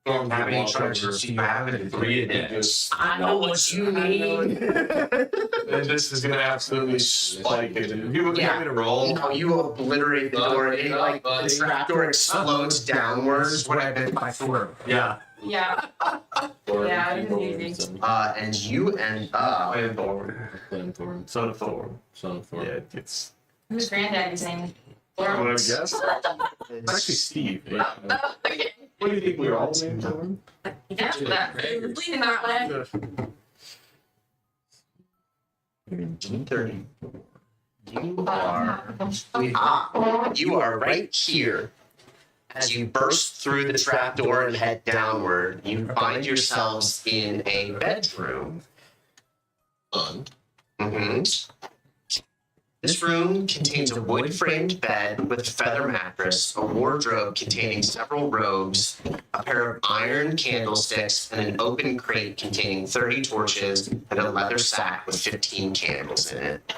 How many charges do you have? In 3 a day. I know what you mean. And this is gonna absolutely spike it. You want Yeah. me to roll? No, you obliterate the door, and like the trapdoor explodes downwards. This is what I meant by form. Yeah. Yeah. Yeah, it is easy. And you end up. Glenthorn. Son of Thorn. Son of Thorn. Yeah, it's. Who's granddaddy's name? What I guess? It's actually Steve. Yeah. Okay. What do you think we were all named Thorn? Yeah, that leading that way. 30. You are right here. As you burst through the trapdoor and head downward, you find yourselves in a bedroom. Mm-hmm. This room contains a wood-framed bed with a feather mattress, a wardrobe containing several robes, a pair of iron candlesticks, and an open crate containing 30 torches and a leather sack with 15 candles in it.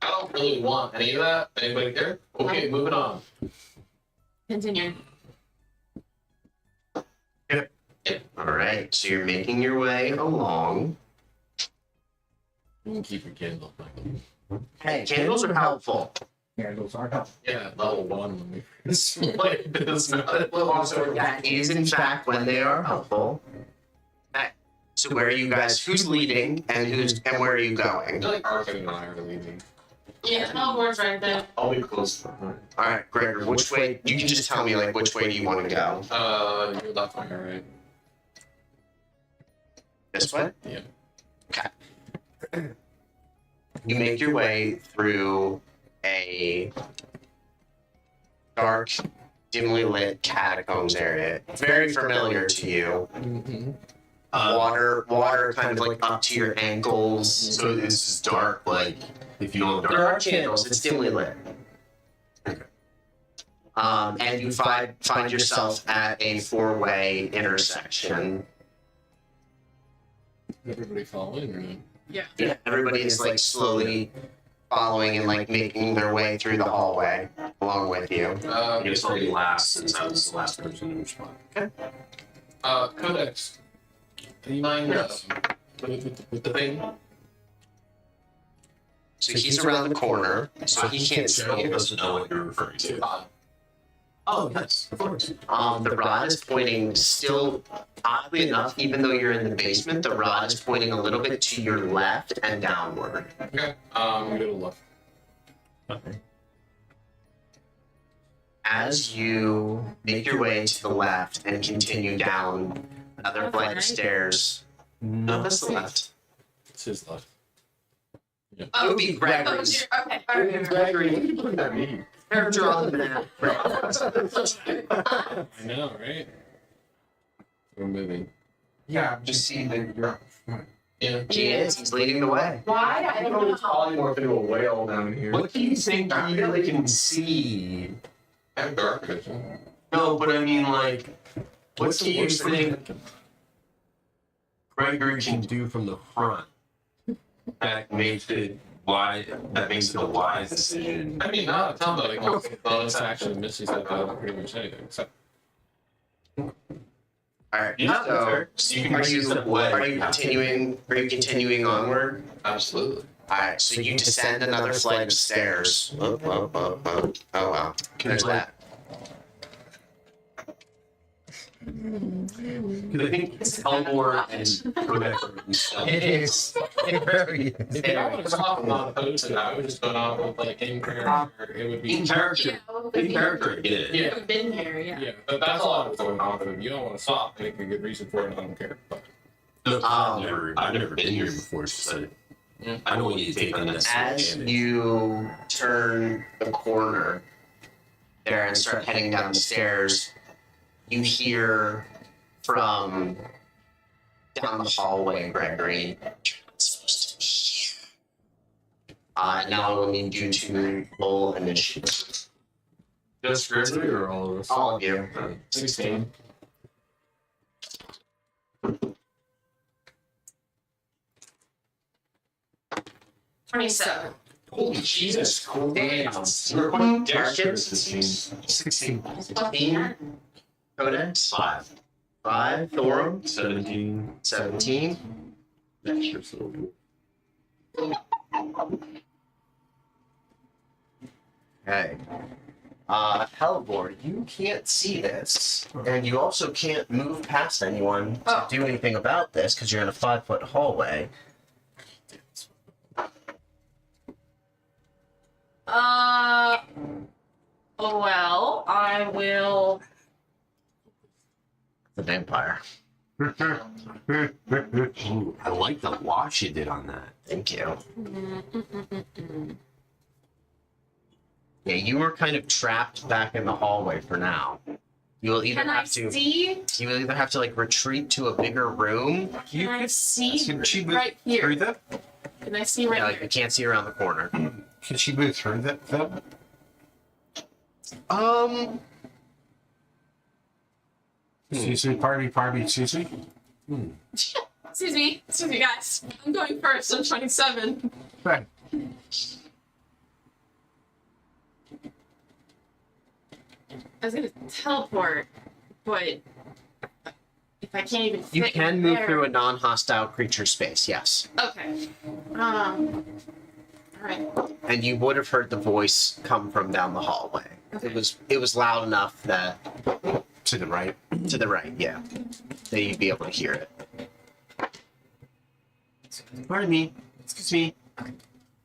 I don't really want any of that. Anybody care? Okay, moving on. Continue. All right, so you're making your way along. You can keep your candle. Hey, candles are helpful. Candles are helpful. Yeah, level 1 when we first played this. That is in fact when they are helpful. Okay. So where are you guys? Who's leading and where are you I going? feel like Arthur and I are leaving. Yeah, teleport's right there. I'll be close for her. All right, Gregor. Which way? You can just tell me like which way do you want to go? You're left on your right. This way. Yeah. Okay. You make your way through a dark, dimly lit catacombs area. Very familiar to you. Mm-hmm. Water kind of like up to your ankles. So this is dark, like if you don't have There dark. are candles. It's dimly lit. And you find yourself at a four-way intersection. Everybody following or not? Yeah, everybody is like slowly following and like making their way through the hallway along with you. I guess I'll be last since I was the last person to respond. Codex. Do you mind with the thing? So he's around the corner, so he can't see Cheryl you. doesn't know what you're referring to. Oh, yes, of course. The rod is pointing still, oddly enough, even though you're in the basement, the rod is pointing a little bit to your left and downward. Okay. Middle left. As you make your way to the left and continue down another flight of stairs, no, that's the left. It's his left. It would be Oh, Gregory's. dear. Okay. All right. Gregory, What does that mean? character on the map. I know, right? We're moving. Yeah, I'm just seeing that you're up front. Yeah. He is. He's leading the way. Why? I don't know. Polymorph into a whale down here. What do you think you really can see? I have dark vision. No, but I mean, like, what do you think Gregory can do from the front that makes it wise? That makes it a wise decision. I mean, not a ton, but like, bonus action, Misty said pretty much anything. So, All right. Yeah, So, so you can are just you step away. are you continuing? Are you continuing onward? absolutely. All right. So you descend another flight of stairs. Oh wow. There's that. Because I think Elmore and Rebecca and stuff. It is. It very is. If I would have talked about opposed to that, I would just go off with like in character. It would be. In character, in character, I get it. Yeah. We've been here, yeah. Yeah, but that's all I was going off of. If you don't want to stop, make a good reason for it. I don't care. But I've never been here before, so I don't want you to take unnecessary As damage. you turn the corner there and start heading down the stairs, you hear from down the hallway, Gregory. You're not supposed to be here. Now I will need you to roll initiative. Just Grizzly or all of us? All of you. 16. $27. Holy Jesus. Damn. We're quite Targets? dexterous. 16. 15. Codex. 5. 5. Thorum. 17. 17. Okay. Hellboard, you can't see this, and you also can't move past anyone to Oh. do anything about this because you're in a 5-foot hallway. Well, I will. The vampire. Ooh, I like the wash you did on that. Thank you. Yeah, you were kind of trapped back in the hallway for now. You will either Can I have to. see? You will either have to like retreat to a bigger room. Can I see Can she move right through here? that? Can I see right Yeah, like here? you can't see around the corner. Can she move through that? Excuse me, pardon me, excuse me. Excuse me, guys. I'm going first. I'm 27. Right. I was gonna teleport, but if I can't even fit You can move there- through a non-hostile creature space. Yes. Okay. All Alright. and you would have heard the voice come from down the hallway. It was loud enough that To the right. to the right, yeah, that you'd be able to hear it. Pardon me. Excuse me.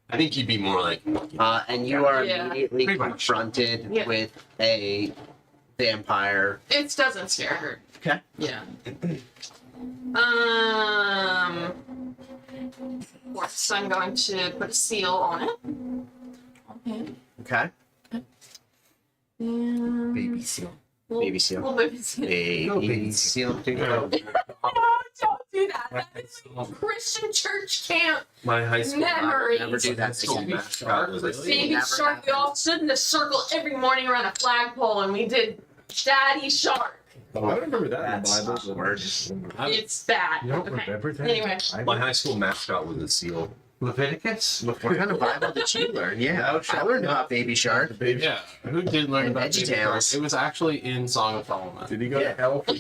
I think you'd be more like, And you are Yeah. immediately Pretty much. confronted Yeah. with a vampire. It doesn't scare her. Okay. Yeah. Of course, I'm going to put a seal on it. Okay. Okay. And Baby seal. Baby seal. Well, baby seal. Baby seal. Don't do that. That is like Christian church camp. my high school. Memories. Never do that again. Mascot was a Baby Never shark. We all stood in a circle every morning around a flagpole, and we did Daddy Shark. I don't remember that in the That's Bible. word. It's bad. You don't Okay. remember that? Anyway. My high school mascot was a seal. Leviticus? What kind of Bible did you learn? Yeah, I learned about Baby Shark. Baby. Yeah, who did learn And about Baby Shark? VeggieTales. It was actually in Song of Solomon. Did he go Yeah. to hell for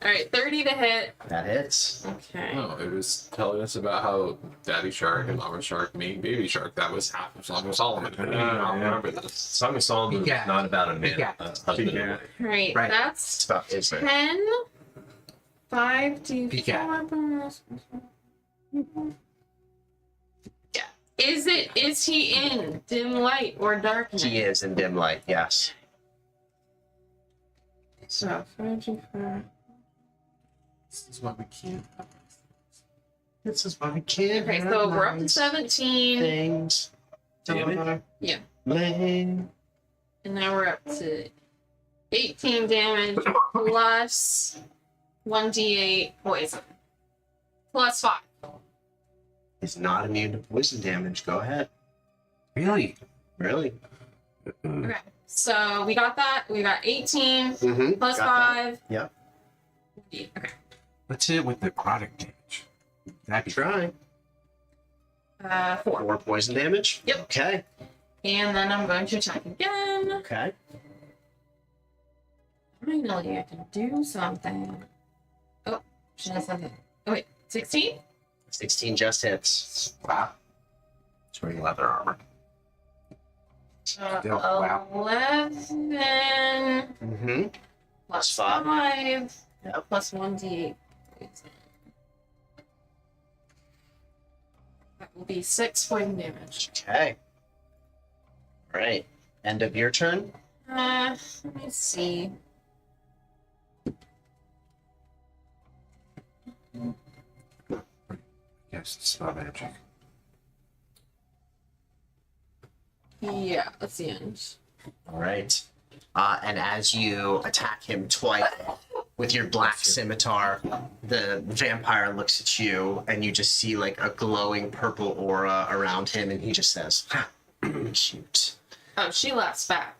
Alright, 30 to hit. That hits. Okay. No, it was telling us about how Daddy Shark and Mama Shark made Baby Shark. That was half of Song of Solomon. I don't remember this. Song of Solomon Yeah. was not about a man, Yeah. a husband. Yeah. Alright, Right. that's It's about Israel. 10. 5 to Peacock. 4. Yeah. Is he in dim light or darkness? He is in dim light, yes. So 4. This is what we can't have. This is why we can't. Okay, so we're up to 17, Things. Damage? Yeah. Lane. and now we're up to 18 damage plus 1d8 poison. Plus 5. Is not immune to poison damage. Go ahead. Really? Really? Okay, so we got that. We got 18 Mm-hmm. plus 5. Yep. Okay. Let's hit it with necrotic damage. That'd be Try. 4. 4 poison damage. Yep. Okay. And then I'm going to attack again. Okay. Finally, I can do something. Oh, should I say that? Oh, wait. 16? 16 just hits. wow. It's wearing leather armor. Still, wow. 11 Mm-hmm. plus Plus 5. Yep. Plus 1d8. That will be 6 poison damage. Okay. All right. End of your turn. Let me see. Yes, it's spell magic. Yeah, that's the end. All right. And as you attack him twice with your black scimitar, the vampire looks at you, and you just see like a glowing purple aura around him, and he just says, "Cute." Oh, she laughs back.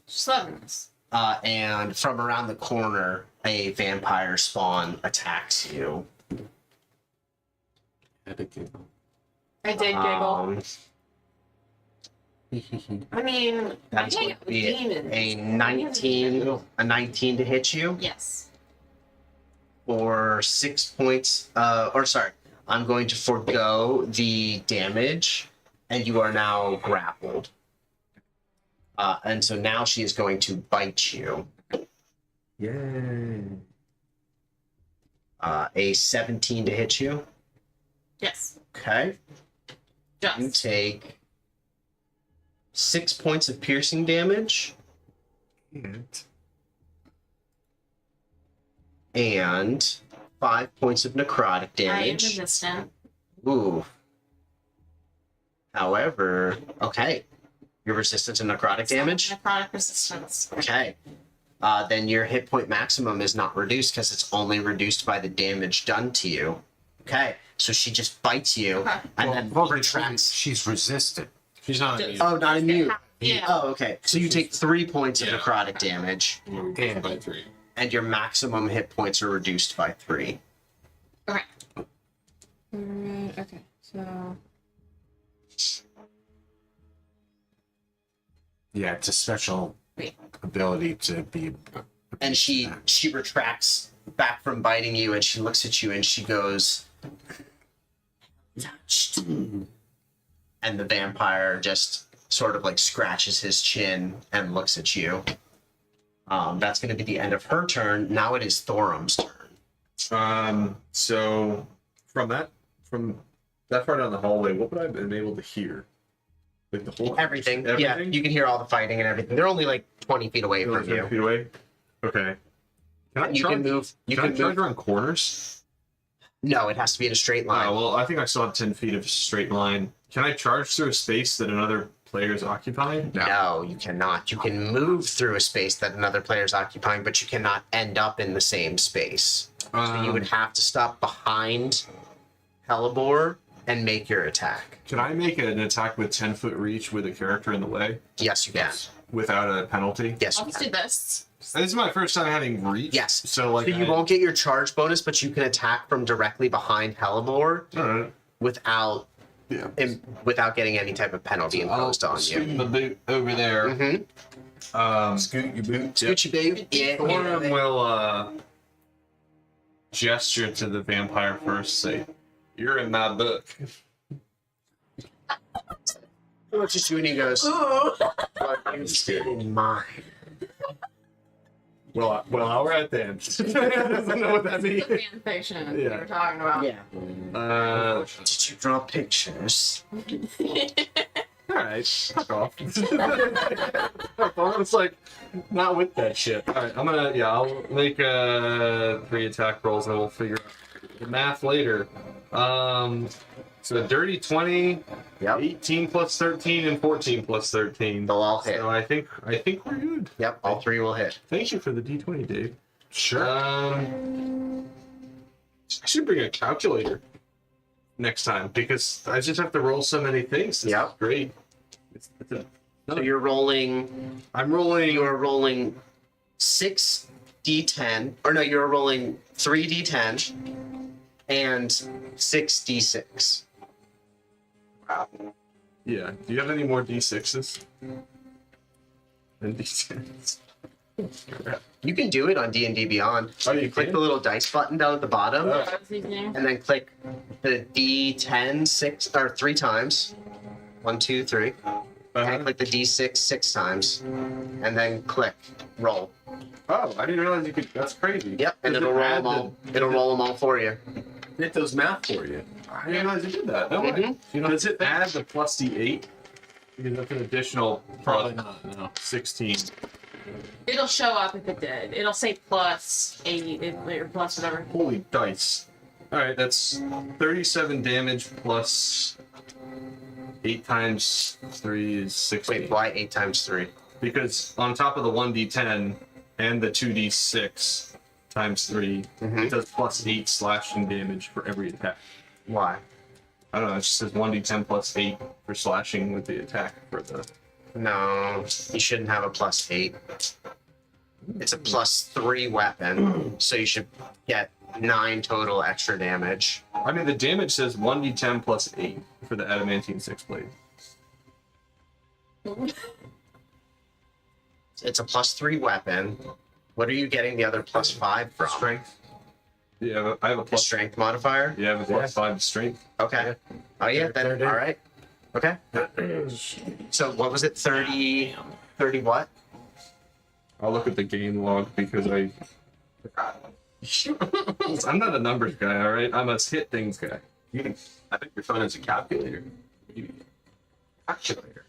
She's loving this. And from around the corner, a vampire spawn attacks you. Had to giggle. I did giggle. I mean, I That's hang going out to with be demons. a 19 to hit you Yes. for 6 points. I'm going to forego the damage, and you are now grappled. And so now she is going to bite you. Yay. A 17 to hit you. Yes. Okay. You Just. take 6 points of piercing damage and 5 points of necrotic I am damage. resistant. Ooh. However, okay. You're resistant to necrotic damage? Necrotic resistance. Okay. Then your hit point maximum is not reduced because it's only reduced by the damage done to you. Okay. So she just bites you Okay. and then retracts. She's resistant. She's not Just- immune. Oh, not immune. Yeah. Oh, okay. So you take 3 points of Yeah. necrotic damage, And by 3. and your maximum hit points are reduced by 3. Okay. Alright, okay. So. Yeah, it's a special Wait. ability to be. And she retracts back from biting you, and she looks at you, and she goes, "Touched." and the vampire just sort of like scratches his chin and looks at you. That's going to be the end of her turn. Now it is Thorum's turn. So from that far down the hallway, what would I have been able to hear? Like the whole Everything. Yeah, you can hear all the fighting and everything. They're only like 20 feet away from 20 you. feet away. Okay. Can I You charge? can move. You Can I can charge move. around corners? No, it has to be in a straight line. Oh, well, I think I saw 10 feet of straight line. Can I charge through a space that another player is occupying? No, you cannot. You can move through a space that another player is occupying, but you cannot end up in the same space. So you would have to stop behind Hellebore and make your attack. Can I make an attack with 10-foot reach with a character in the way Yes, you can. without a penalty? Yes, you Let's can. do this. This is my first time having reach. Yes. So like So you won't get your charge bonus, but you can attack from directly behind Hellebore Alright. without Yeah. without getting any type of penalty imposed on you. Scoot my boot over there. Mm-hmm. Scoot your boot. Scoochie baby. Yeah. Thorum will gesture to the vampire first, say, "You're in my book." He looks at you and he goes, "What you did in mine." Well, all right then. Doesn't know what that The means. fan fiction we Yeah. were talking about. Yeah. Did you draw pictures? All right, fuck off. It's like not with that shit. All right, I'll make 3 attack rolls and we'll figure out the math later. So a dirty 20, Yep. 18 plus 13, and 14 plus 13. They'll all hit. So I think we're good. Yep, all 3 will hit. Thank you for the D20, Dave. Sure. I should bring a calculator next time because I just have to roll so many things. This Yep. is great. So you're rolling. I'm rolling. You are rolling 6d10, or no, you're rolling 3d10 and 6d6. Wow. Yeah. Do you have any more D6s? And D10s? You can do it on D&D Beyond. Oh, you Click can? the little dice button down at the bottom, Oh. I was using. and then click the D10 3 times. 1, 2, 3. And click the D6 6 times, and then click roll. Oh, I didn't realize you could. That's crazy. Yep, and Does it'll it roll add them all. It'll roll them all for you. It does math for you. I didn't realize it did that. No Mhm. way. You know, does it add the plus D8? Because that's an additional Probably not. No. 16. It'll show up if it did. It'll say plus 8 or plus whatever. Holy dice. Alright, that's 37 damage plus 8 times 3 is 16. Wait, why 8 times 3? Because on top of the 1d10 and the 2d6 times 3, Mhm. it does plus 8 slashing damage for every attack. Why? I don't know, it just says 1d10 plus 8 for slashing with the attack for the. No, you shouldn't have a plus 8. It's a plus 3 weapon, so you should get 9 total extra damage. I mean, the damage says 1d10 plus 8 for the adamantine 6 blade. It's a plus 3 weapon. What are you getting the other plus 5 from? Strength. Yeah, I have a The plus. strength modifier? Yeah, I have a plus 5 strength. Okay. Oh yeah, then all right. Okay. So what was it? 30 what? I'll look at the game log because I'm not a numbers guy, all right? I'm a hit things guy. I think your phone has a calculator. Calculator.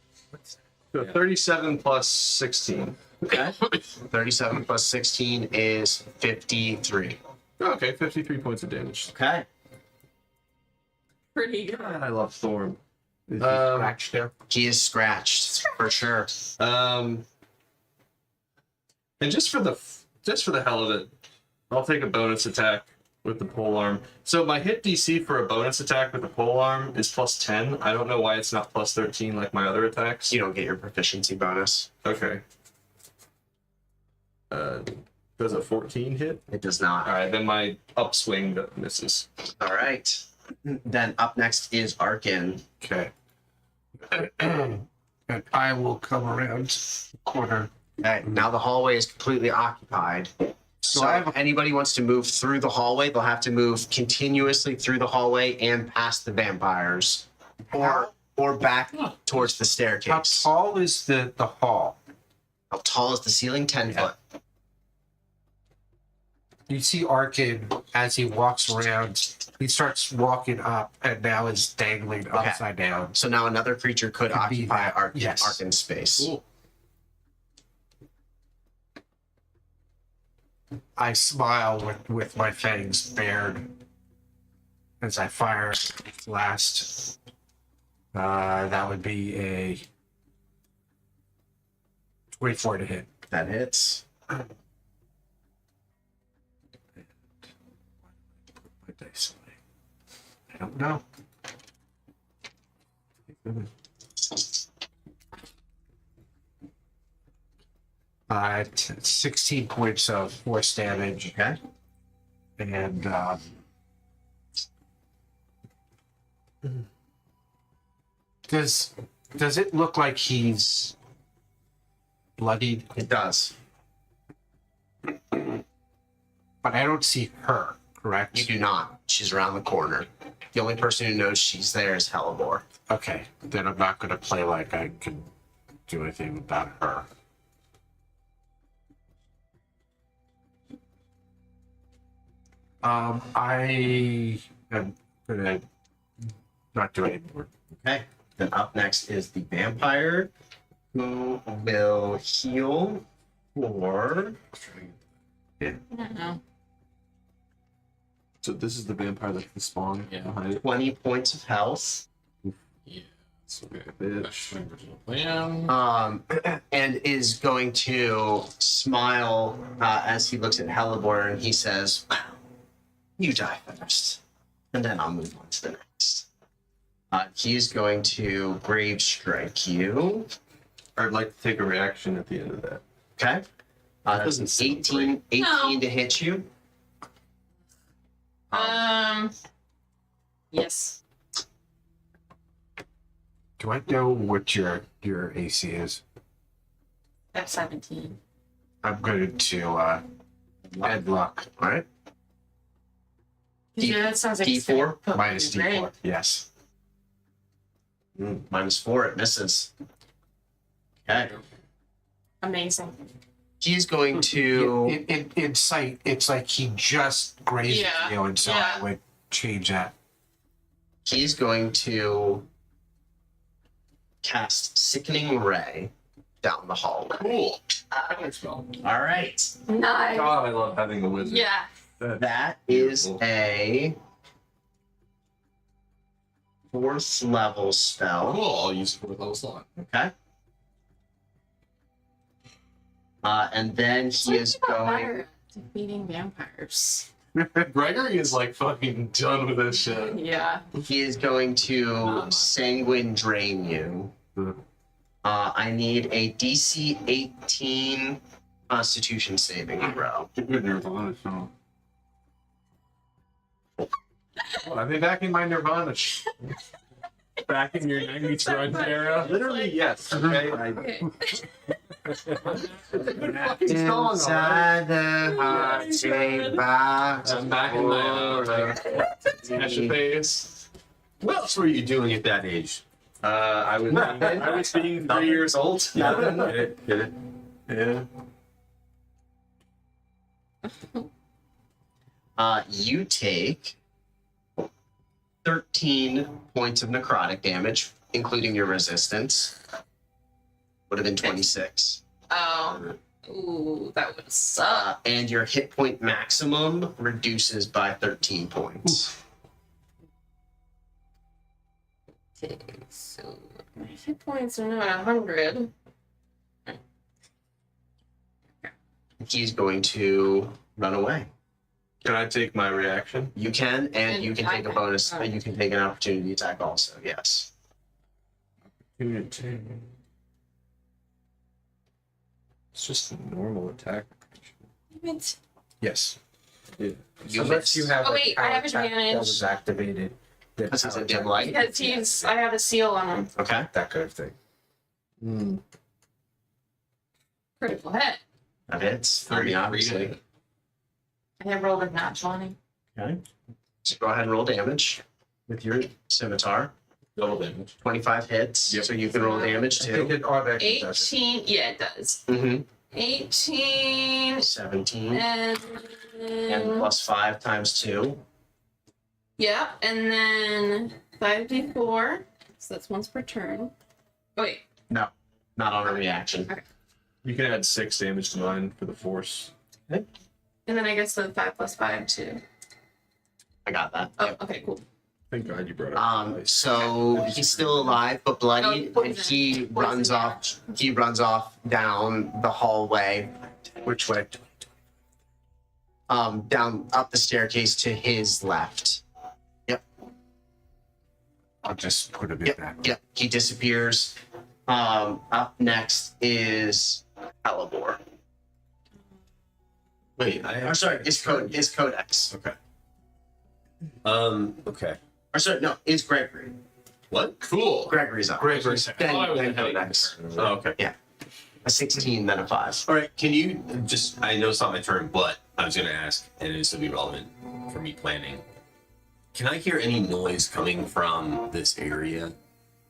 So 37 plus 16. Okay. 37 plus 16 is 53. Okay, 53 points of damage. Okay. Pretty good. God, I love Thorm. Scratch there. He is scratched for sure. And just for the hell of it, I'll take a bonus attack with the polearm. So my hit DC for a bonus attack with the polearm is plus 10. I don't know why it's not plus 13 like my other attacks. You don't get your proficiency bonus. Okay. Does a 14 hit? It does not. All right, then my upswing misses. All right. Then up next is Arkin. Okay. And I will come around the corner. Okay. Now the hallway is completely occupied. So if anybody wants to move through the hallway, they'll have to move continuously through the hallway and past the vampires. Or or back towards the How staircase. tall is the hall? How tall is the ceiling? 10 foot. You see Arkin as he walks around. He starts walking up and now is dangling upside down. So now another creature could Could be occupy that. Yes. Arkin's space. Cool. I smile with my fangs bared as I fire last. That would be a 24 to hit. That hits. My dice away. I don't know. 16 points of force damage. Okay. And does it look like he's bloodied? It does. But I don't see her, correct? You do not. She's around the corner. The only person who knows she's there is Hellebore. Okay, then I'm not going to play like I can do anything about her. I am going to not do it anymore. Okay. Then up next is the vampire, who will heal for I don't know. So this is the vampire that's the spawn behind it. 20 points of health. Yeah. So, okay, bitch. Original plan. And is going to smile as he looks at Hellebore and he says, "You die first, and then I'll move on to the next." He's going to brave strike you. I'd like to take a reaction at the end of that. Okay. That's doesn't an sound 18 No. to hit you. Yes. Do I know what your AC is? That's 17. I'm going to add luck. All right. Yeah, that sounds like it's D4? gonna put Minus me D4. right. Yes. -4, it misses. Okay. Amazing. He's going to. In sight, it's like he just grazed Yeah, you, and so yeah. I would change that. He's going to cast Sickening Ray down the hallway. Cool. Nice spell. All right. Nice. God, I love having a wizard. Yeah. That is Beautiful. a 4th level spell. Cool. I'll use it for level slot. Okay. And then he is going. Defeating vampires. Gregory is like fucking done with this shit. Yeah. He is going to sanguine drain you. I need a DC 18 Constitution saving throw. Good Nirvana song. Well, I've been back in my Nirvana. Back in your 90s grunge era. Literally, yes. Okay. Okay. Inside the heart-shaped box. I'm back in my Asha phase. What else were you doing at that age? I was being 3 years old. Get it? Get it? Yeah. You take 13 points of necrotic damage, including your resistance. Would have been 26. Oh. Ooh, that would suck. And your hit point maximum reduces by 13 points. Okay, so my hit points are not 100. He's going to run away. Can I take my reaction? You can, and you can take a bonus. Okay. You can take an opportunity attack also. Yes. It's just a normal attack. It's- Yes. Yeah. You Unless miss. you have Oh, a wait, I power have attack advantage. that was activated. that Because he's power a dim attack- light. Because I have a seal on him. Okay. That kind of thing. Critical hit. That hits. 30, obviously. I have rolled a nat 20. Okay. So go ahead and roll damage with your scimitar. Double damage. 25 hits. Yep. So you can roll damage I think too. it automatically does it. 18. Yeah, it does. Mm-hmm. 18 17. and And plus 5 times 2. yeah, and then 5d4. So that's once per turn. Oh wait. No, not on a reaction. You can add 6 damage to mine for the force. And then I guess the 5 plus 5 too. I got that. Oh, okay, cool. Thank God you brought up. So he's still alive but bloody, Oh, and poison. he runs off. He runs off down the hallway. Which way? Down up the staircase to his left. I'll just put him in Yep, that. yep. He disappears. Up next is Calibor. Wait, Or sorry, is Codex. Okay. Okay. Or sorry, no, is Gregory. What? Cool. Gregory's up. Gregory. Then Codex. Oh, okay. A 16, then a 5. All right. Can you just? I know it's not my turn, but I was going to ask, and this will be relevant for me planning. Can I hear any noise coming from this area?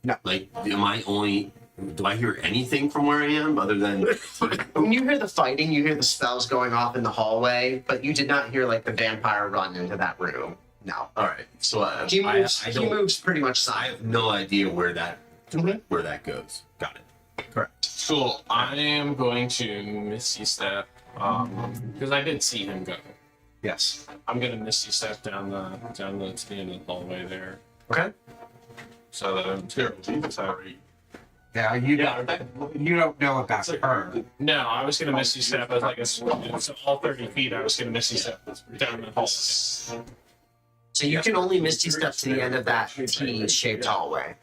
No. Like, am I only? Do I hear anything from where I am other than? When you hear the fighting, you hear the spells going off in the hallway, but you did not hear like the vampire run into that room. No. All right. So He moves. I He don't. moves pretty much I silent. have no idea where that goes. Got it. Correct. Cool. I am going to Misty Step because I did see him go. Yes. I'm gonna Misty Step down the to the end of the hallway there, Okay. so that I'm sorry. Yeah, you don't know about her. No, I was gonna Misty Step as like so all 30 feet. I was gonna Misty Step down the hall. So you can only misty step to the end of that T-shaped hallway.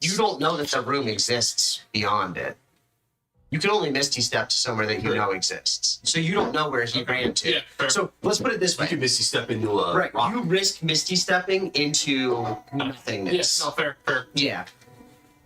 You don't know that the room exists beyond it. You can only misty step to somewhere that you know exists. So you don't know where he ran to. Yeah, fair. So let's put it this You way. can misty step into a Right. rock. You risk misty stepping into nothingness. Yes, no, fair. Yeah.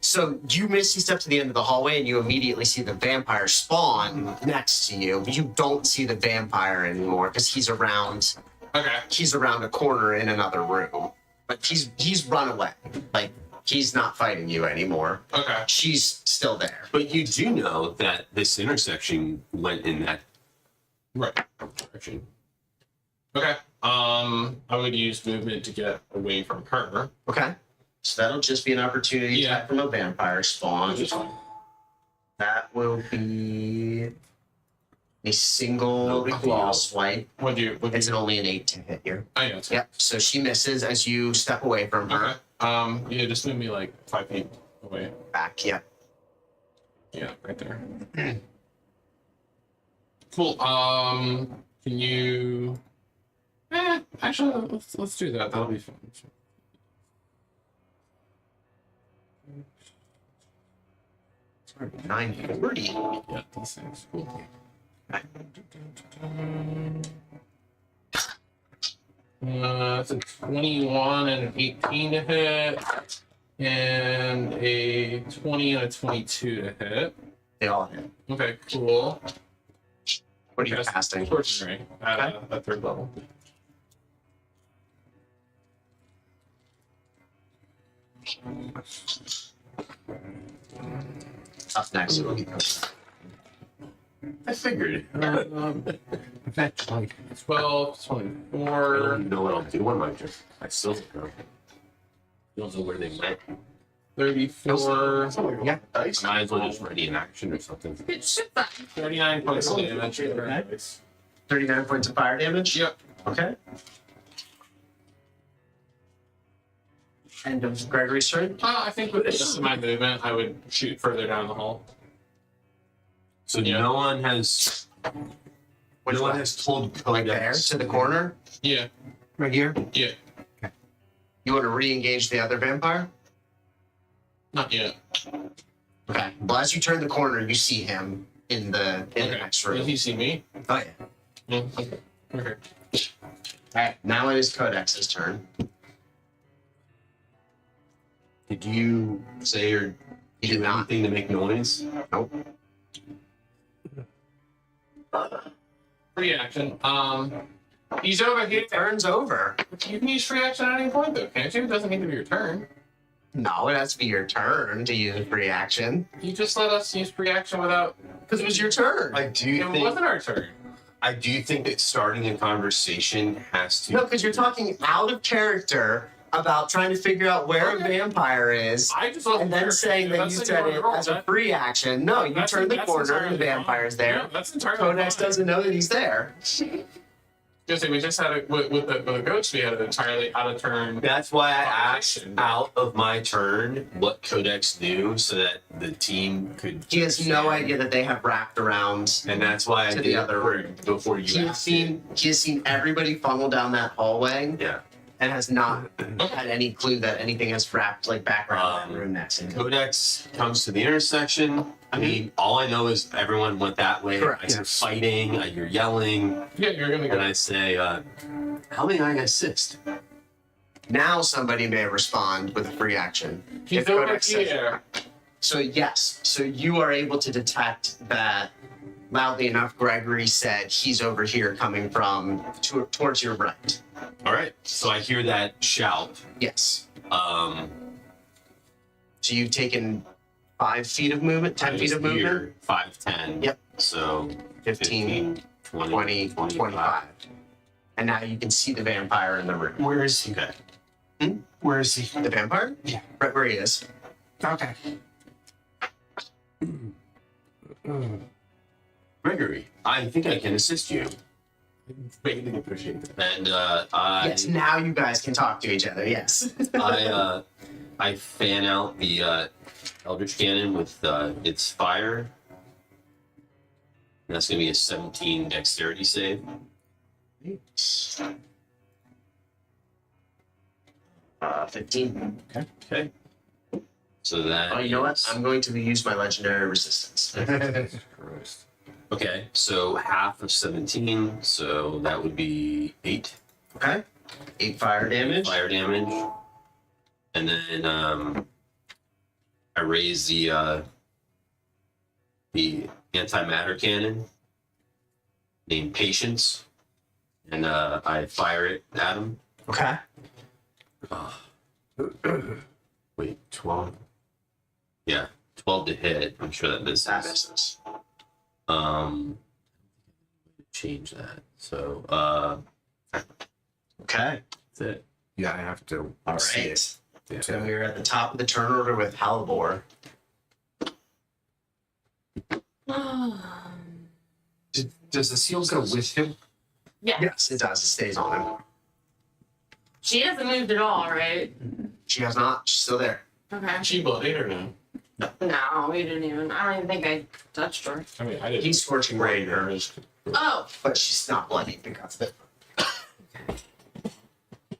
So you misty step to the end of the hallway and you immediately see the vampire spawn next to you. You don't see the vampire anymore because he's around a corner in another room. But he's run away. Like he's not fighting you anymore. Okay. She's still there. But you do know that this intersection went in that Right. direction. Okay. I would use movement to get away from her. Okay. So that'll just be an opportunity Yeah. attack from a vampire spawn. Which is fine. That will be a single No big claw deal. swipe. Would you? It's only an 8 to hit you. I know. Yep. So she misses as you step away from her. Okay. Yeah, just move me like 5 feet away. Back. Yep. Yeah, right there. Cool. Can you? Actually, let's do that. That'll be fun. 940. Yeah, these things. Cool. It's a 21 and an 18 to hit, and a 20 and a 22 to hit. They all hit. Okay, cool. What are you Cast casting? Torture Ray at a 3rd level. Up next. I figured. Eventually. 12, I don't 24. even know what I'll do on my turn. I still don't know where they went. 34, Yeah. Dice. Might as well just ready in action or something. It should fine. 39 points of damage. 39 points of fire damage? Yep. Okay. End of Gregory's turn. I think with this is my movement, I would shoot further down the hall. So Yeah. no one has. Which no one one? has told Like there, Codex. to the corner. Yeah, Right here? yeah. You want to re-engage the other vampire? Not yet. Okay. Well, as you turn the corner, you see him in the next Will room. he see me? Oh yeah. Yeah. Okay. All right. Now it is Codex's turn. Did you say or He did do not. anything to make noise? Nope. Free action. He's over here. Turn's over. You can use free action at any point, though, can't you? It doesn't need to be your turn. No, it has to be your turn to use free action. You just let us use free action without. Because it was your turn. I do It think wasn't our turn. I do think that starting a conversation has to. No, because you're talking out of character about trying to figure out where a vampire is, I just wasn't and then there. saying that That's you the said wrong it role. as a free action. No, you That's- turn the that's corner and the entirely wrong. vampire's there. Yeah, that's entirely Codex fine. doesn't know that he's there. Just say we just had it with the ghost. We had an entirely out of turn. That's why I asked Conversation. out of my turn what Codex knew so that the team could. He has no idea that they have wrapped around. And that's why I To did the it other room. before you He has asked. seen everybody funnel down that hallway Yeah. and has not had any clue that anything has wrapped like back around that room next to him. Codex comes to the intersection. I mean, all I know is everyone went that way. Correct. I said fighting, you're yelling, Yeah, you're gonna and go. I say, how may I assist? Now somebody may respond with a free action. He's If over Codex says- here. So yes, so you are able to detect that loudly enough. Gregory said he's over here, coming from towards your right. All right. So I hear that shout. Yes. Um, So you've taken 5 feet of movement, 10 feet of movement, here, 5, 10. Yep. So 15, 20, 25. And now you can see the vampire in the room. Where is he? Okay. Where is he? The vampire? Yeah. Right where he is. Okay. Gregory, I think I can assist you. Greatly appreciate that. And I, Yes, now you guys can talk to each other. Yes. I fan out the Eldritch Cannon with its fire. And that's going to be a 17 dexterity save. 15. Okay. So that. Oh, you know what? is- I'm going to use my legendary resistance. Christ. Okay, so half of 17, so that would be 8 Okay. 8 fire damage. fire damage. And then I raise the antimatter cannon named Patience, and I fire it at him. Okay. Wait, 12? Yeah, 12 to hit. I'm sure that misses. That misses. Change that. So, Okay. that's it. Yeah, I have to. All see right. it. Yeah. So we're at the top of the turn order with Halvor. Does the seal go with him? Yeah. Yes, it does. It stays on him. She hasn't moved at all, right? She has not. She's still there. Okay. She bloodied or no? No, we didn't even. I don't even think I touched her. I mean, I didn't. He's scorching ray her, Oh, but she's not bloody because of it.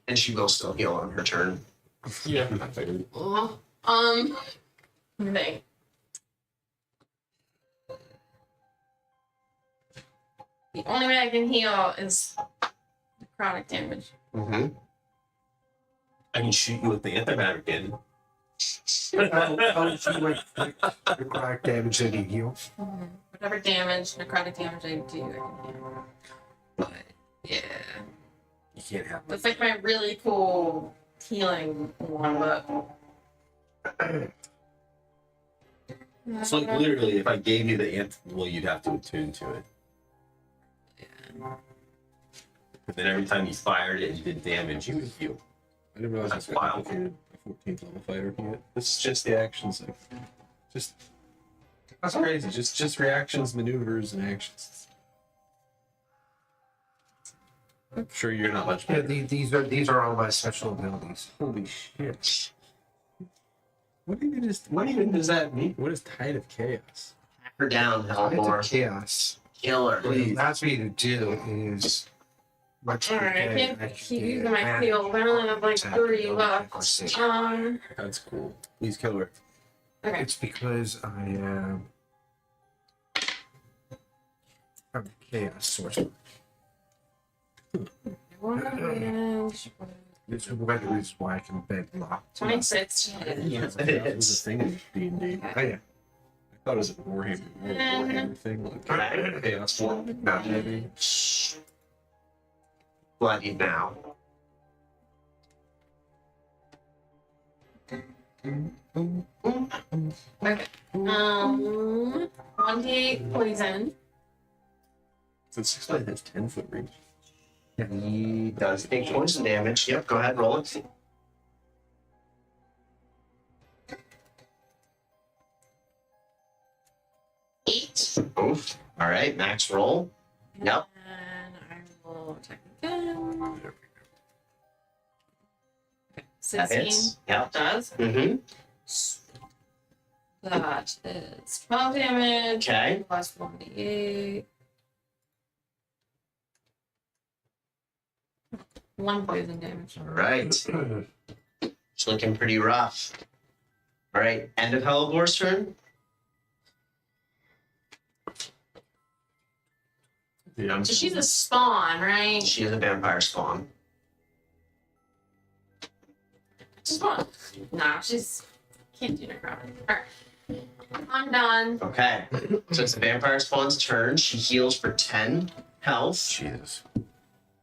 And she will still heal on her turn. Yeah, I figured. let me think. The only way I can heal is necrotic damage. Mm-hmm. I can shoot you with the antimatter cannon. Oh, she went necrotic damage and he heals. Whatever damage, necrotic damage I do, I can heal. But yeah, You can't have that's like my really cool healing one. But So like literally, if I gave you the well, you'd have to attune to it. But then every time you fired it and did damage, you would heal. I didn't realize That's that's wild. complicated. A 14th level fighter can get. This is just the actions. Just that's crazy. Just reactions, maneuvers, and actions. I'm sure you're not much Yeah, better. these are all my special abilities. Holy shit! What even does that mean? What is Tide of Chaos? Hack her down, Tides of Halvor. chaos. Kill her. What it allows me to do is much alright, I again, can't keep can using my manage heal. I only have like attack 3 and left. conversation. That's cool. Please kill her. Okay. It's because I am I'm a chaos sorcerer. One damage. This is one of the reasons why I can bed lock. 26 to hit. Yes, That it was a is. thing in D&D. Oh yeah. I thought it was a Warhammer thing. Like Chaos War. No. Maybe. Bloody now. Okay. 1d8 poison. Since 6 has 10-foot reach. He does take poison damage. Yep, go ahead, roll it. Eight. Oof. All right, max roll. Yep. And I will attack again. Okay. That 16 hits. Yep. does. Mm-hmm. That is 12 damage. Okay. Plus 1d8. 1 poison damage. All right. It's looking pretty rough. All right, end of Hellebore's turn. Yeah. So she's a spawn, right? She is a vampire spawn. Spawn. Nah, she's can't do necrotic. Alright. I'm done. Okay. So it's the vampire spawn's turn. She heals for 10 health. Jesus.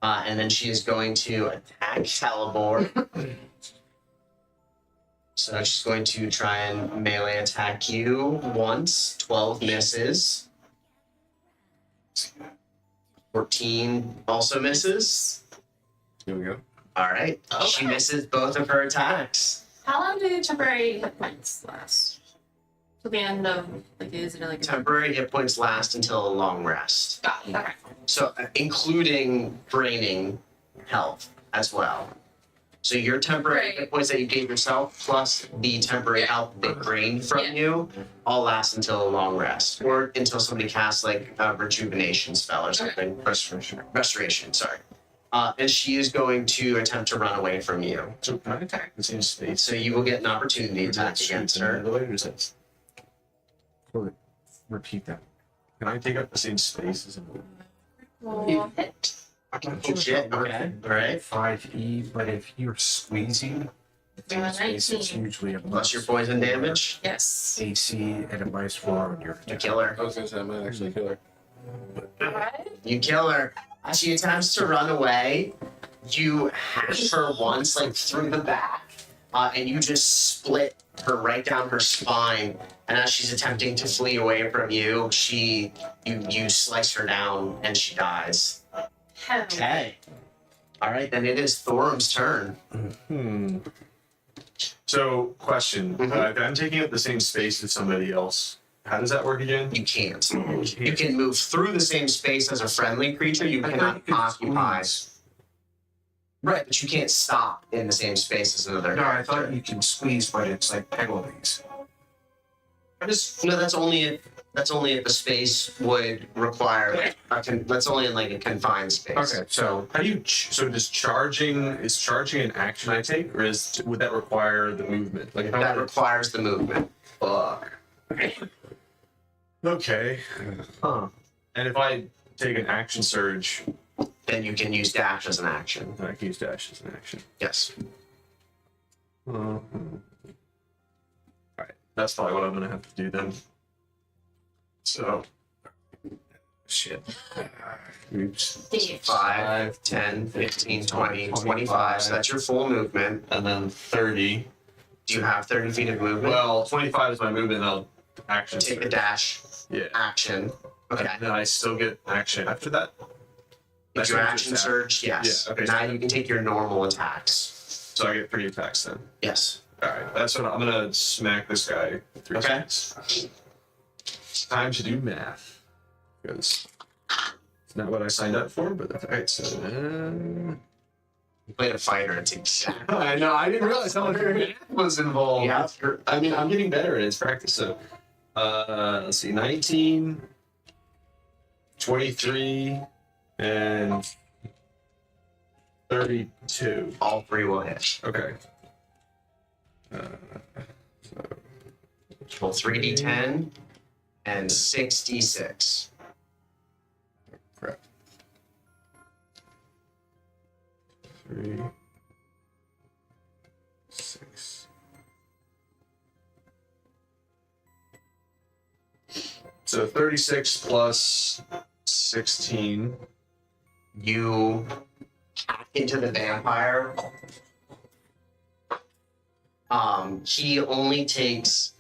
And then she is going to attack Hellebore. So she's going to try and melee attack you once. 12 misses. 14 also misses. Here we go. All right. She misses both of her attacks. How long do temporary hit points last? Till the end of is it like a Temporary hit points last until a long rest. Got it. Okay. So including draining health as well. So your temporary Right. hit points that you gave yourself plus the temporary health they drained from Yeah. you all last until a long rest. Or until somebody casts like a rejuvenation spell or something. Restoration, sorry. And she is going to attempt to run away from you. So can I attack the same space? So you will get an opportunity attack against her. The way this. Repeat that. Can I take up the same space as Well, hit. Oh shit, okay. Alright. 5e, but if you're squeezing, the team space is 19. usually a Plus your poison damage. Yes. AC and a minus 4 on your You kill her. I was gonna say I might actually kill her. Alright. You kill her. As she attempts to run away, you hack her once, like through the back, and you just split her right down her spine. And as she's attempting to flee away from you, you slice her down and she dies. Hell. Okay. All right, then it is Thorum's turn. So, question. Mhm. If I'm taking up the same space as somebody else, how does that work again? You can't. You can move through the same space as a friendly creature. You cannot occupy. Right, but you can't stop in the same space as another. No, I thought character. you can squeeze, but it's like penalties. No, that's only if the space would require. That's only in like a confined space. Okay, so How do you? So does charging an action I take, or would that require the movement? Like if I That wanted- requires the movement. Fuck. Okay. Huh. And if I take an action surge, Then you can use dash as an action. I can use dash as an action. Yes. Alright, that's probably what I'm gonna have to do then. So, shit. oops. Damage. 5, 10, 15, 20, 25. So that's your full movement. And then 30. Do you have 30 feet of movement? Well, 25 is my movement. I'll action Take the surge. dash Yeah. action. Okay. And then I still get action after that. If your action surge, yes. Yeah, okay. Now you can take your normal attacks. So I get 3 attacks then. Yes. Alright, that's what I'm gonna smack this guy 3 Okay. times. It's time to do math. Because it's not what I signed up for, but that's alright. So, You played a fighter. It's exactly. I know, I didn't realize how much math was involved. Yeah. I mean, I'm getting better at its practice. So, let's see, 19, 23, and 32. All 3 will hit. Okay. Roll 3d10 and 6d6. Crap. 3, 6. So 36 plus 16. You hack into the vampire He only takes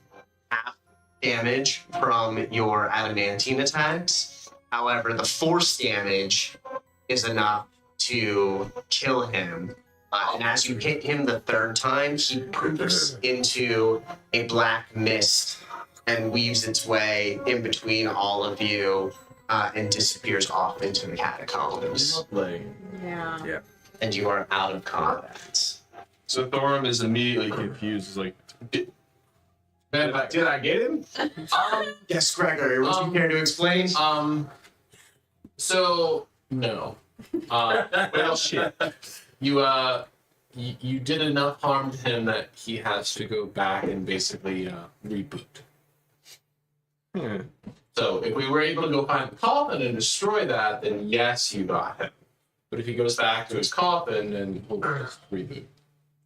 half damage from your adamantine attacks. However, the force damage is enough to kill him. And as you hit him the third time, he poofs into a black mist and weaves its way in between all of you and disappears off into the catacombs. Like, Yeah. And you are out of combat. so Thorum is immediately confused. He's like, did I get him? Yes, Gregory, would you care to explain? So no. Well, shit. You did enough harm to him that he has to go back and basically reboot. So if we were able to go find the coffin and destroy that, then yes, you got him. But if he goes back to his coffin, then he'll just reboot.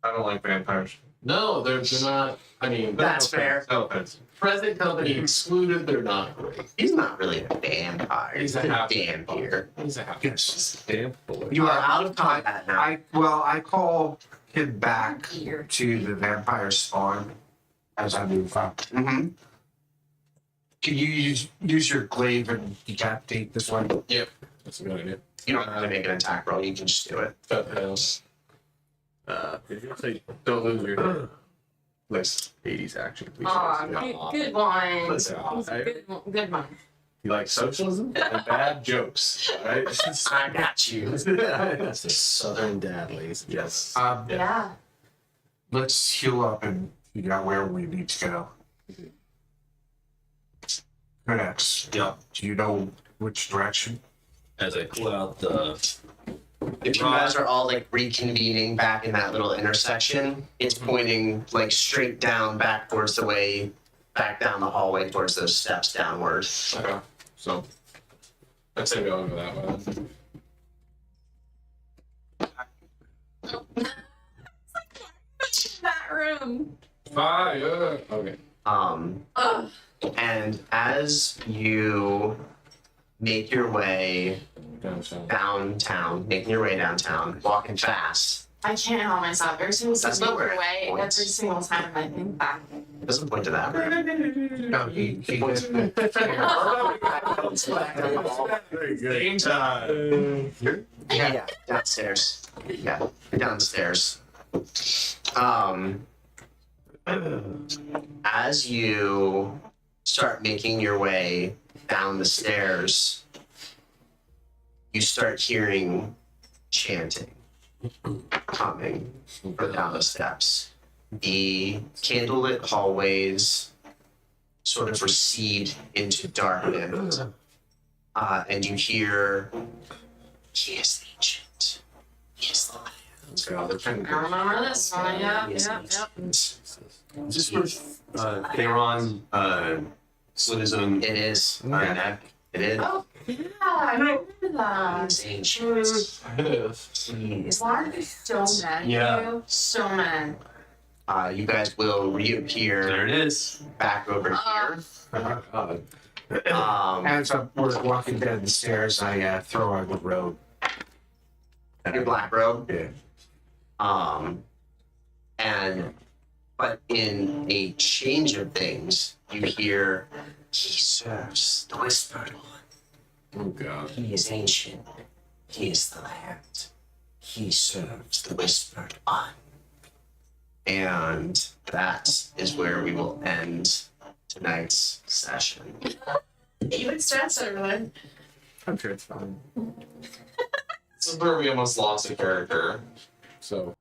I don't like vampires. No, they're not. I mean, That's fair. No offense. present company excluded. They're not great. He's not really a vampire. He's He's a a half vampire. He's a half. Yes. Damn boy. You are out of combat now. I call him back to the vampire spawn as I move up. Mm-hmm. Can you use your glaive and decapitate this one? Yep, that's a good idea. You don't have to make an attack roll. You can just do it. Did you say don't lose your head? Nice 80s action. Please. Good one. Listen, Good one. you like socialism and bad jokes, all right? I got you. That's a southern dad, ladies. Yes. Yeah. Let's heal up and figure out where we need to go. Codex, Yeah. do you know which direction? As I pull out the If you guys are all like reconvening back in that little intersection, it's pointing like straight down back towards the way, back down the hallway towards those steps downward. Okay, so I'd say we all go that way. That room. Fire. Okay. Ugh. And as you make your way downtown, walking fast, I can't help myself. Every single That's step not where of it the way, every points. single time I think back. it doesn't point to that room. No, he Game time. Yeah, downstairs. Yeah, downstairs. As you start making your way down the stairs, you start hearing chanting coming from down the steps. The candlelit hallways sort of recede into darkness, and you hear, "He is ancient. He is the land." I remember this one. Yeah, He is yeah, ancient. yeah. Is this where Theron slit his own It is. neck? It is. Oh, yeah, I remember He that. is ancient. It is. He is. Why are they so mad at Yeah. you? So mad. You guys will reappear There it is. back over here. Oh, God. As we're walking down the stairs, I throw on the robe. Your black robe. Yeah. But in a change of things, you hear, "He serves the Whispered One. Oh, God. He is ancient. He is the land. He serves the Whispered One." And that is where we will end tonight's session. You would stress over there. I'm sure it's fine. This is where we almost lost a character. So